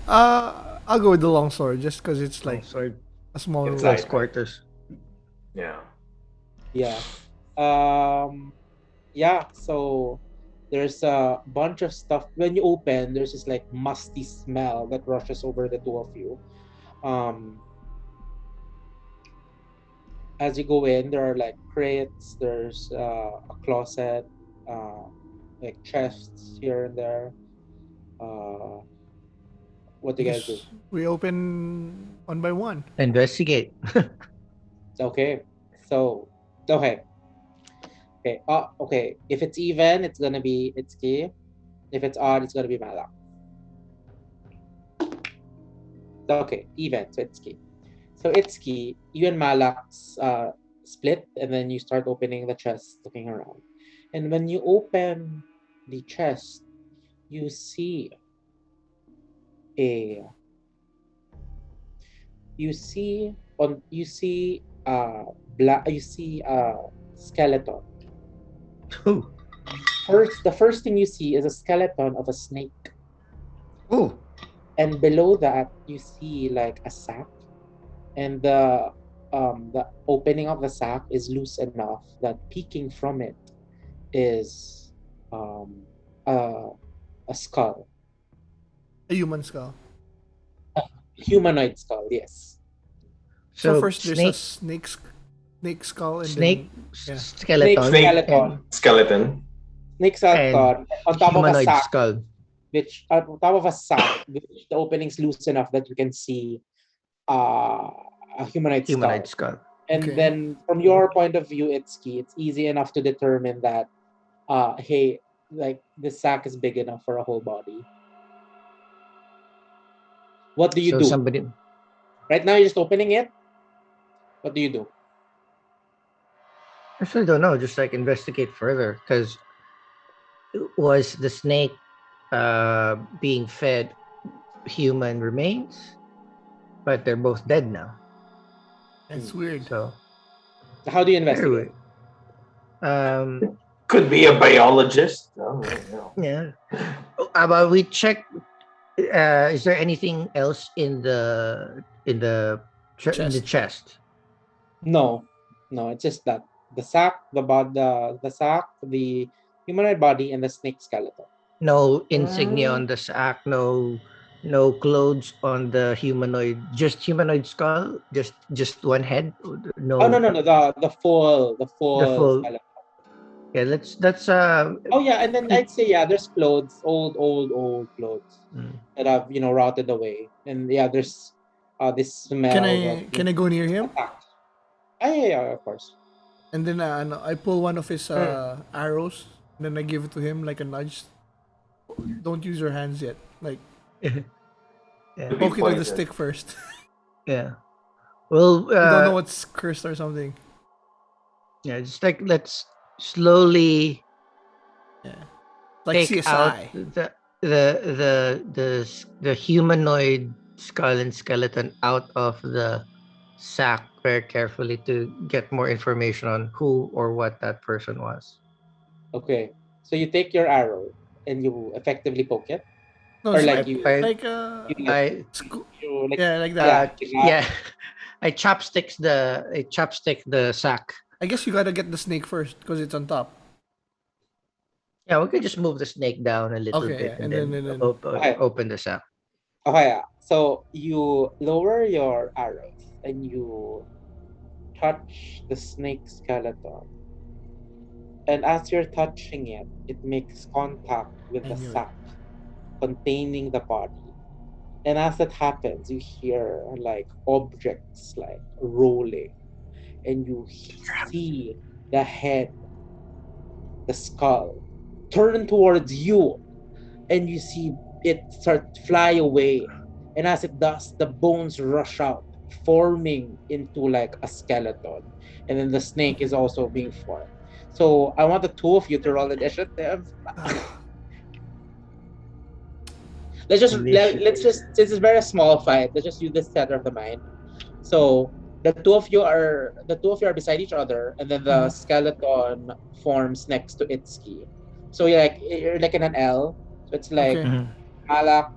I'll go with the long sword just because it's like Sword. a small It's Close like- quarters. Yeah. Yeah. Yeah, so there's a bunch of stuff. When you open, there's this like musty smell that rushes over the two of you. As you go in, there are like crates, there's a closet, like chests here and there. What do you guys do? We open one by one. Investigate. Okay. So, okay. Okay. If it's even, it's gonna be Itszki. If it's odd, it's gonna be Malak. Okay, even. So Itszki. So Itszki, you and Malak split, and then you start opening the chest, looking around. And when you open the chest, you see a skeleton. Ooh. The first thing you see is a skeleton of a snake. Ooh. And below that you see like a sack, and the opening of the sack is loose enough that peeking from it is a skull, A human skull. humanoid skull. Yes. So first there's a snake, snake skull and snake, yeah. skeleton, Snake and Skeleton. Snake skeleton on top of a humanoid sack, skull. which on top of a sack, which the opening's loose enough that you can see a humanoid skull. Skull. And Okay. then from your point of view, Itszki, it's easy enough to determine that, hey, like this sack is big enough for a whole body. What do you So do? somebody. Right now, you're just opening it. What do you do? I actually don't know. Just like investigate further, because was the snake being fed human remains? But they're both dead now. It's weird. So How do you very investigate? weird. Could be a biologist. Oh, no. Yeah. But we check. Is there anything else in the chest? No, it's just that the sack, the sack, the humanoid body, and the snake skeleton. No insignia on the sack. No clothes on the humanoid. Just humanoid skull. Just one head. No. Oh no, the full skeleton. Yeah, that's Oh yeah, and then I'd say there's clothes, old clothes Mm. that have rotted away, and there's this smell. Can I go near him? Attacked. Yeah, of course. And then I pull one of his arrows, and then I give it to him like a nudge. Don't use your hands yet. Like Yeah. poke it with the stick first. Yeah. Well, You don't know what's cursed or something. yeah, just like let's slowly Yeah. Like take out CSI. the humanoid skull and skeleton out of the sack very carefully to get more information on who or what that person was. Okay. So you take your arrow and you effectively poke it, No, or it's like like you, like you, I you like yeah, like that. uh, yeah. yeah, I chopstick the sack. I guess you gotta get the snake first because it's on top. Yeah, we could just move the snake down a little Okay, bit yeah, and and then then Okay. open the sack. Okay. Yeah. So you lower your arrows and you touch the snake skeleton. And as you're touching it, it makes contact with I the knew it. sack containing the body. And as that happens, you hear like objects like rolling, and you see the head, the skull, turn towards you, and you see it start to fly away. And as it does, the bones rush out, forming into like a skeleton. And then the snake is also being formed. So I want the two of you to roll initiative. Let's just since it's very small fight, let's just use this theater of the mind. So the two of you are beside each other, and then the skeleton forms next to Itszki. So you're like in an L. So it's like Okay. Mhm. Malak,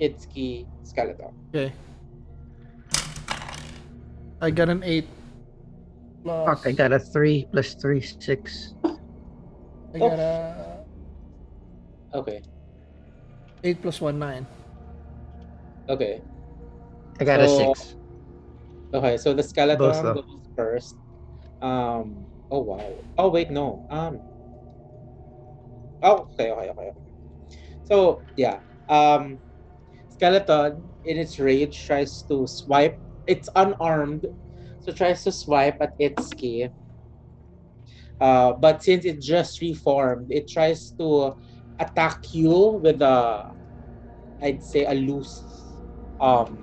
Itszki, skeleton. Okay. I got an 8 plus. Fuck, I got a 3 plus 3, 6. I got a Okay. 8 plus 1, 9. Okay. I got a So 6. okay, so the Both skeleton though. goes first. Oh wow. Oh wait, no. Oh, okay. So yeah. Skeleton in its rage tries to swipe. It's unarmed, so tries to swipe at Itszki. But since it just reformed, it tries to attack you with I'd say a loose, um,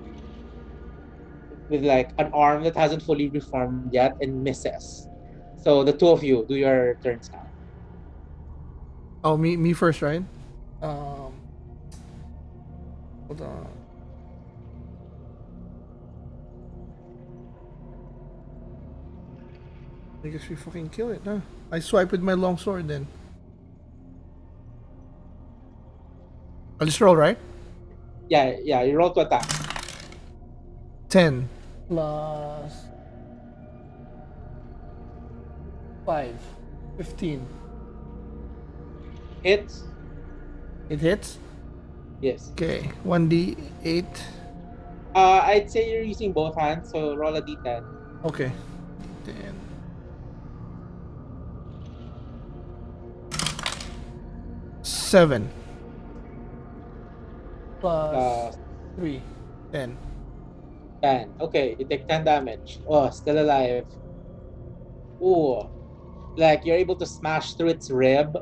with like an arm that hasn't fully reformed yet and misses. So the two of you do your turns now. Oh, me first, right? Um, hold on. I guess we fucking kill it, huh? I swipe with my long sword then. I'll just roll, right? Yeah. You roll to attack. 10 plus 5. 15. Hits. It hits? Yes. Okay. 1d8. I'd say you're using both hands, so roll a d10. Okay. 10. 7. Plus 3. 10. 10. Okay, you take 10 damage. Oh, still alive. Ooh. Like you're able to smash through its rib,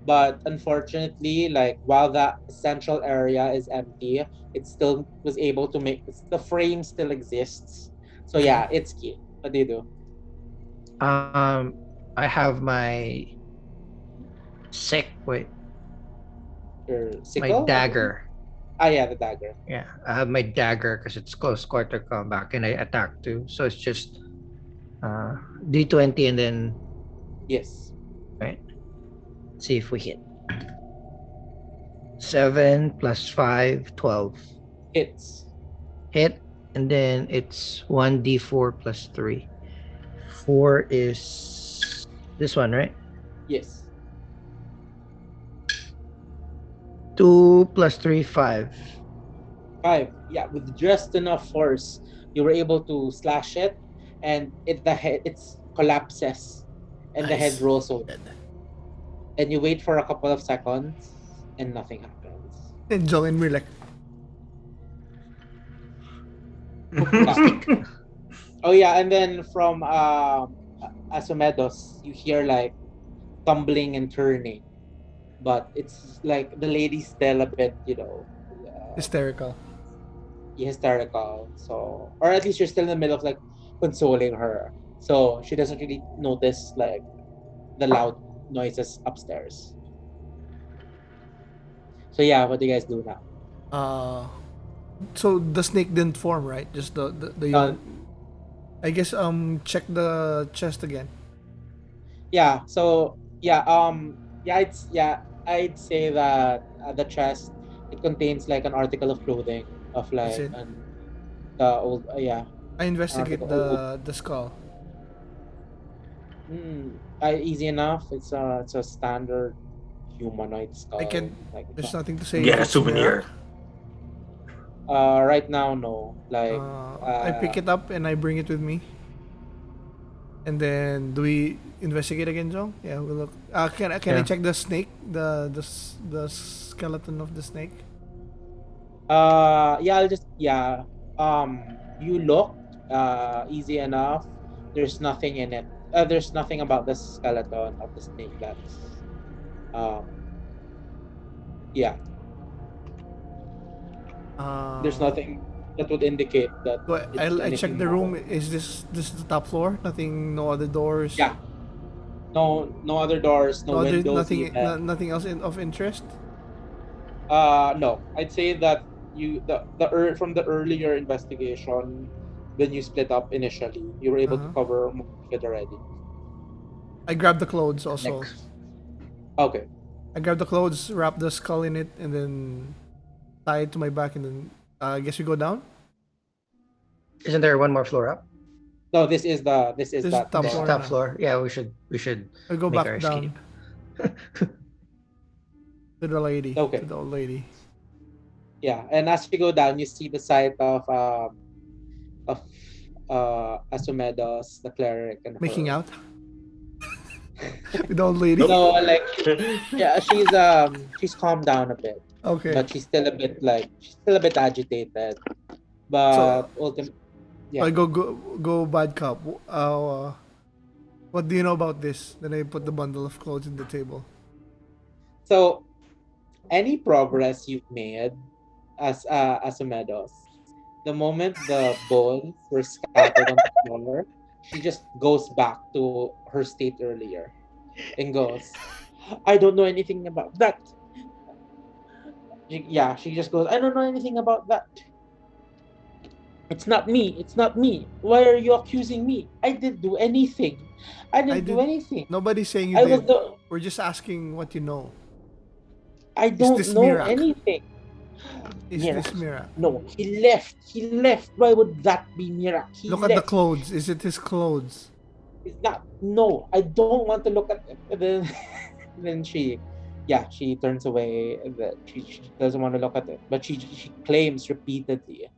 but unfortunately, like while that central area is empty, it still was able to make the frame still exists. So yeah, it's key. What do you do? I have my wait, Your my sickle? dagger. Yeah, the dagger. Yeah, I have my dagger because it's close quarter combat and I attack too. So it's just D20 and then Yes. right. See if we hit. 7 plus 5, 12. Hits. Hit, and then it's 1d4 plus 3. 4 is this one, right? Yes. 2 plus 3, 5. 5. Yeah, with just enough force, you were able to slash it, and the head collapses, and the head Nice. rolls over. And you wait for a couple of seconds, and nothing happens. And Jong and we're like, Oh yeah, and then from Asumedos, you hear like tumbling and turning, but it's like the lady's still a bit, Hysterical. hysterical. So, or at least you're still in the middle of like consoling her, so she doesn't really notice like the loud noises upstairs. So yeah, what do you guys do now? So the snake didn't form, right? Just the Uh, I guess check the chest again. yeah. So I'd say that the chest, it contains like an article of clothing of That's like it. an the old I an investigate article old. the skull. Easy enough. It's a standard humanoid I skull. can. Like it's There's not. nothing to say Get if a it's Mirak. souvenir. Right now, no. Like I pick it up and I bring it with me. And then do we investigate again, Jong? Yeah, we look. Can I Yeah. check the snake? The skeleton of the snake. I'll just you look easy enough. There's nothing in it. There's nothing about the skeleton of the snake that's um yeah. There's Uh, nothing that would indicate that so it's I check anything the room. more. Is this the top floor? Nothing. No other doors. Yeah. No other doors, no No other. windows even. Nothing else of interest. No. I'd say that from the earlier investigation, when you split up initially, you were able to Uh-huh. cover most of it already. I grab the clothes also. Next. Okay. I grab the clothes, wrap the skull in it, and then tie it to my back, and then I guess we go down. Isn't there one more floor up? No, this is This is that top This is floor top now. floor. Yeah, we should I go make back our down escape. to the lady. Okay. To the old lady. Yeah, and as you go down, you see the site of Asumedos, the cleric, and Making her. out with the old lady. No, like she's calmed down a bit, Okay. but she's still a bit agitated. But So ultimately, I yeah. go bad cop. What do you know about this? Then I put the bundle of clothes in the table. So any progress you've made as Asumedos, the moment the bones were scattered on the floor, she just goes back to her state earlier and goes, I don't know anything about that. She just goes, I don't know anything about that. It's not me. It's not me. Why are you accusing me? I didn't do anything. I I didn't do did. anything. Nobody's saying you I was did. the. We're just asking what you know. I Is don't this know Mirak? anything. Is Mirak. this Mirak? No, he left. He left. Why would that be Mirak? He Look left. at the clothes. Is it his clothes? It's not. No, I don't want to look at it. And then she turns away. That she doesn't want to look at it, but she claims repeatedly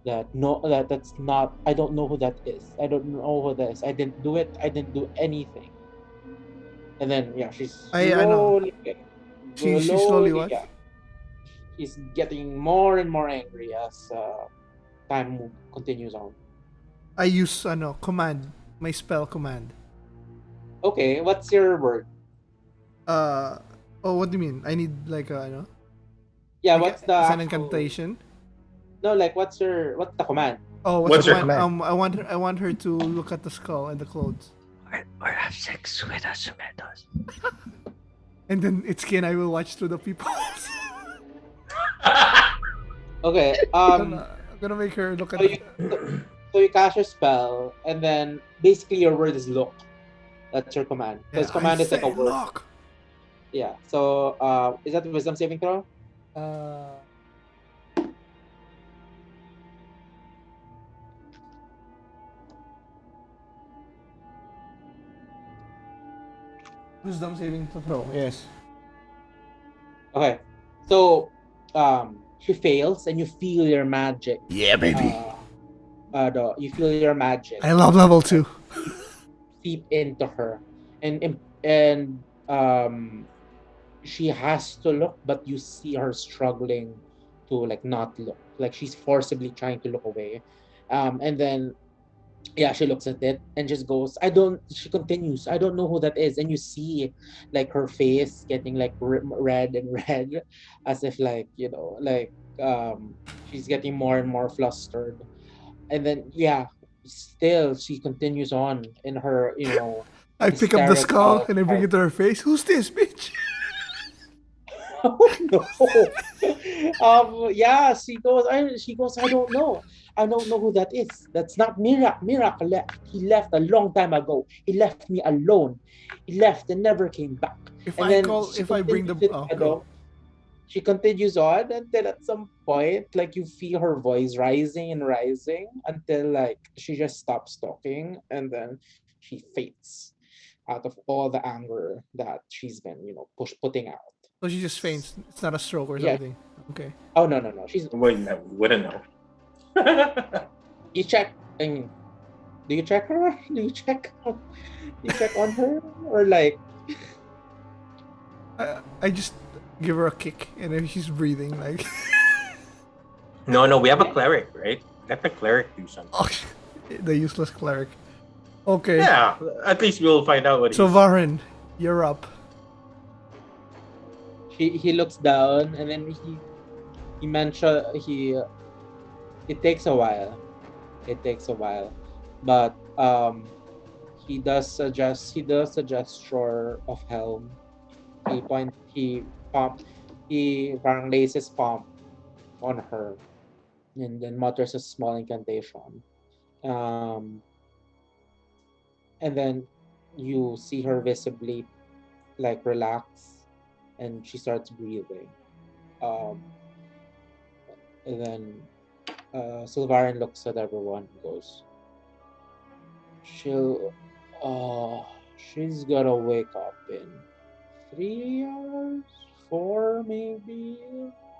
that no, that's not. I don't know who that is. I don't know who that is. I didn't do it. I didn't do anything. And then she's I know. She slowly slowly what? she's getting more and more angry as time continues on. I use command. My spell command. Okay, what's your word? Oh, what do you mean? I need like Yeah, like what's the it's an actual- incantation. No, like what's the command? Oh, What's the your command? I want her to look at the skull and the clothes, Or have sex with Asumedos. and then Itszki and I will watch through the people. Okay, I'm gonna make her look at. so you cast your spell, and then basically your word is look. That's your command. Because command is like a word. Look. Yeah. So is that the wisdom saving throw? Wisdom saving throw. Yes. Okay. So she fails, and you feel your magic. Yeah, baby. You feel your magic I love level 2. seep into her, and she has to look, but you see her struggling to like not look, like she's forcibly trying to look away, And then yeah, she looks at it and just goes, I don't, she continues, I don't know who that is. And you see like her face getting like red and red, as if like, like she's getting more and more flustered. And then yeah, still she continues on in her, I pick up the skull hysterical and I bring it to her face. Who's this bitch? Oh no. Yeah, she goes, I don't know. I don't know who that is. That's not Mirak. Mirak left. He left a long time ago. He left me alone. He left and never came back. If And I then call, she if I bring the continues go. she continues on until at some point, like you feel her voice rising and rising until like she just stops talking and then she fades out of all the anger that she's been, putting out. So she just faints. It's not a stroke or Yeah. something. Okay. Oh no. She's Wouldn't know. you check. Do you check her? Do you check? You check on her or like? I just give her a kick, and if she's breathing, like. No, we have a cleric, right? Let the cleric do something. Oh, the useless cleric. Okay. Yeah, at least we'll find out what So he's... Varen, you're up. He looks down and then he mentioned it takes a while. It takes a while, but he does a gesture of helm. He parang lays his palm on her and then mutters a small incantation. And then you see her visibly like relax and she starts breathing. And then Sylvarin looks at everyone and goes, she's gonna wake up in 3 hours, 4 maybe.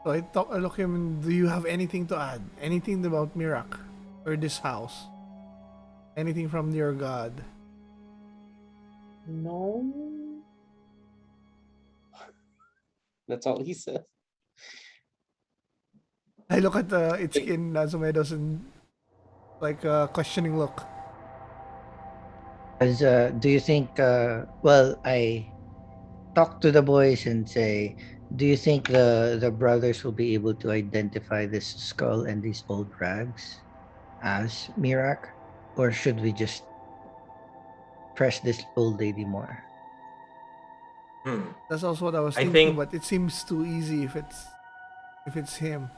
So I look at him. Do you have anything to add? Anything about Mirak or this house? Anything from your god? No. That's all he says. I look at Itszki and Asumedos and like a questioning look. As do you think? Well, I talk to the boys and say, do you think the brothers will be able to identify this skull and these old rags as Mirak, or should we just press this old lady more? That's also what I was I thinking, think- but it seems too easy if it's him.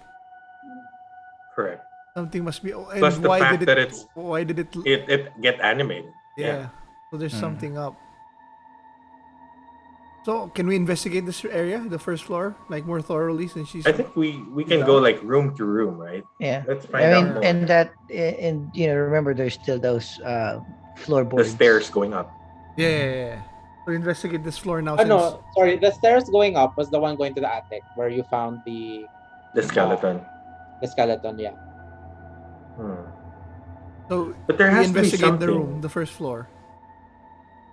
Correct. Something must be. And Plus the why fact did that it? it's- Why did it? It get animated. Yeah. So there's Hmm. something up. So can we investigate this area, the first floor, like more thoroughly since she's. I think we can go like room to room, right? Yeah, Let's find I mean, out more. and remember, there's still those The floorboards. stairs going up. Yeah. So investigate this floor now. Oh no, sorry. The stairs going up was the one going to the attic where you found the The skeleton. skeleton. Yeah. So But there we has to be investigate the something. room, the first floor.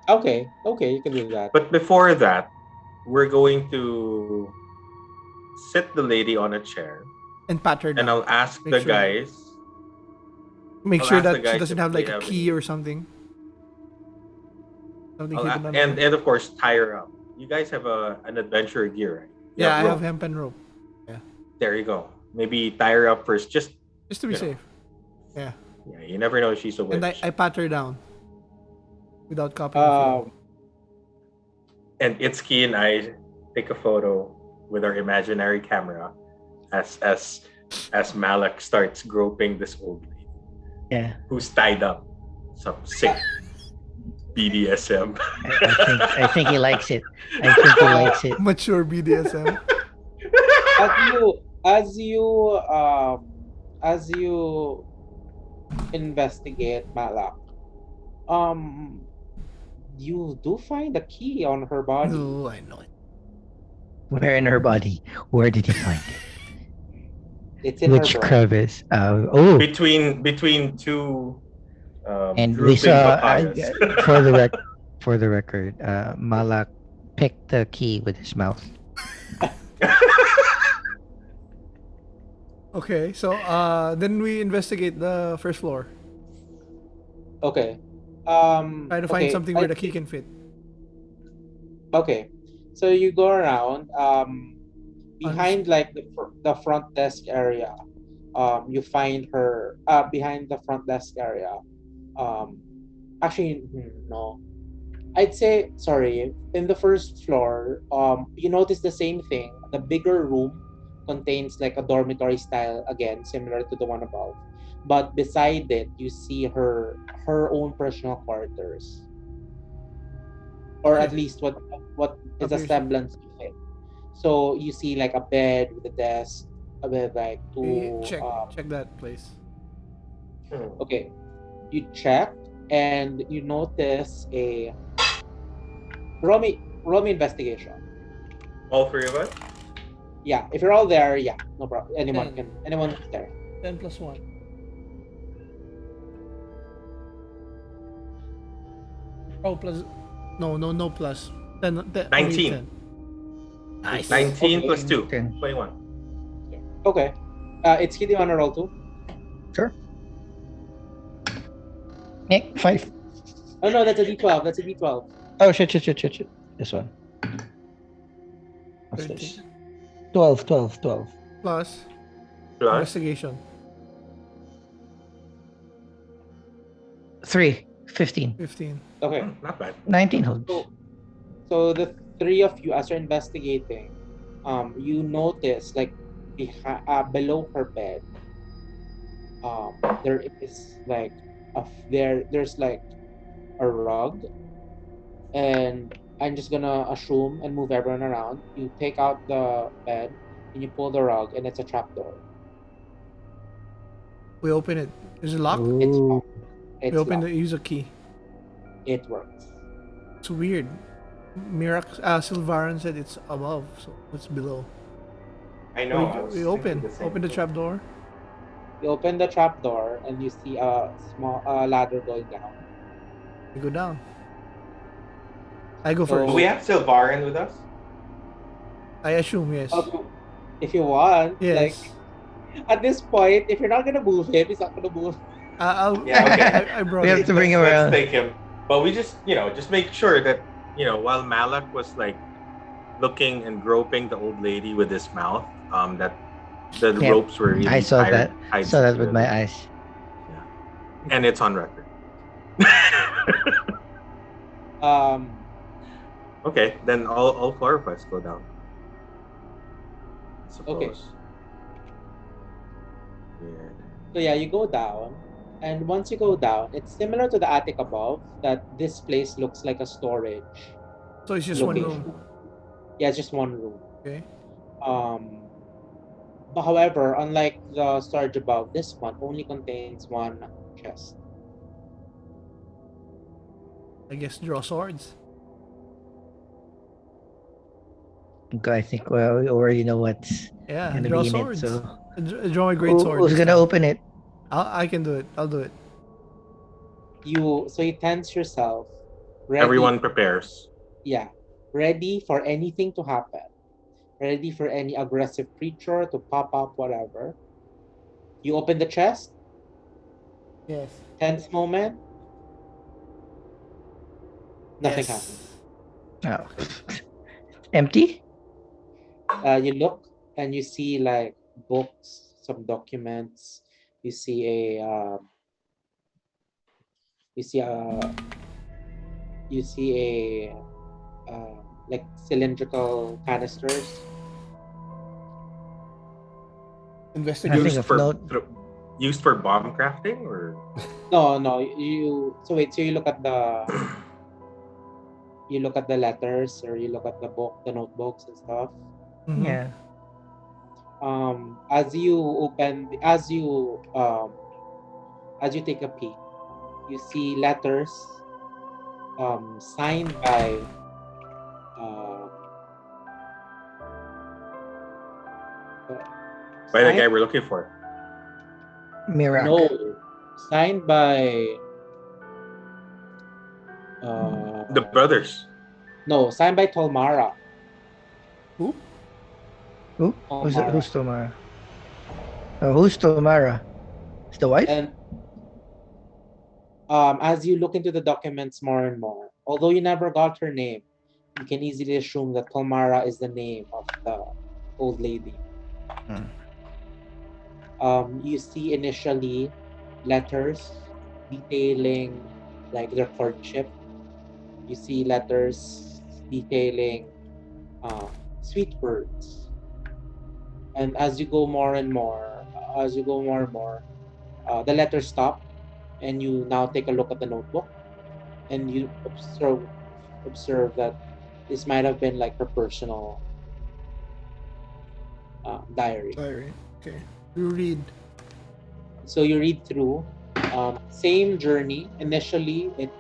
Okay, you can do that. But before that, we're going to sit the lady on a chair, And pat her and down. I'll ask Make the sure- guys. Make I'll sure ask the that she guys doesn't if have like they a have key or something. Something hidden on her. And of course tie her up. You guys have an adventure gear, right? You Yeah, I rope. have hempen rope. There you go. Maybe tie her up first, just Just to be You know. safe. Yeah. yeah. You never know if she's a witch. And I pat her down. Without copying the floor. And Itszki and I take a photo with our imaginary camera as Malak starts groping this old lady Yeah, who's tied up. Some sick BDSM. I think he likes it. I think he likes it. Mature BDSM. As you investigate Malak, you do find a key on her body. Oh, I know it. Where in her body? Where did he find it? It's in Which her breast. crevice? Oh, between two and we drooping saw papayas. for the record, Malak picked the key with his mouth. Okay, so then we investigate the first floor. Okay. Try to find something where the key can fit. Okay. So you go around behind like the front desk area. You find her behind the front desk area. Actually, no. I'd say sorry. In the first floor, you notice the same thing. The bigger room contains like a dormitory style again, similar to the one above. But beside it, you see her own personal quarters, or at Okay. least what is a Appears. semblance of it. So you see like a bed with a desk with like two. Check that place. Okay, you check and you notice a roll me investigation. All three of us? Yeah, if you're all there, yeah, no problem. Anyone 10. anyone's there. 10 plus 1. Oh, plus. No plus. 10, 10 only 19. 10. Nice. 19 Okay. plus 2. 10. 21. Okay. It's Kitty on a roll too. Sure. 5. Oh no, that's a D12. That's a D12. Oh, shit. This one. What's 13. this? 12. Plus Plus? investigation. 3. 15. 15. Okay. Not bad. 19 holds. So the three of you, as you're investigating, you notice like below her bed, there is like there's like a rug, and I'm just gonna assume and move everyone around. You take out the bed and you pull the rug, and it's a trapdoor. We open it. Is it locked? It's Ooh. locked. It's We open locked. the use a key. It works. It's weird. Silvaran said it's above, so it's below. I know. I was We thinking open the same the thing. trapdoor. You open the trapdoor and you see a small ladder going down. We go down. I go So- first. Do we have Silvarin with us? I assume yes. Okay. If you want, Yes. like at this point, if you're not gonna move him, he's not gonna move. I'll. Yeah, okay. I brought We have it. to bring him Let's around. take him. But we just make sure that, while Malak was like looking and groping the old lady with his mouth, that the Yep. ropes were really I saw tied that. Saw that with my securely. eyes. And it's on record. Okay, then all 4 of us go down. I suppose. Okay. Yeah. So yeah, you go down, and once you go down, it's similar to the attic above. That this place looks like a storage. So it's just one location. room. Yeah, it's just one room. Okay. But however, unlike the storage above, this one only contains one chest. I guess draw swords. Okay, I think we already know what's Yeah, gonna draw be in it. swords. So Draw my great sword. who's this gonna time. open it? I can do it. I'll do it. You tense yourself. Ready, Everyone prepares. Yeah, ready for anything to happen. Ready for any aggressive creature to pop up, whatever. You open the chest. Yes. Tense moment. Nothing happens. Oh, empty. You look and you see like books, some documents. You see a like cylindrical canisters. Investigate. Nothing Used of for note. used for bomb crafting, or No. So you look at the letters, or you look at the notebooks and stuff. Mhm. Yeah. As you take a peek, you see letters signed by by the guy we're looking for. Mirak. no, signed by The brothers. no, signed by Tolmara. Who? Who? Tomara. Who's Tomara? Who's Tomara? It's the wife? And as you look into the documents more and more, although you never got her name, you can easily assume that Palmara is the name of the old lady. Hmm. You see initially letters detailing like their courtship. You see letters detailing sweet words. And as you go more and more, the letters stop, and you now take a look at the notebook, and you observe that this might have been like her personal diary. Diary. Okay. You read. So you read through, same journey. Initially, it's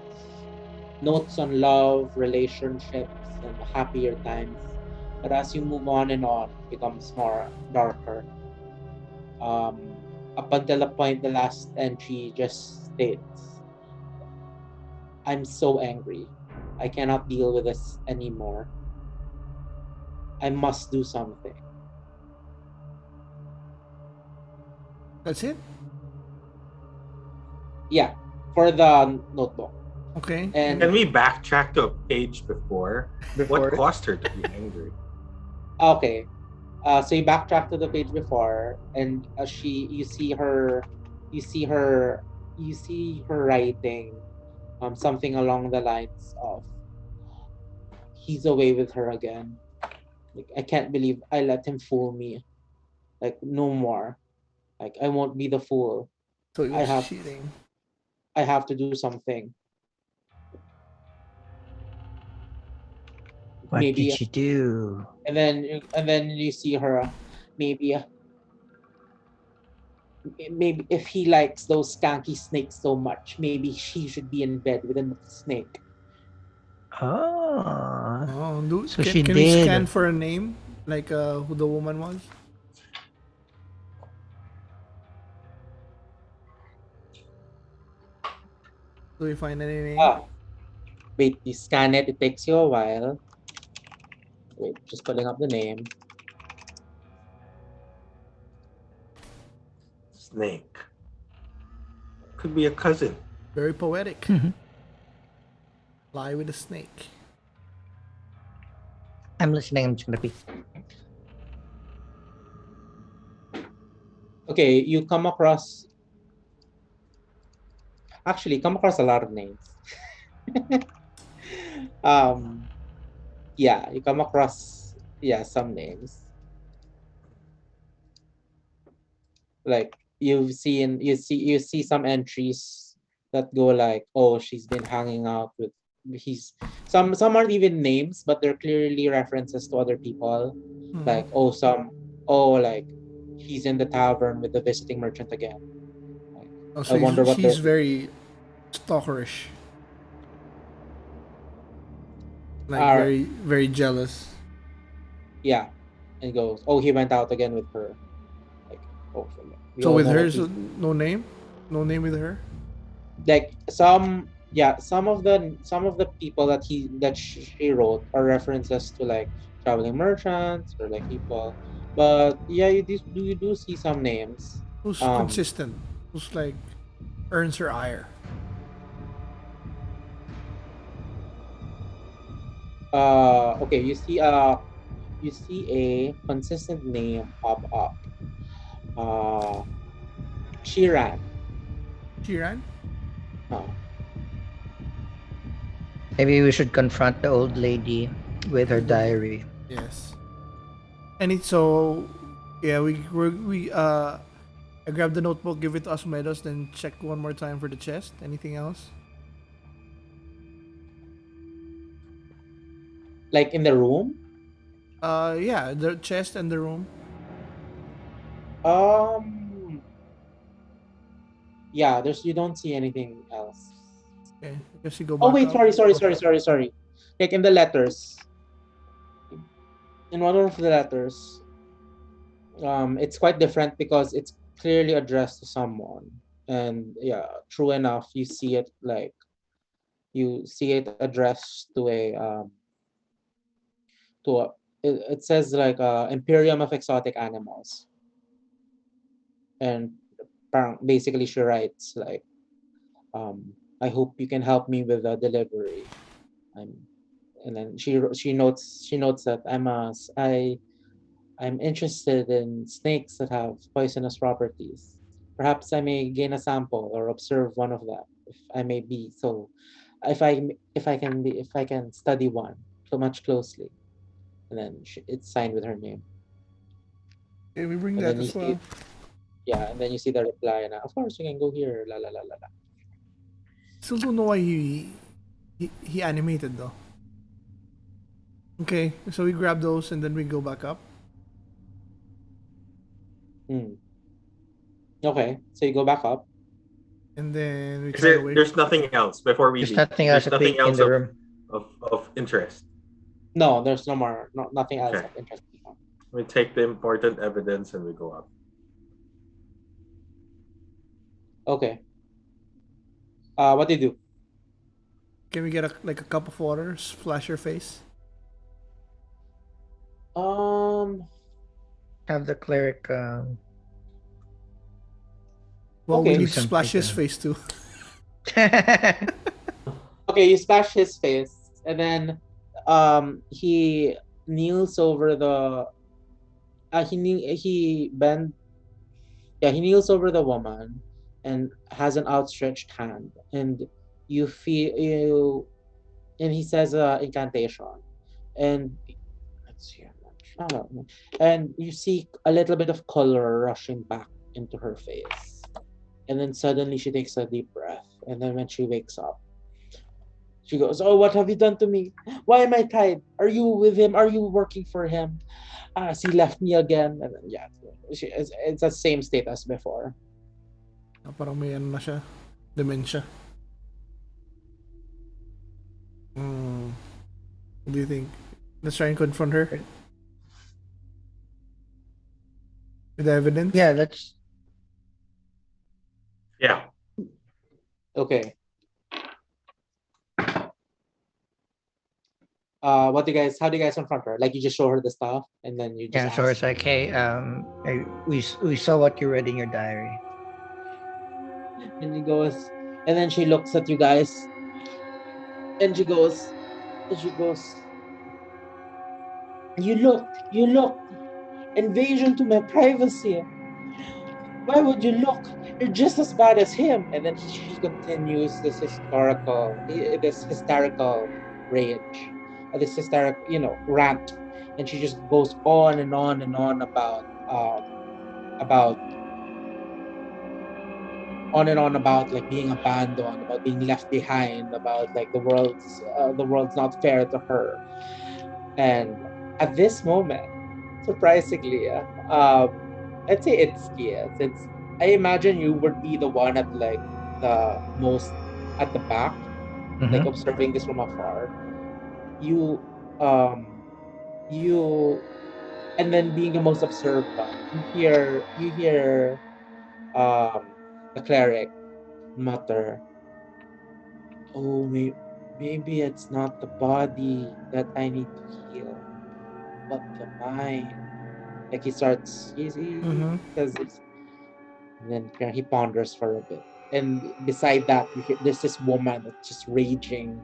notes on love, relationships, and happier times. But as you move on and on, it becomes more darker. Um, Up until the point, the last entry just states, "I'm so angry. I cannot deal with this anymore. I must do something." That's it. Yeah, for the notebook. Okay. And Can we backtrack to a page before? What Before it? caused her to be angry? okay, so you backtrack to the page before, and you see her, writing something along the lines of, "He's away with her again. Like, I can't believe I let him fool me. Like, no more. Like, I won't be the fool. So it I was have cheating. I have to do something. What did Maybe." she do? And then you see her, maybe maybe if he likes those skanky snakes so much, maybe she should be in bed with a snake. Oh, Oh, so can she we scan did. for a name, like who the woman was? Do we find any name? Ah, wait, you scan it. It takes you a while. Wait, just pulling up the name. Snake. Could be a cousin. Very poetic. Mhm. Lie with a snake. I'm listening. I'm just gonna pee. Okay, you come across a lot of names. um, yeah, you come across some names. Like, you see some entries that go like, "Oh, she's been hanging out with." He's some aren't even names, but they're clearly references to other people. Hmm. Like, like, "He's in the tavern with the visiting merchant again." Like, Oh, I so wonder what he's they're. very stalkerish, like Are very jealous. Yeah, and goes, "Oh, he went out again with her." Like, oh, we So all with know her, what so he's no name with her. like. Some of the people that she wrote are references to like traveling merchants or like people, but yeah, you do see some names. Who's Um. consistent? Who's like earns her ire? Okay. You see a consistent name pop up. Uh. Chiran. Shiran? Uh, Maybe we should confront the old lady with her With the diary. yes. And it's so yeah, I grab the notebook, give it to Asumedos, then check one more time for the chest. Anything else? like in the room. Yeah, the chest and the room. Um. Yeah. You don't see anything else. Okay, I guess you go Oh back wait, up. sorry. Like in the letters, in one of the letters, it's quite different because it's clearly addressed to someone, and yeah, true enough, you see it addressed to it says like Imperium of Exotic Animals. and basically she writes like, I hope you can help me with the delivery. And then she notes that I'm interested in snakes that have poisonous properties. Perhaps I may gain a sample or observe one of them, if I may be so. If I can study one so much closely, and then it's signed with her name. Okay, we bring And that then you as well. see, yeah, and then you see the reply, and of course you can go here. La la la la la. Still don't know why he animated though. Okay, so we grab those and then we go back up. Okay, so you go back up. And then we try to wait. There's nothing else before we There's leave. nothing else There's that nothing in else the room. of interest. No, there's no more, nothing else Okay. of interest. We take the important evidence and we go up. Okay. What do you do? Can we get a cup of water? Splash your face. Have the cleric Well, we Okay. need to something splash to his him. face too. Okay, you splash his face, and then he kneels over the he bend yeah, he kneels over the woman and has an outstretched hand, and you feel you and he says incantation, and let's see how much. And you see a little bit of color rushing back into her face, and then suddenly she takes a deep breath, and then when she wakes up, she goes, "Oh, what have you done to me? Why am I tied? Are you with him? Are you working for him? He left me again." And then, yeah, it's the same state as before. Parang may ano na siya. Dementia. What do you think? Let's try and confront her. With evidence? Yeah, let's. Yeah. Okay. How do you guys confront her? Like you just show her the stuff and then you just Yeah, so ask. it's like, hey, we saw what you read in your diary. And he goes, and then she looks at you guys, and she goes, you looked, invasion to my privacy. Why would you look? You're just as bad as him. And then she continues this hysterical rage, this hysterical, rant, and she just goes on and on and on about like being abandoned, about being left behind, about like the world's not fair to her. And at this moment, surprisingly, I'd say it's I imagine you would be the one at like the most at the back, like Mm-hmm. observing this from afar. You um you and then being the most observed one, you hear the cleric mutter, "Oh, maybe it's not the body that I need to heal, but the mind." Like he starts, he says this, and then he ponders for a bit. And beside that, there's this woman that's just raging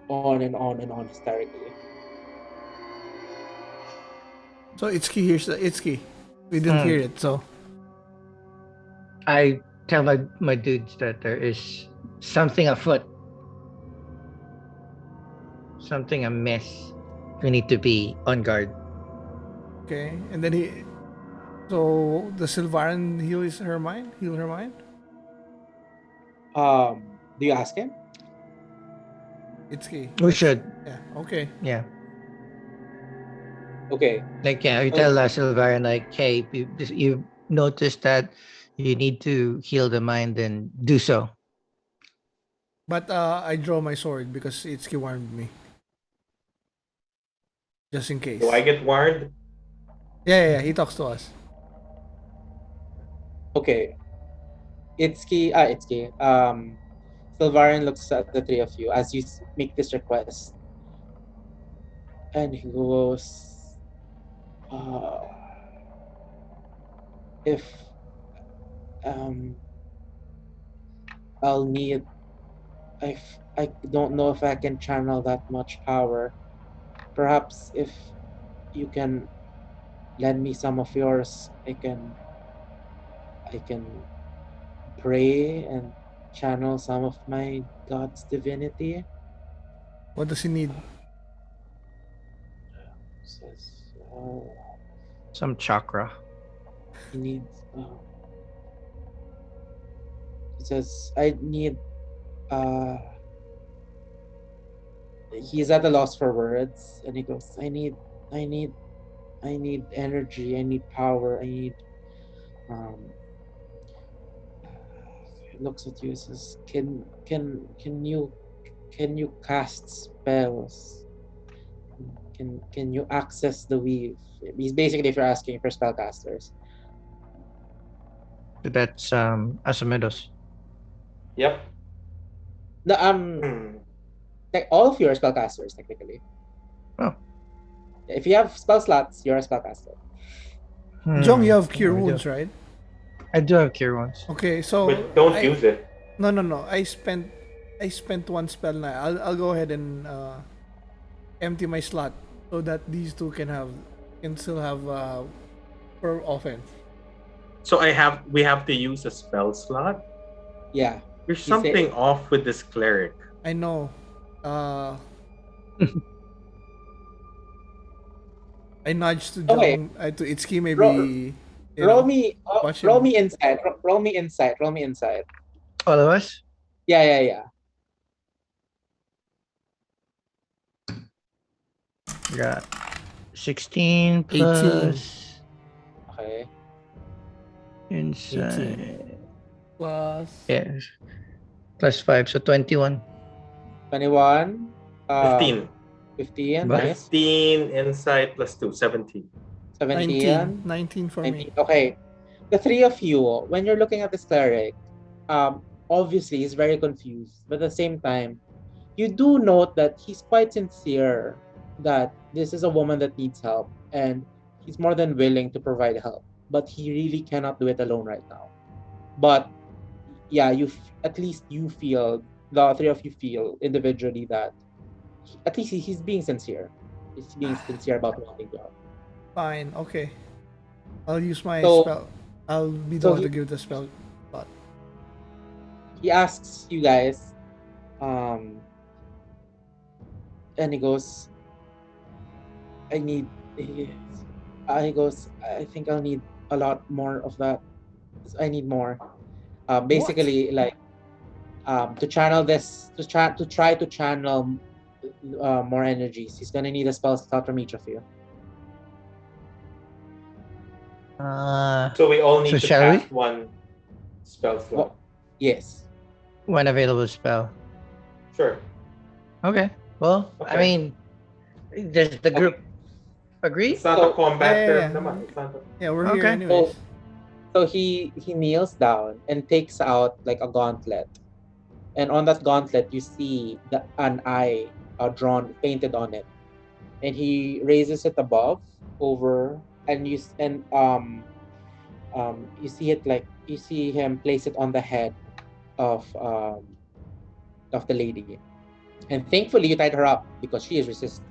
on and on and on hysterically. So Ittzki hears the Ittzki. We didn't hear it, so I tell my dudes that there is something afoot, something amiss. We need to be on guard. okay. And then so the Sylvaran her mind? Heal her mind? Do you ask him? Ittzki. We should. Yeah, okay. Yeah. Okay. Like, yeah, we So, tell Sylvarian, like, hey, you noticed that you need to heal the mind, and do so. But I draw my sword because Ittzki warned me. Just in case. Do I get warned? Yeah, he talks to us. okay. Itsuki. Sylvarian looks at the three of you as you make this request. And he goes, if Um, I'll need. I don't know if I can channel that much power. Perhaps if you can lend me some of yours, I can pray and channel some of my god's divinity. What does he need? Says Some chakra. he needs. He says I need. He's at a loss for words, and he goes, I need energy. I need power. I need. Um, he looks at you and says, can you cast spells? Can you access the weave? He's basically if you're asking for spellcasters. That's Asumedos. Yep. No, Hmm. all of you are spellcasters technically. Oh. If you have spell slots, you're a spellcaster. Jong, you have cure Yeah, we do. wounds, right? I do have cure wounds. Okay, so But don't use it. No. I spent one spell na. I'll go ahead and empty my slot so that these two can still have for offense. So we have to use a spell slot. Yeah. There's something off with this cleric. I know. I nudged to Okay. Jong to Itszki maybe. Roll me insight. Roll me insight. All of us? Yeah. Got 16 plus Okay. inside. plus. Yes. Plus 5, so 21. 21. 15. 15. But- Nice. 15 insight plus 2, 17. 17. 19 for me. Okay. The three of you, when you're looking at this cleric, obviously he's very confused, but at the same time, you do note that he's quite sincere that this is a woman that needs help, and he's more than willing to provide help, but he really cannot do it alone right now. But yeah, at least you feel, the three of you feel individually that at least he's being sincere. He's being sincere about wanting to help. Fine. Okay. I'll use my So- spell. I'll be the so one he- to give the spell. He asks you guys, and he goes, he goes, I think I'll need a lot more of that. I need more. Basically, like, to channel this, to try to channel more energies, he's gonna need a spell slot from each of you. So we all need So to shall we? cast one spell slot. Well, yes. One available spell. Sure. Okay. Well, I Okay. mean, does the group agree? It's not So- a combat Yeah, term yeah. naman. It's not a... Yeah, we're here Okay. anyways. So he kneels down and takes out like a gauntlet, and on that gauntlet you see an eye painted on it, and he raises it over, and you see it, like you see him place it on the head of the lady, and thankfully you tied her up because she is resisting.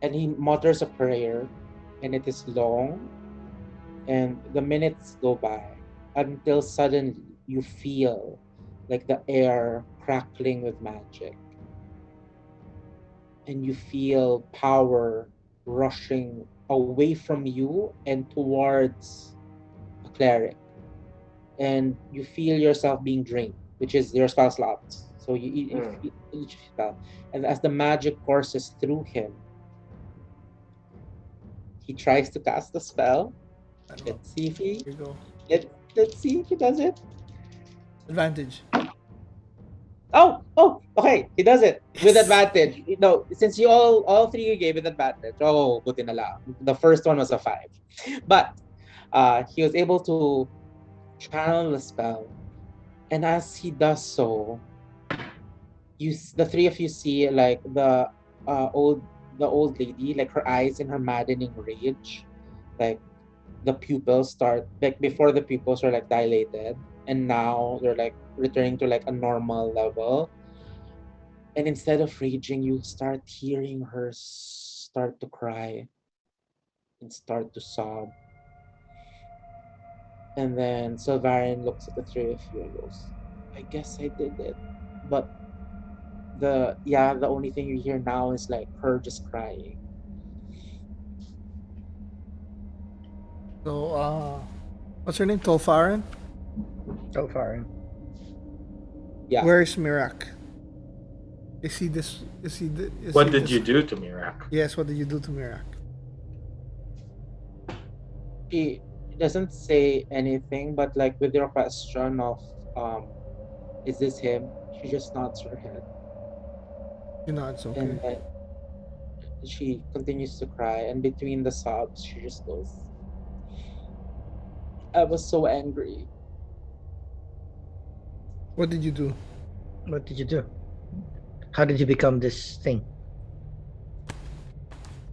And he mutters a prayer, and it is long, and the minutes go by until suddenly you feel like the air crackling with magic, and you feel power rushing away from you and towards a cleric, and you feel yourself being drained, which is your spell slots. So you feel each spell, and as the magic courses through him, he tries to cast the spell. Let's see if he Here you go. let's see if he does it. Advantage. Oh, okay, he does it with advantage. No, since you all three you gave it advantage. Oh, buti na lang. The first one was a 5, but he was able to channel the spell, and as he does so, the three of you see like the old lady, like her eyes in her maddening rage, like the pupils start like before the pupils were like dilated, and now they're like returning to like a normal level. And instead of raging, you start hearing her start to cry and start to sob. And then Sylvarian looks at the three of you and goes, I guess I did it. But the only thing you hear now is like her just crying. So, what's her name? Tolfarin? So far. Yeah. Where is Mirak? Is he this? Is he? Is What he did this- you do to Mirak? Yes. What did you do to Mirak? She doesn't say anything, but like with your question of is this him? She just nods her head. You know, it's okay. And then she continues to cry, and between the sobs she just goes, I was so angry. What did you do? What did you do? How did you become this thing?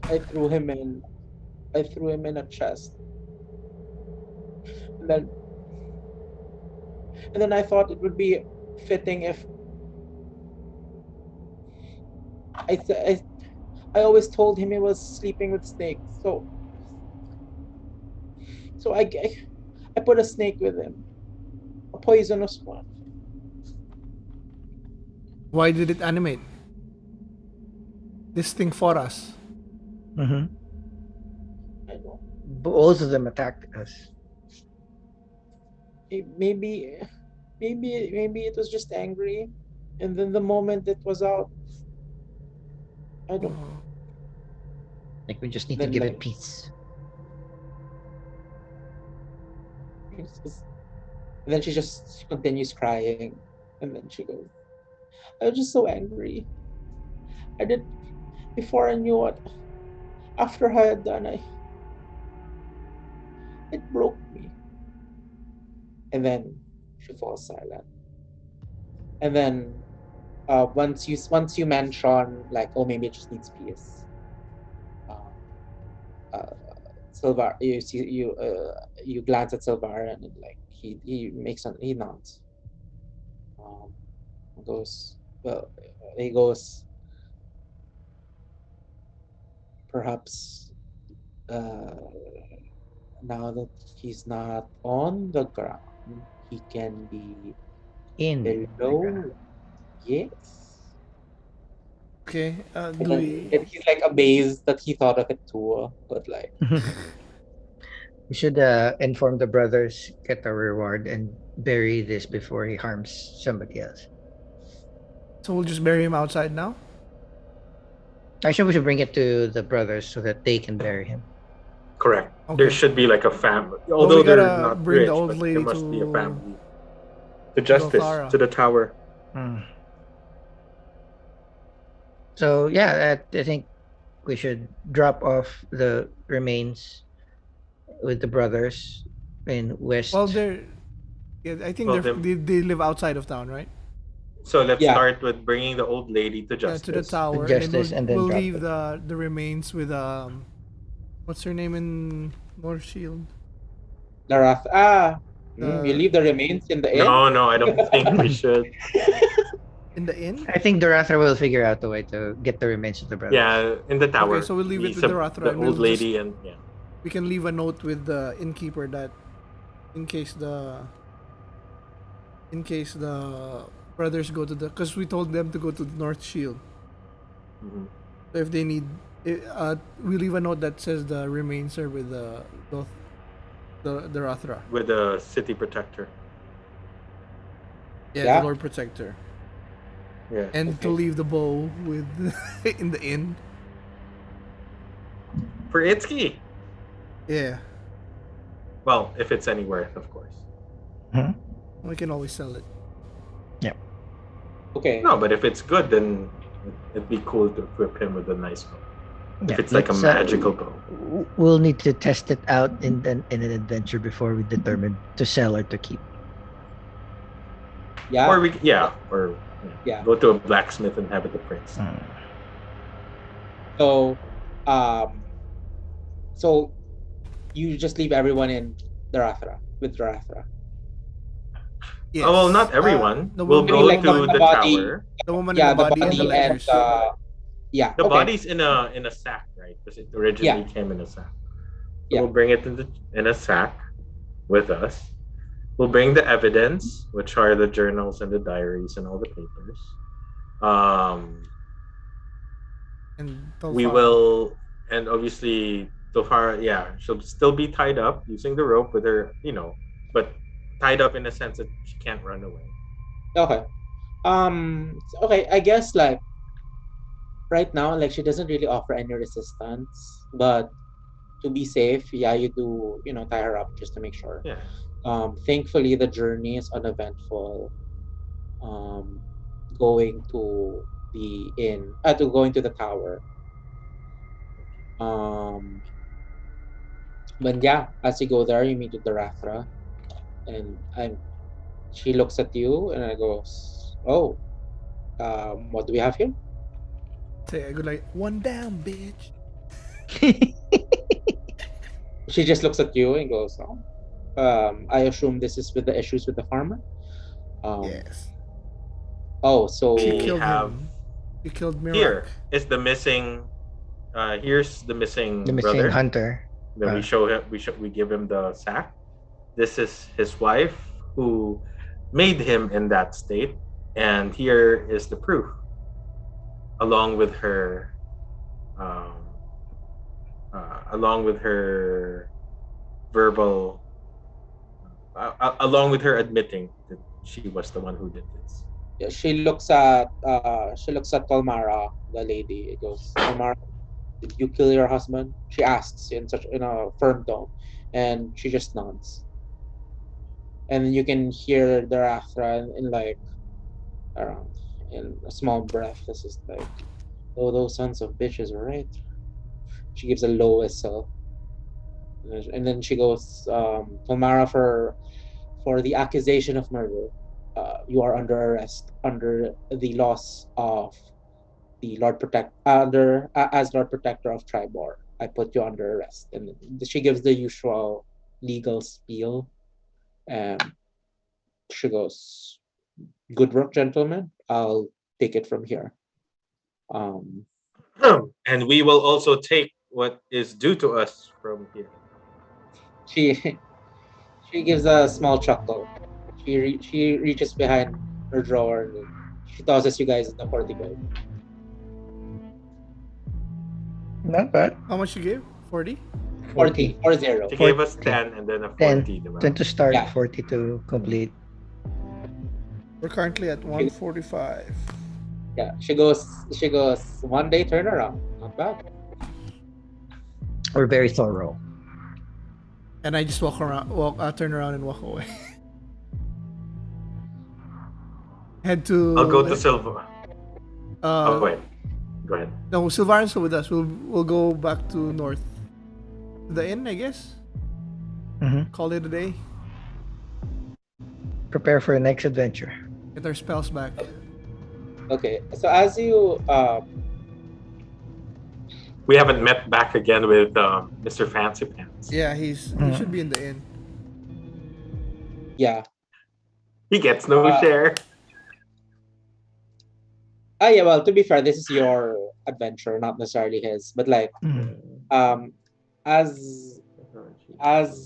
I threw him in a chest. And then I thought it would be fitting if I always told him he was sleeping with snakes. So I put a snake with him. A poisonous one. Why did it animate? This thing for us. Mm-hmm. I know. Both of them attacked us. Maybe it was just angry, and then the moment it was out, I don't. Like we just need to Then, give like- it peace. And then she just continues crying, and then she goes, I was just so angry. I did before I knew what. After I had done, it broke me. And then she falls silent. And then once you mention like, oh, maybe it just needs peace. Silvar, you glance at Silvar, and like he nods. He goes, perhaps now that he's not on the ground, he can be In below. Yes. Okay. And Do then we? he's like amazed that he thought of it too, but like, We should inform the brothers, get a reward, and bury this before he harms somebody else. So we'll just bury him outside now. Actually, we should bring it to the brothers so that they can bury him. Correct. Okay. There should be like a family. we Although they're gotta not bring rich, the old but lady there must be a to family. To justice, Gothara. to the tower. Mm. So yeah, I think we should drop off the remains with the brothers in West. Well, they're. Yeah, I think Well, they live outside of town, right? So let's Yeah. start with bringing the old lady to Yeah, justice. to the tower. Justice, and then we'll drop leave it. the remains with what's her name in North Shield? Larath. You leave the remains in the inn. No, I don't think we should. In the inn? I think Dorathra will figure out a way to get the remains of the brothers. Yeah, in the tower. Okay, so we'll leave it with The Dorathra, the and old we'll lady and yeah. We can leave a note with the innkeeper that in case the brothers go to the, because we told them to go to the North Shield. Mhm. So if they need, we leave a note that says the remains are with the Rathra. With the city protector. Yeah, the Lord Protector. Yeah. And to leave the bow with in the inn. For Itszki. Yeah, Well, if it's anywhere, of course. we can always sell it. Okay. No, but if it's good, then it'd be cool to equip him with a nice bow. Yeah, If it's like a let's, magical bow. We'll need to test it out in an adventure before we determine to sell or to keep. Yeah. Or Yeah. go to a blacksmith and have it the prince. So, so you just leave everyone in Darathra with Darathra. Yes. Oh, well, not everyone. The We'll woman, I mean, go like to the the body. tower. the woman Yeah, and the the body and the body and letters. yeah. The Okay. body's in a sack, right? Because it originally came in a sack. So Yeah. we'll bring it in a sack with us. We'll bring the evidence, which are the journals and the diaries and all the papers. And We Tolfara. will, and obviously, so far, yeah, she'll still be tied up using the rope with her, but tied up in a sense that she can't run away. Okay. Okay. I guess like right now, like she doesn't really offer any resistance, but to be safe, yeah, you do, tie her up just to make sure. Yeah. Thankfully, the journey is uneventful. Going to the inn, going to the tower. But yeah, as you go there, you meet with the Rathra, and she looks at you, and I goes, "Oh, what do we have here?" Say, I go like, one down, bitch. She just looks at you and goes, "Oh, I assume this is with the issues with the farmer." Yes. Oh, so She We killed have him. She killed Mirak. here is the missing. Here's the missing The missing brother. hunter. Then we show him. We give him the sack. This is his wife who made him in that state, and here is the proof, along with her, um, along with her verbal, along with her admitting that she was the one who did this. she looks at Tolmara, the lady. It goes, "Tolmara, did you kill your husband?" She asks in a firm tone, and she just nods. And you can hear the Rathra in like around in a small breath. This is like, "Oh, those sons of bitches, right?" She gives a low whistle, and then she goes, "Tolmara, for the accusation of murder, you are under arrest under the laws of the as Lord Protector of Triboar. I put you under arrest." And she gives the usual legal spiel. And she goes, "Good work, gentlemen. I'll take it from here." Um, And we will also take what is due to us from here. she she gives a small chuckle. She reaches behind her drawer and she tosses you guys in the portico. Not bad. How much you gave? 40? 40. 40. She gave us 40. 10 and then a 10. 40, diba? 10 to start, Yeah. 40 to complete. We're currently at 145. Yeah, she goes, one day turnaround. Not bad. We're very thorough. And I just turn around and walk away. Head to. I'll go to Silva. Uh, Wait. Go ahead. No, Sylvarin's still with us. We'll go back to north. The inn, I guess. Mhm. Call it a day. Prepare for the next adventure. Get our spells back. Okay, so as you We haven't met back again with Mr. Fancy Pants. Yeah, he should be in the inn. yeah. He gets no share. Yeah, well, to be fair, this is your adventure, not necessarily his. But like, as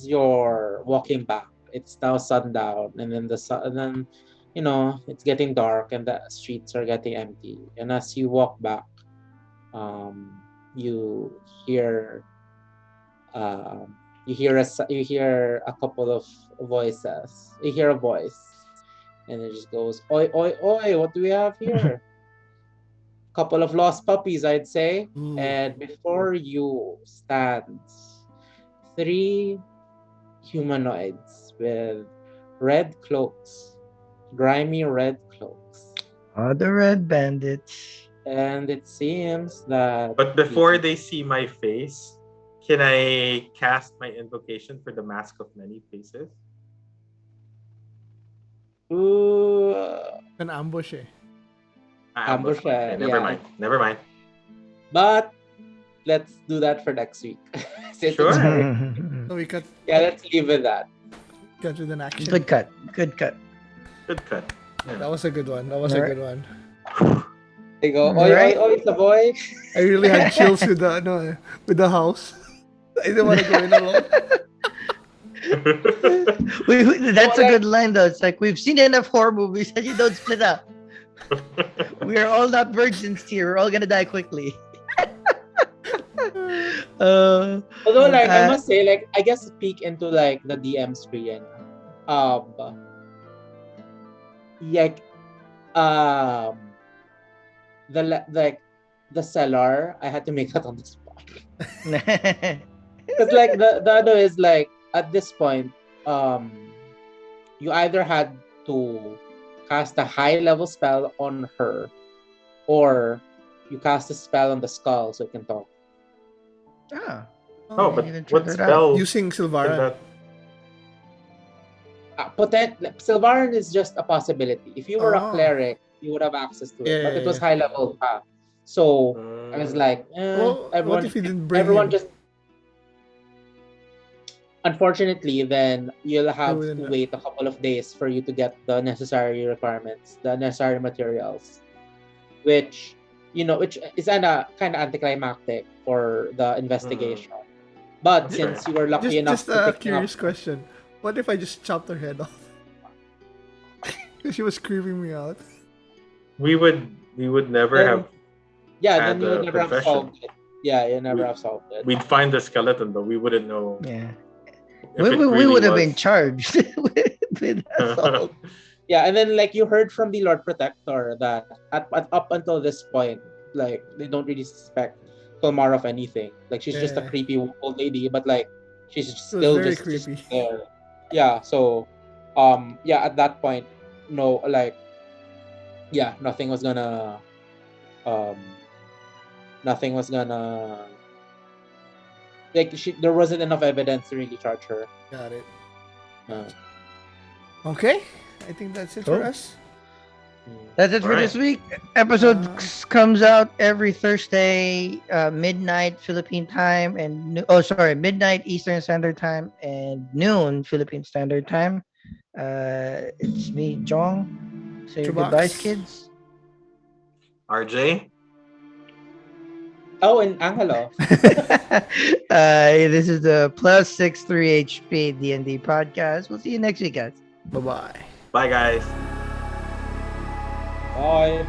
you're walking back, it's now sundown, and then it's getting dark, and the streets are getting empty. And as you walk back, you hear a couple of voices. You hear a voice, and it just goes, "Oi, oi, oi! What do we have here?" Couple of lost puppies, I'd say. Ooh. And before you stands 3 humanoids with red cloaks, grimy red cloaks. The red bandits. And it seems that... But before they see my face, can I cast my invocation for the Mask of Many Faces? An ambush, eh? Ambush, Okay, never mind. But let's do that for next week. Since Sure. it's So we cut Yeah, let's leave with that. with an action. Good cut. Good cut. Good cut. Yeah. That was a good one. That was a Alright. good one. They go, oi, Right. oi, oi, Savoy. I really had chills with the house. I didn't want to go in alone. That's a like- good line though. It's like we've seen enough horror movies that you don't split up. We are all not virgins here. We're all gonna die quickly. Although, like, I Uh, must say, like, I guess peek into like the DM screen. Like, the cellar. I had to make that on the spot because, like, the other is like at this point, you either had to cast a high level spell on her, or you cast a spell on the skull so it can talk. Ah. Oh, I but didn't even what check that out. spell? Using can Silvara. that- Sylvarin is just a possibility. If you were a Oh. cleric, you would have access to it, Yeah, but it yeah, was yeah. high level. So I was like, Well, everyone. what if you didn't bring Everyone him? just. Unfortunately, then you'll have wouldn't to know. wait a couple of days for you to get the necessary requirements, the necessary materials, which which is kind of anticlimactic for the investigation. But That's since right. you were lucky enough Just to a pick curious up, question. What if I just chopped her head off? Because she was creeping me out. we would never Then- have. yeah, Had then you would the never have confession. solved it. Yeah, you never have solved it. We'd find the skeleton, but we wouldn't know. Yeah. If it We really would have was. been charged with assault. Yeah, and then like you heard from the Lord Protector that up until this point, like they don't really suspect Tolmar of anything. Like she's just a Yeah. creepy old lady, but like she's was still very just creepy. there. Yeah, so at that point, no, like nothing was gonna like there wasn't enough evidence to really charge her. Got it. Uh, Okay. I think that's it Cool. for us. That's it for Alright. this week. Episode comes out every Thursday, midnight Philippine time, and midnight Eastern Standard Time and noon Philippine Standard Time. It's me, Jong. Say your CHUBAX. goodbyes, kids. RJ. Oh, and Angelo. This is the +63 HP D&D podcast. We'll see you next week, guys. Bye bye. Bye, guys. Bye.